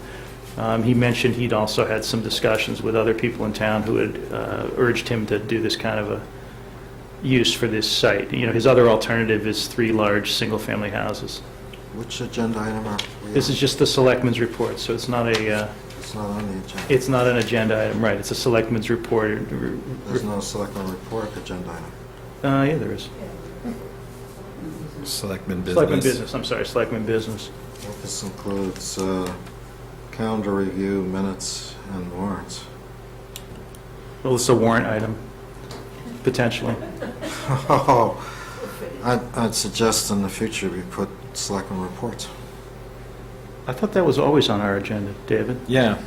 He mentioned he'd also had some discussions with other people in town who had urged him to do this kind of a use for this site. His other alternative is 3 large single-family houses. Which agenda item are we on? This is just the selectmen's report, so it's not It's not on the agenda. it's not an agenda item, right? It's a selectmen's report. There's no selectmen report agenda item. Yeah, there is. Selectmen business. Selectmen business, I'm sorry, selectmen business. This includes calendar review, minutes, and warrants. Well, it's a warrant item, potentially. Oh, I'd suggest in the future we put selectmen reports. I thought that was always on our agenda, David. Yeah,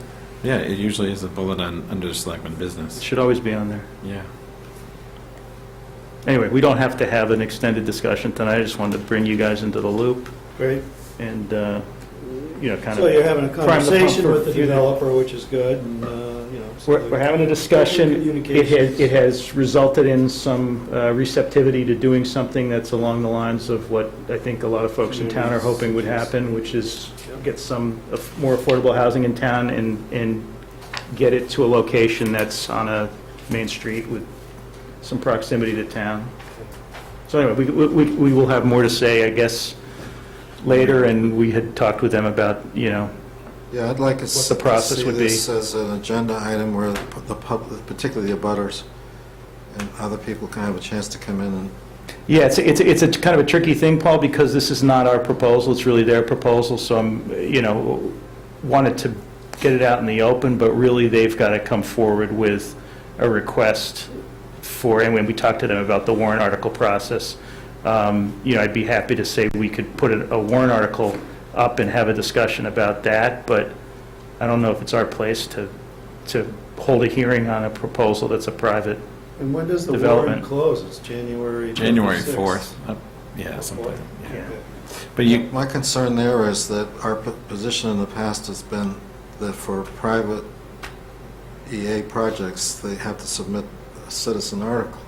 it usually is a bullet under selectmen It business. should always be on there. Yeah. Anyway, we don't have to have an extended discussion tonight. I just wanted to bring you guys into the loop Great. and, kind of... So you're having a prime the pump conversation for with the future. developer, which is good, and, so We're having a discussion. Communications. It has resulted in some receptivity to doing something that's along the lines of what I think a lot of folks in town are hoping would happen, which is get some more affordable housing in town and get it to a location that's on a main street with some proximity to town. So anyway, we will have more to say, I guess, later, and we had talked with them about, Yeah, I'd like to the process would be. see this as an agenda item where the public, particularly the abutters, and other people can have a chance to come in and... Yeah, it's a kind of a tricky thing, Paul, because this is not our proposal, it's really their proposal, so I'm, wanted to get it out in the open, but really they've got to come forward with a request for, and when we talked to them about the warrant article process, I'd be happy to say we could put a warrant article up and have a discussion about that, but I don't know if it's our place to hold a hearing on a proposal that's a private. And when does the Development. warrant close? It's January 4th. 4th. Yeah, something. Yeah. Yeah. But you, My concern there is that our position in the past has been that for private EA projects, they have to submit a citizen article.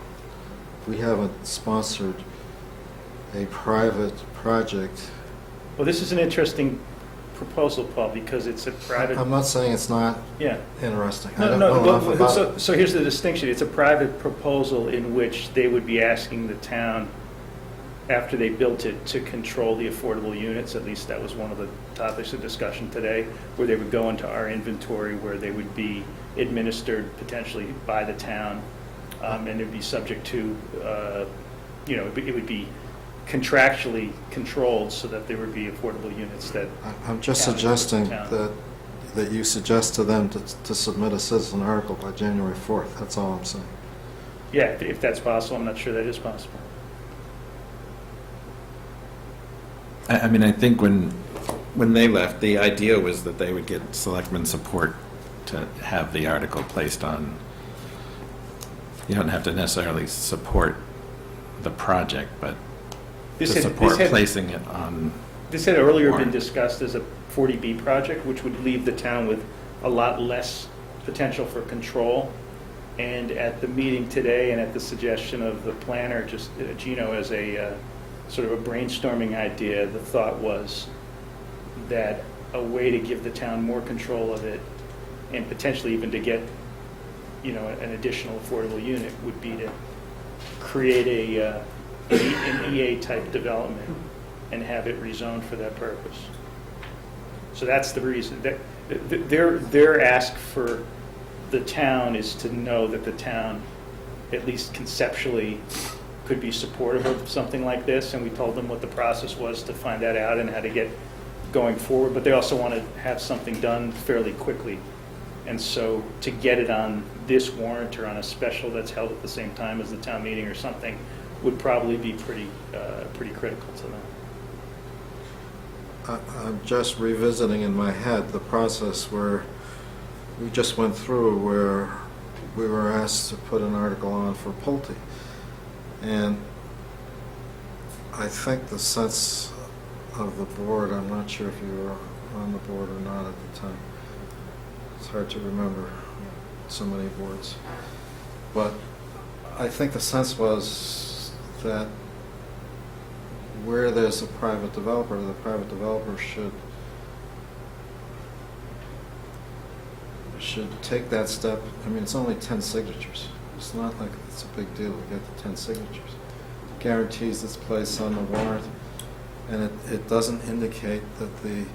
We haven't sponsored a private project. Well, this is an interesting proposal, Paul, because it's a private, I'm not saying it's not yeah. interesting. I No, don't no, know enough but- about so, it. so here's the distinction. It's a private proposal in which they would be asking the town, after they built it, to control the affordable units. At least that was one of the topics of discussion today, where they would go into our inventory, where they would be administered potentially by the town, and it'd be subject to, it would be contractually controlled so that there would be affordable units that, I'm just County suggesting town. that you suggest to them to submit a citizen article by January 4th. That's all I'm saying. yeah, if that's possible. I'm not sure that is possible. I mean, I think when they left, the idea was that they would get selectmen support to have the article placed on. You don't have to necessarily support the project, but to support placing it on. This had earlier been warrant. discussed as a 40B project, which would leave the town with a lot less potential for control. And at the meeting today, and at the suggestion of the planner, just Gino, as a sort of a brainstorming idea, the thought was that a way to give the town more control of it, and potentially even to get, an additional affordable unit, would be to create an EA-type development and have it rezoned for that purpose. So that's the reason. Their ask for the town is to know that the town, at least conceptually, could be supportive of something like this, and we told them what the process was to find that out and how to get going forward, but they also want to have something done fairly quickly. And so to get it on this warrant or on a special that's held at the same time as the town meeting or something would probably be pretty critical to them. I'm just revisiting in my head the process where we just went through, where we were asked to put an article on for Pulte. And I think the sense of the board, I'm not sure if you were on the board or not at the time. It's hard to remember so many boards. But I think the sense was that where there's a private developer, the private developer should take that step. I mean, it's only 10 signatures. It's not like it's a big deal to get the 10 signatures. Guarantees its place on the warrant, and it doesn't indicate that the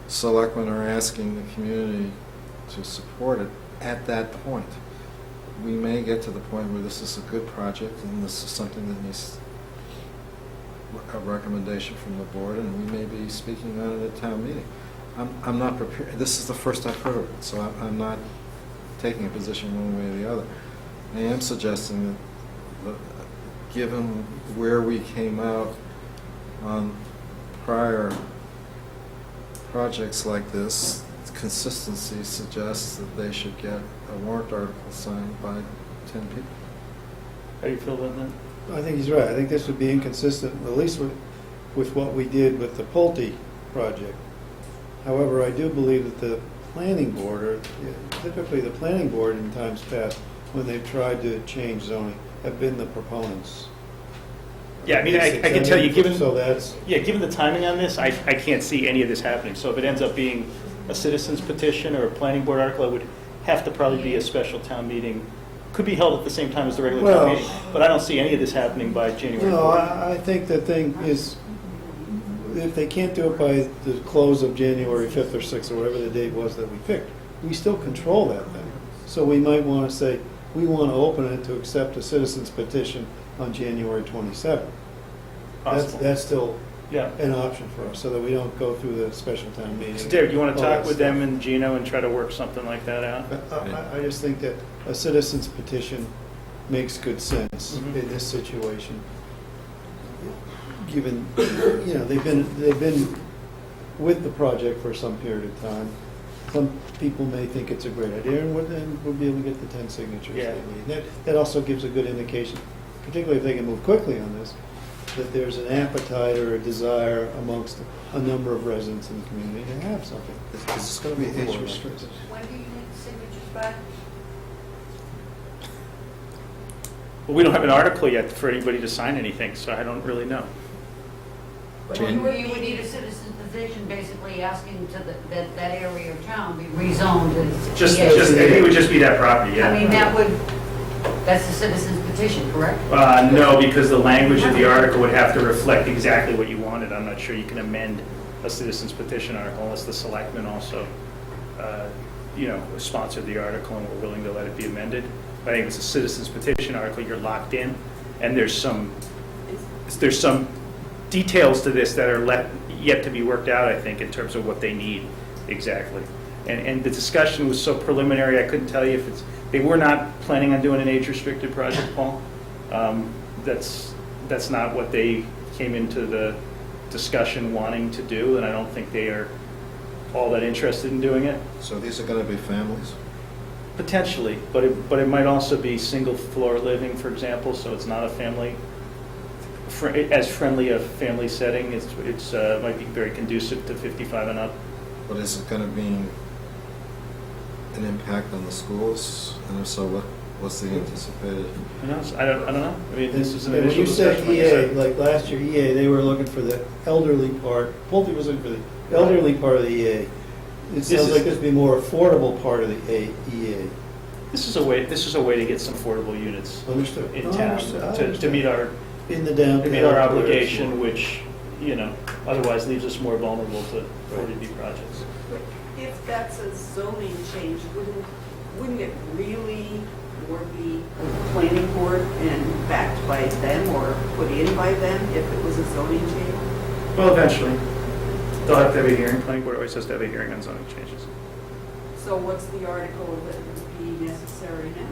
selectmen are asking the community to support it at that point. We may get to the point where this is a good project and this is something that needs a recommendation from the board, and we may be speaking on it at town meeting. I'm not prepared. This is the first I've heard of it, so I'm not taking a position one way or the other. I am suggesting that, given where we came out on prior projects like this, consistency suggests that they should get a warrant article signed by 10 people. How do you feel about that? I think he's right. I think this would be inconsistent, at least with what we did with the Pulte project. However, I do believe that the planning board, or typically the planning board in times past, when they've tried to change zoning, have been the proponents. Yeah, I mean, I can tell you, given the timing on this, I can't see any of this happening. So if it ends up being a citizen's petition or a planning board article, it would have to probably be a special town meeting. Could be held at the same time as the regular town meeting, but I don't see any of this happening by January 4th. No, I think the thing is, if they can't do it by the close of January 5th or 6th, or whatever the date was that we picked, we still control that thing. So we might want to say, we want to open it to accept a citizen's petition on January 27th. That's still an option for us, so that we don't go through the special town meeting. So Derek, you want to all talk that with stuff. them and Gino and try to work something like that out? I just think that a citizen's petition makes good sense Mhm. in this situation. Given, they've been with the project for some period of time. Some people may think it's a great idea, and we'll be able to get the 10 signatures Yeah. they need. That also gives a good indication, particularly if they can move quickly on this, that there's an appetite or a desire amongst a number of residents in the community to have something. Is this going to be age restricted? When do you need the signatures back? Well, we don't have an article yet for anybody to sign anything, so I don't really know. You would need a citizen's petition basically asking to that area of town be rezoned as Just, EA. I think it would just be that property, yeah. I mean, that's the citizen's petition, correct? No, because the language of the article would have to reflect exactly what you wanted. I'm not sure you can amend a citizen's petition article unless the selectmen also, sponsored the article and were willing to let it be amended. But I think if it's a citizen's petition article, you're locked in, and there's some details to this that are yet to be worked out, I think, in terms of what they need exactly. And the discussion was so preliminary, I couldn't tell you if they were not planning on doing an age-restricted project, Paul. That's not what they came into the discussion wanting to do, and I don't think they are all that interested in doing it. So these are going to be families? Potentially, but it might also be single-floor living, for example, so it's not a family, as friendly a family setting. It's might be very conducive to 55 and up. But is it going to mean an impact on the schools? And if so, what's the anticipated? Who knows? I don't know. I mean, this is an And when initial you said discussion. Like I EA, said. like last year EA, they were looking for the elderly part, Pulte was looking for the elderly part of the EA. It This sounds is- like this would be more affordable part of the EA. This is a way to get some affordable units Understood. in No, town understood. I to understand. meet our In the downtown. to meet our where it's obligation, more- which otherwise leaves us more vulnerable to 40B projects. But if that's a zoning change, wouldn't it really more be planning board and backed by them or put in by them if it was a zoning change? Well, eventually, they'll have to have a hearing. Planning board always has to have a hearing on zoning changes. So what's the article that would be necessary now?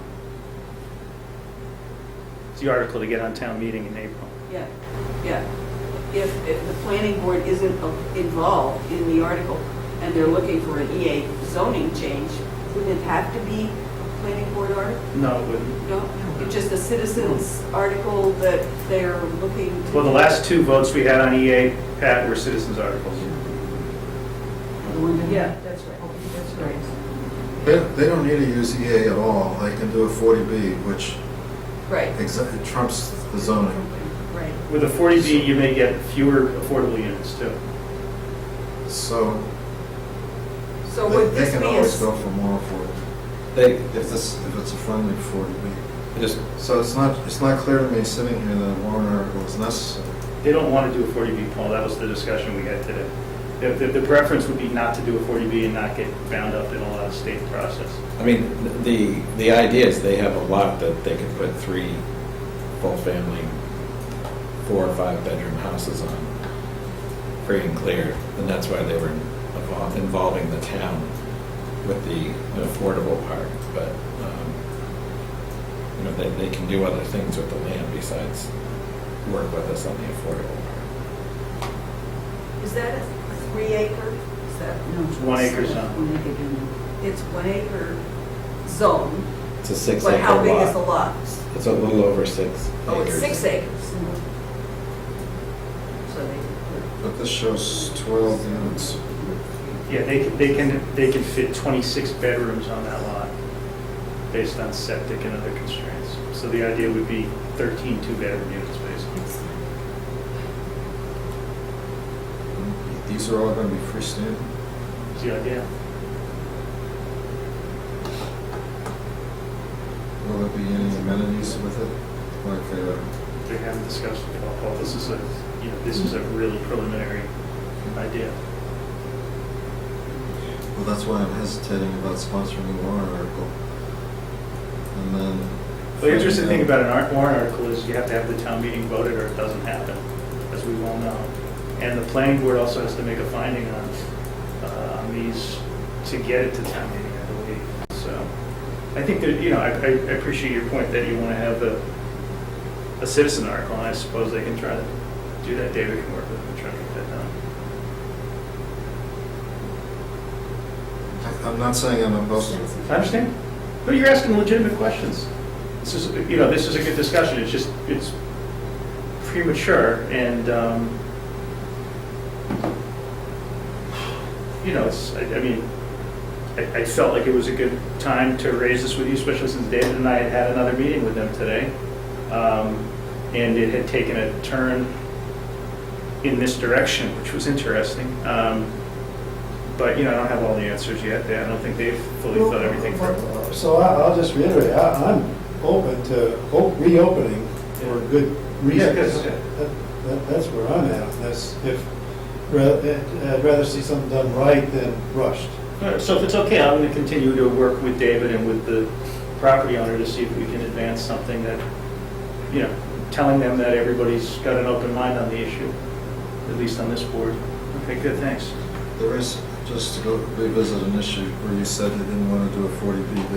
It's the article to get on town meeting in April. Yeah, yeah. If the planning board isn't involved in the article and they're looking for an EA zoning change, wouldn't it have to be a planning board article? No, it wouldn't. No, it's just a citizens article that they're looking to. Well, the last two votes we had on EA, Pat, were citizens articles. Yeah, that's right. That's right. They don't need to use EA at all. They can do a 40B, which Right, it trumps the zoning. right. With a 40B, you may get fewer affordable units, too. So So would they this can be always go for more affordable. If it's a friendly 40B. So it's not clear to me sitting here that a warrant article is necessary. They don't want to do a 40B, Paul. That was the discussion we had today. The preference would be not to do a 40B and not get bound up in a lot of state process. I mean, the idea is they have a lot that they could put 3 full-family, 4 or 5 bedroom houses on, free and clear, and that's why they were involving the town with the affordable part, but, they can do other things with the land besides work with us on the affordable part. Is that a 3 acre? Is that? No, It's 1 acre zone. 1 acre zone. It's 1 acre zone, It's a 6 but acre how big is the lot. lot? It's a little over 6 Oh, it's acres. 6 acres. So they, But this shows 12 units. Yeah, they can fit 26 bedrooms on that lot based on septic and other constraints. So the idea would be 13 two-bedroom units, basically. These are all going to be freestanding. Is the idea. Will there be any amenities with it? Like, They haven't discussed it at all, Paul. This is a really preliminary idea. well, that's why I'm hesitating about sponsoring a warrant article. And then. The interesting thing about an warrant article is you have to have the town meeting voted or it doesn't happen, as we well know. And the planning board also has to make a finding on these to get it to town meeting, I believe. So I think that, I appreciate your point that you want to have a citizen article, and I suppose they can try to do that. David can work with them and try to get that done. I'm not saying I'm opposed to it. I understand. But you're asking legitimate questions. This is a good discussion. It's premature, and, I felt like it was a good time to raise this with you, especially since David and I had another meeting with them today. And it had taken a turn in this direction, which was interesting. But, I don't have all the answers yet. I don't think they've fully thought everything through. So I'll just reiterate, I'm open to reopening for good reasons. Yeah. That's where I'm at. I'd rather see something done right than rushed. All right, so if it's okay, I'm going to continue to work with David and with the property owner to see if we can advance something that, telling them that everybody's got an open mind on the issue, at least on this board. Okay, good, thanks. There is, just to go revisit an issue where you said you didn't want to do a 40B,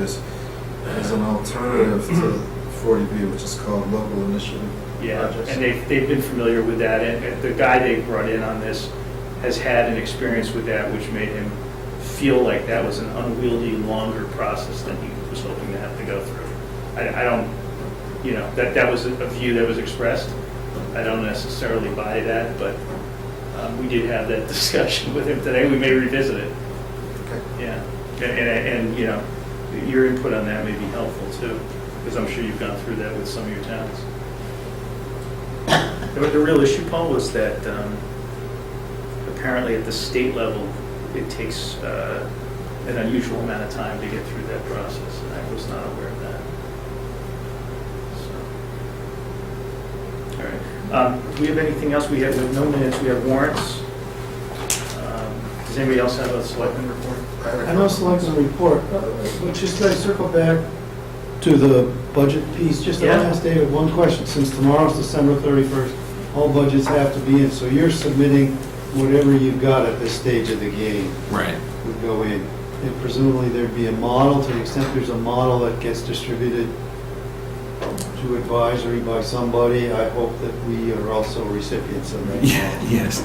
there's an alternative to 40B, which is called local initiative Yeah, projects. and they've been familiar with that, and the guy they brought in on this has had an experience with that, which made him feel like that was an unwieldy, longer process than he was hoping to have to go through. I don't, that was a view that was expressed. I don't necessarily buy that, but we did have that discussion with him today. We may revisit it. Okay. Yeah, and your input on that may be helpful too, because I'm sure you've gone through that with some of your towns. The real issue, Paul, was that apparently at the state level, it takes an unusual amount of time to get through that process, and I was not aware of that. So, all right. Do we have anything else? We have no minutes. We have warrants. Does anybody else have a selectman report? I know selectmen report, but just to circle back to the budget piece, just Yeah. to ask David one question. Since tomorrow's December 31st, all budgets have to be in, so you're submitting whatever you've got at this stage of the game Right. would go in. And presumably there'd be a model, to the extent there's a model that gets distributed to advisory by somebody. I hope that we are also recipients of that. Yeah, model. yes.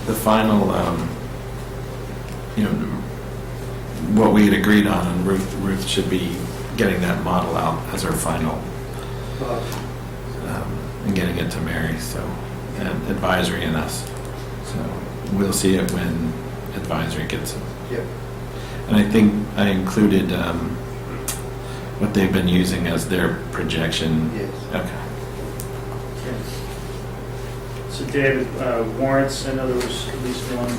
The final, what we had agreed on, and Ruth should be getting that model out as our final, and getting it to Mary, so, and advisory and us. So we'll see it when advisory gets it. Yep. And I think I included what they've been using as their projection. Yes. Okay. So David, warrants, I know there was at least one.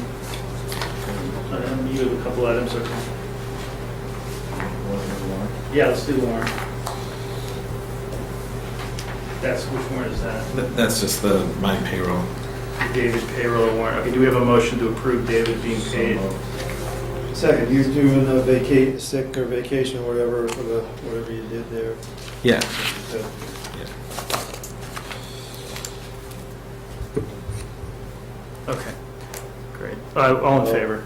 You have a couple items, okay. Yeah, let's do the warrant. Which warrant is that? That's just my payroll. David payroll warrant. Okay, do we have a motion to approve David being paid? Second, you're doing a sick or vacation or whatever for whatever you did there. Yeah. So, Okay, great. All in favor?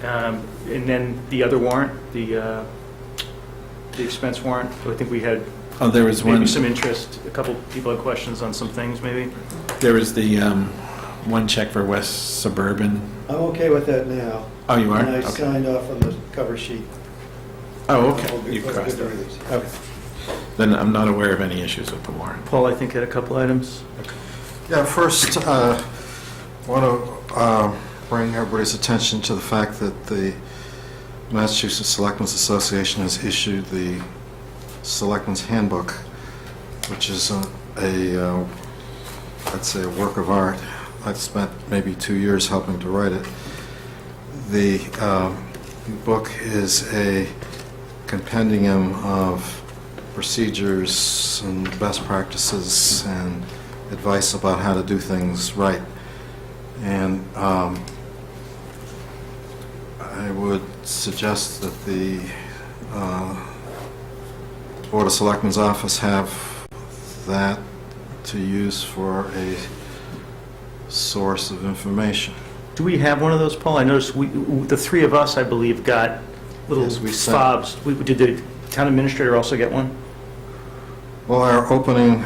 And then the other warrant, the expense warrant, I think we had Oh, there was maybe one. some interest, a couple people had questions on some things, maybe? There was the one check for West Suburban. I'm okay with that now. Oh, you are? And I Okay. signed off on the cover sheet. Oh, All okay. good- You all crossed good it. release. Okay. Then I'm not aware of any issues with the warrant. Paul, I think, had a couple items. Yeah, first, want to bring everybody's attention to the fact that the Massachusetts Selectmen's Association has issued the Selectmen's Handbook, which is I'd say a work of art. I've spent maybe 2 years helping to write it. The book is a compendium of procedures and best practices and advice about how to do things right. And I would suggest that the Board of Selectmen's office have that to use for a source of information. Do we have one of those, Paul? I noticed the three of us, I believe, got little Yes, we sent- fobs. Did the town administrator also get one? Well, our opening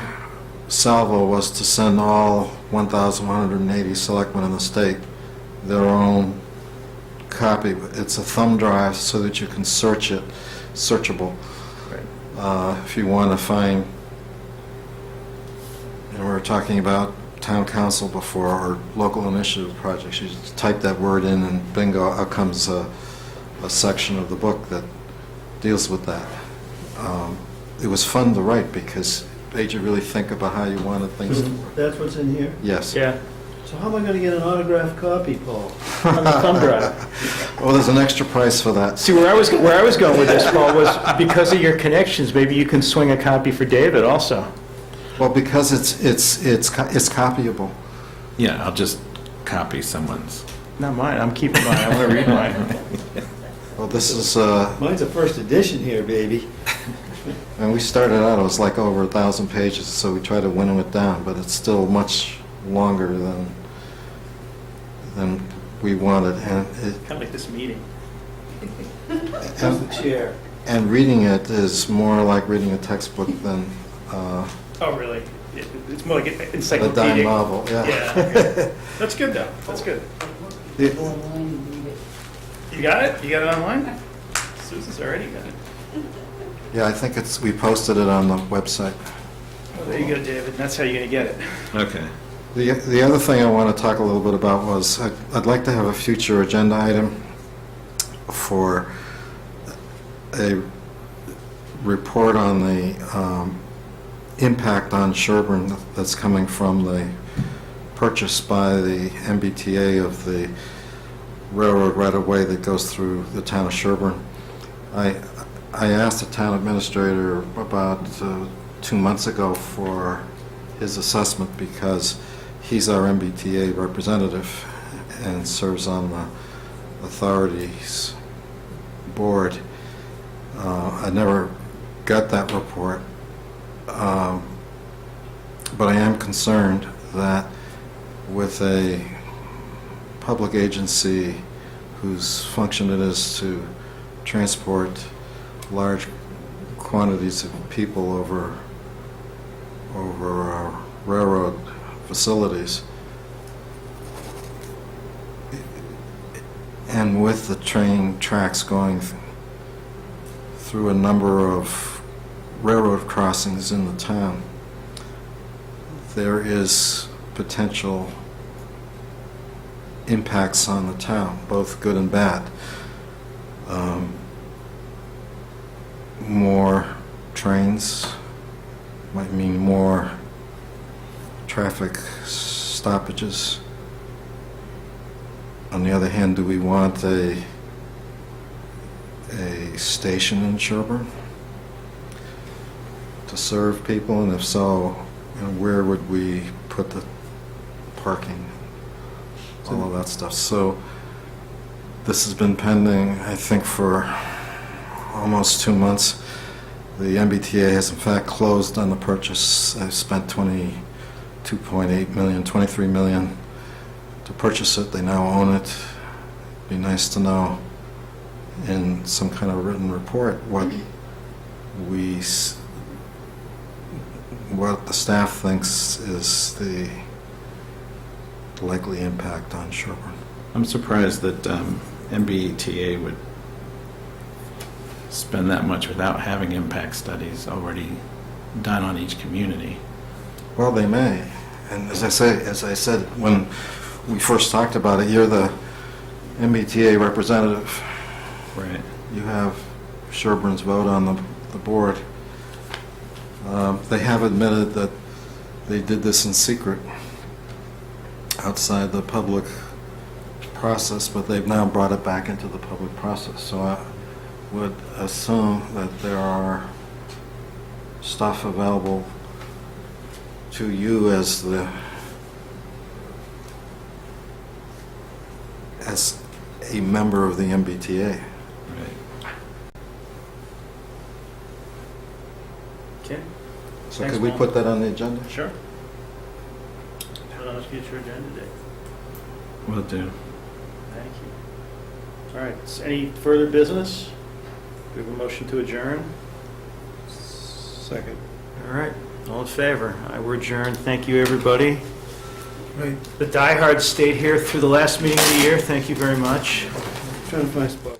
salvo was to send all 1,180 selectmen in the state their own copy. It's a thumb drive so that you can search it, searchable. If you want to find, we were talking about town council before, or local initiative projects, you just type that word in and bingo, out comes a section of the book that deals with that. it was fun to write because it made you really think about how you wanted things to work. That's what's in here? Yes. Yeah, So how am I going to get an autographed copy, Paul? on the thumb drive. Well, there's an extra price for that. See, where I was going with this, Paul, was because of your connections, maybe you can swing a copy for David also. Well, because it's copyable. Yeah, I'll just copy someone's. Not mine, I'm keeping mine, I want to read mine. Well, this is, Mine's a first edition here, baby. when we started out, it was like over 1,000 pages, so we tried to winnow it down, but it's still much longer than we wanted, and Kind of like this meeting. How's the chair? and reading it is more like reading a textbook than Oh, really? It's more like an a dime encyclopedic. novel, yeah. Yeah. That's good, though. That's good. Go online and read it. You got it? You got it online? Susan's already got it. Yeah, I think we posted it on the website. Oh, there you go, David. That's how you're going to get it. Okay. The other thing I want to talk a little bit about was I'd like to have a future agenda item for a report on the impact on Sherborn that's coming from the purchase by the MBTA of the railroad right-of-way that goes through the town of Sherborn. I asked the town administrator about 2 months ago for his assessment because he's our MBTA representative and serves on the authorities board. I never got that report, but I am concerned that with a public agency whose function it is to transport large quantities of people over railroad facilities, and with the train tracks going through a number of railroad crossings in the town, there is potential impacts on the town, both good and bad. More trains might mean more traffic stoppages. On the other hand, do we want a station in Sherborn to serve people? And if so, where would we put the parking? All of that stuff. So this has been pending, I think, for almost 2 months. The MBTA has in fact closed on the purchase. I've spent $22.8 million, $23 million to purchase it. They now own it. It'd be nice to know in some kind of written report what the staff thinks is the likely impact on Sherborn. I'm surprised that MBTA would spend that much without having impact studies already done on each community. Well, they may. And as I said when we first talked about it, you're the MBTA representative. Right. You have Sherborn's vote on the board. They have admitted that they did this in secret, outside the public process, but they've now brought it back into the public process. So I would assume that there are stuff available to you as a member of the MBTA. Right. Okay, So Thanks, could we Paul. put that on the agenda? sure. Put on a future agenda day. Will do. Thank you. All right, any further business? Do we have a motion to adjourn? Second. All right, all in favor? We're adjourned. Thank you, everybody. Right. The diehards stayed here through the last meeting of the year. Thank you very much. Trying to find a spot.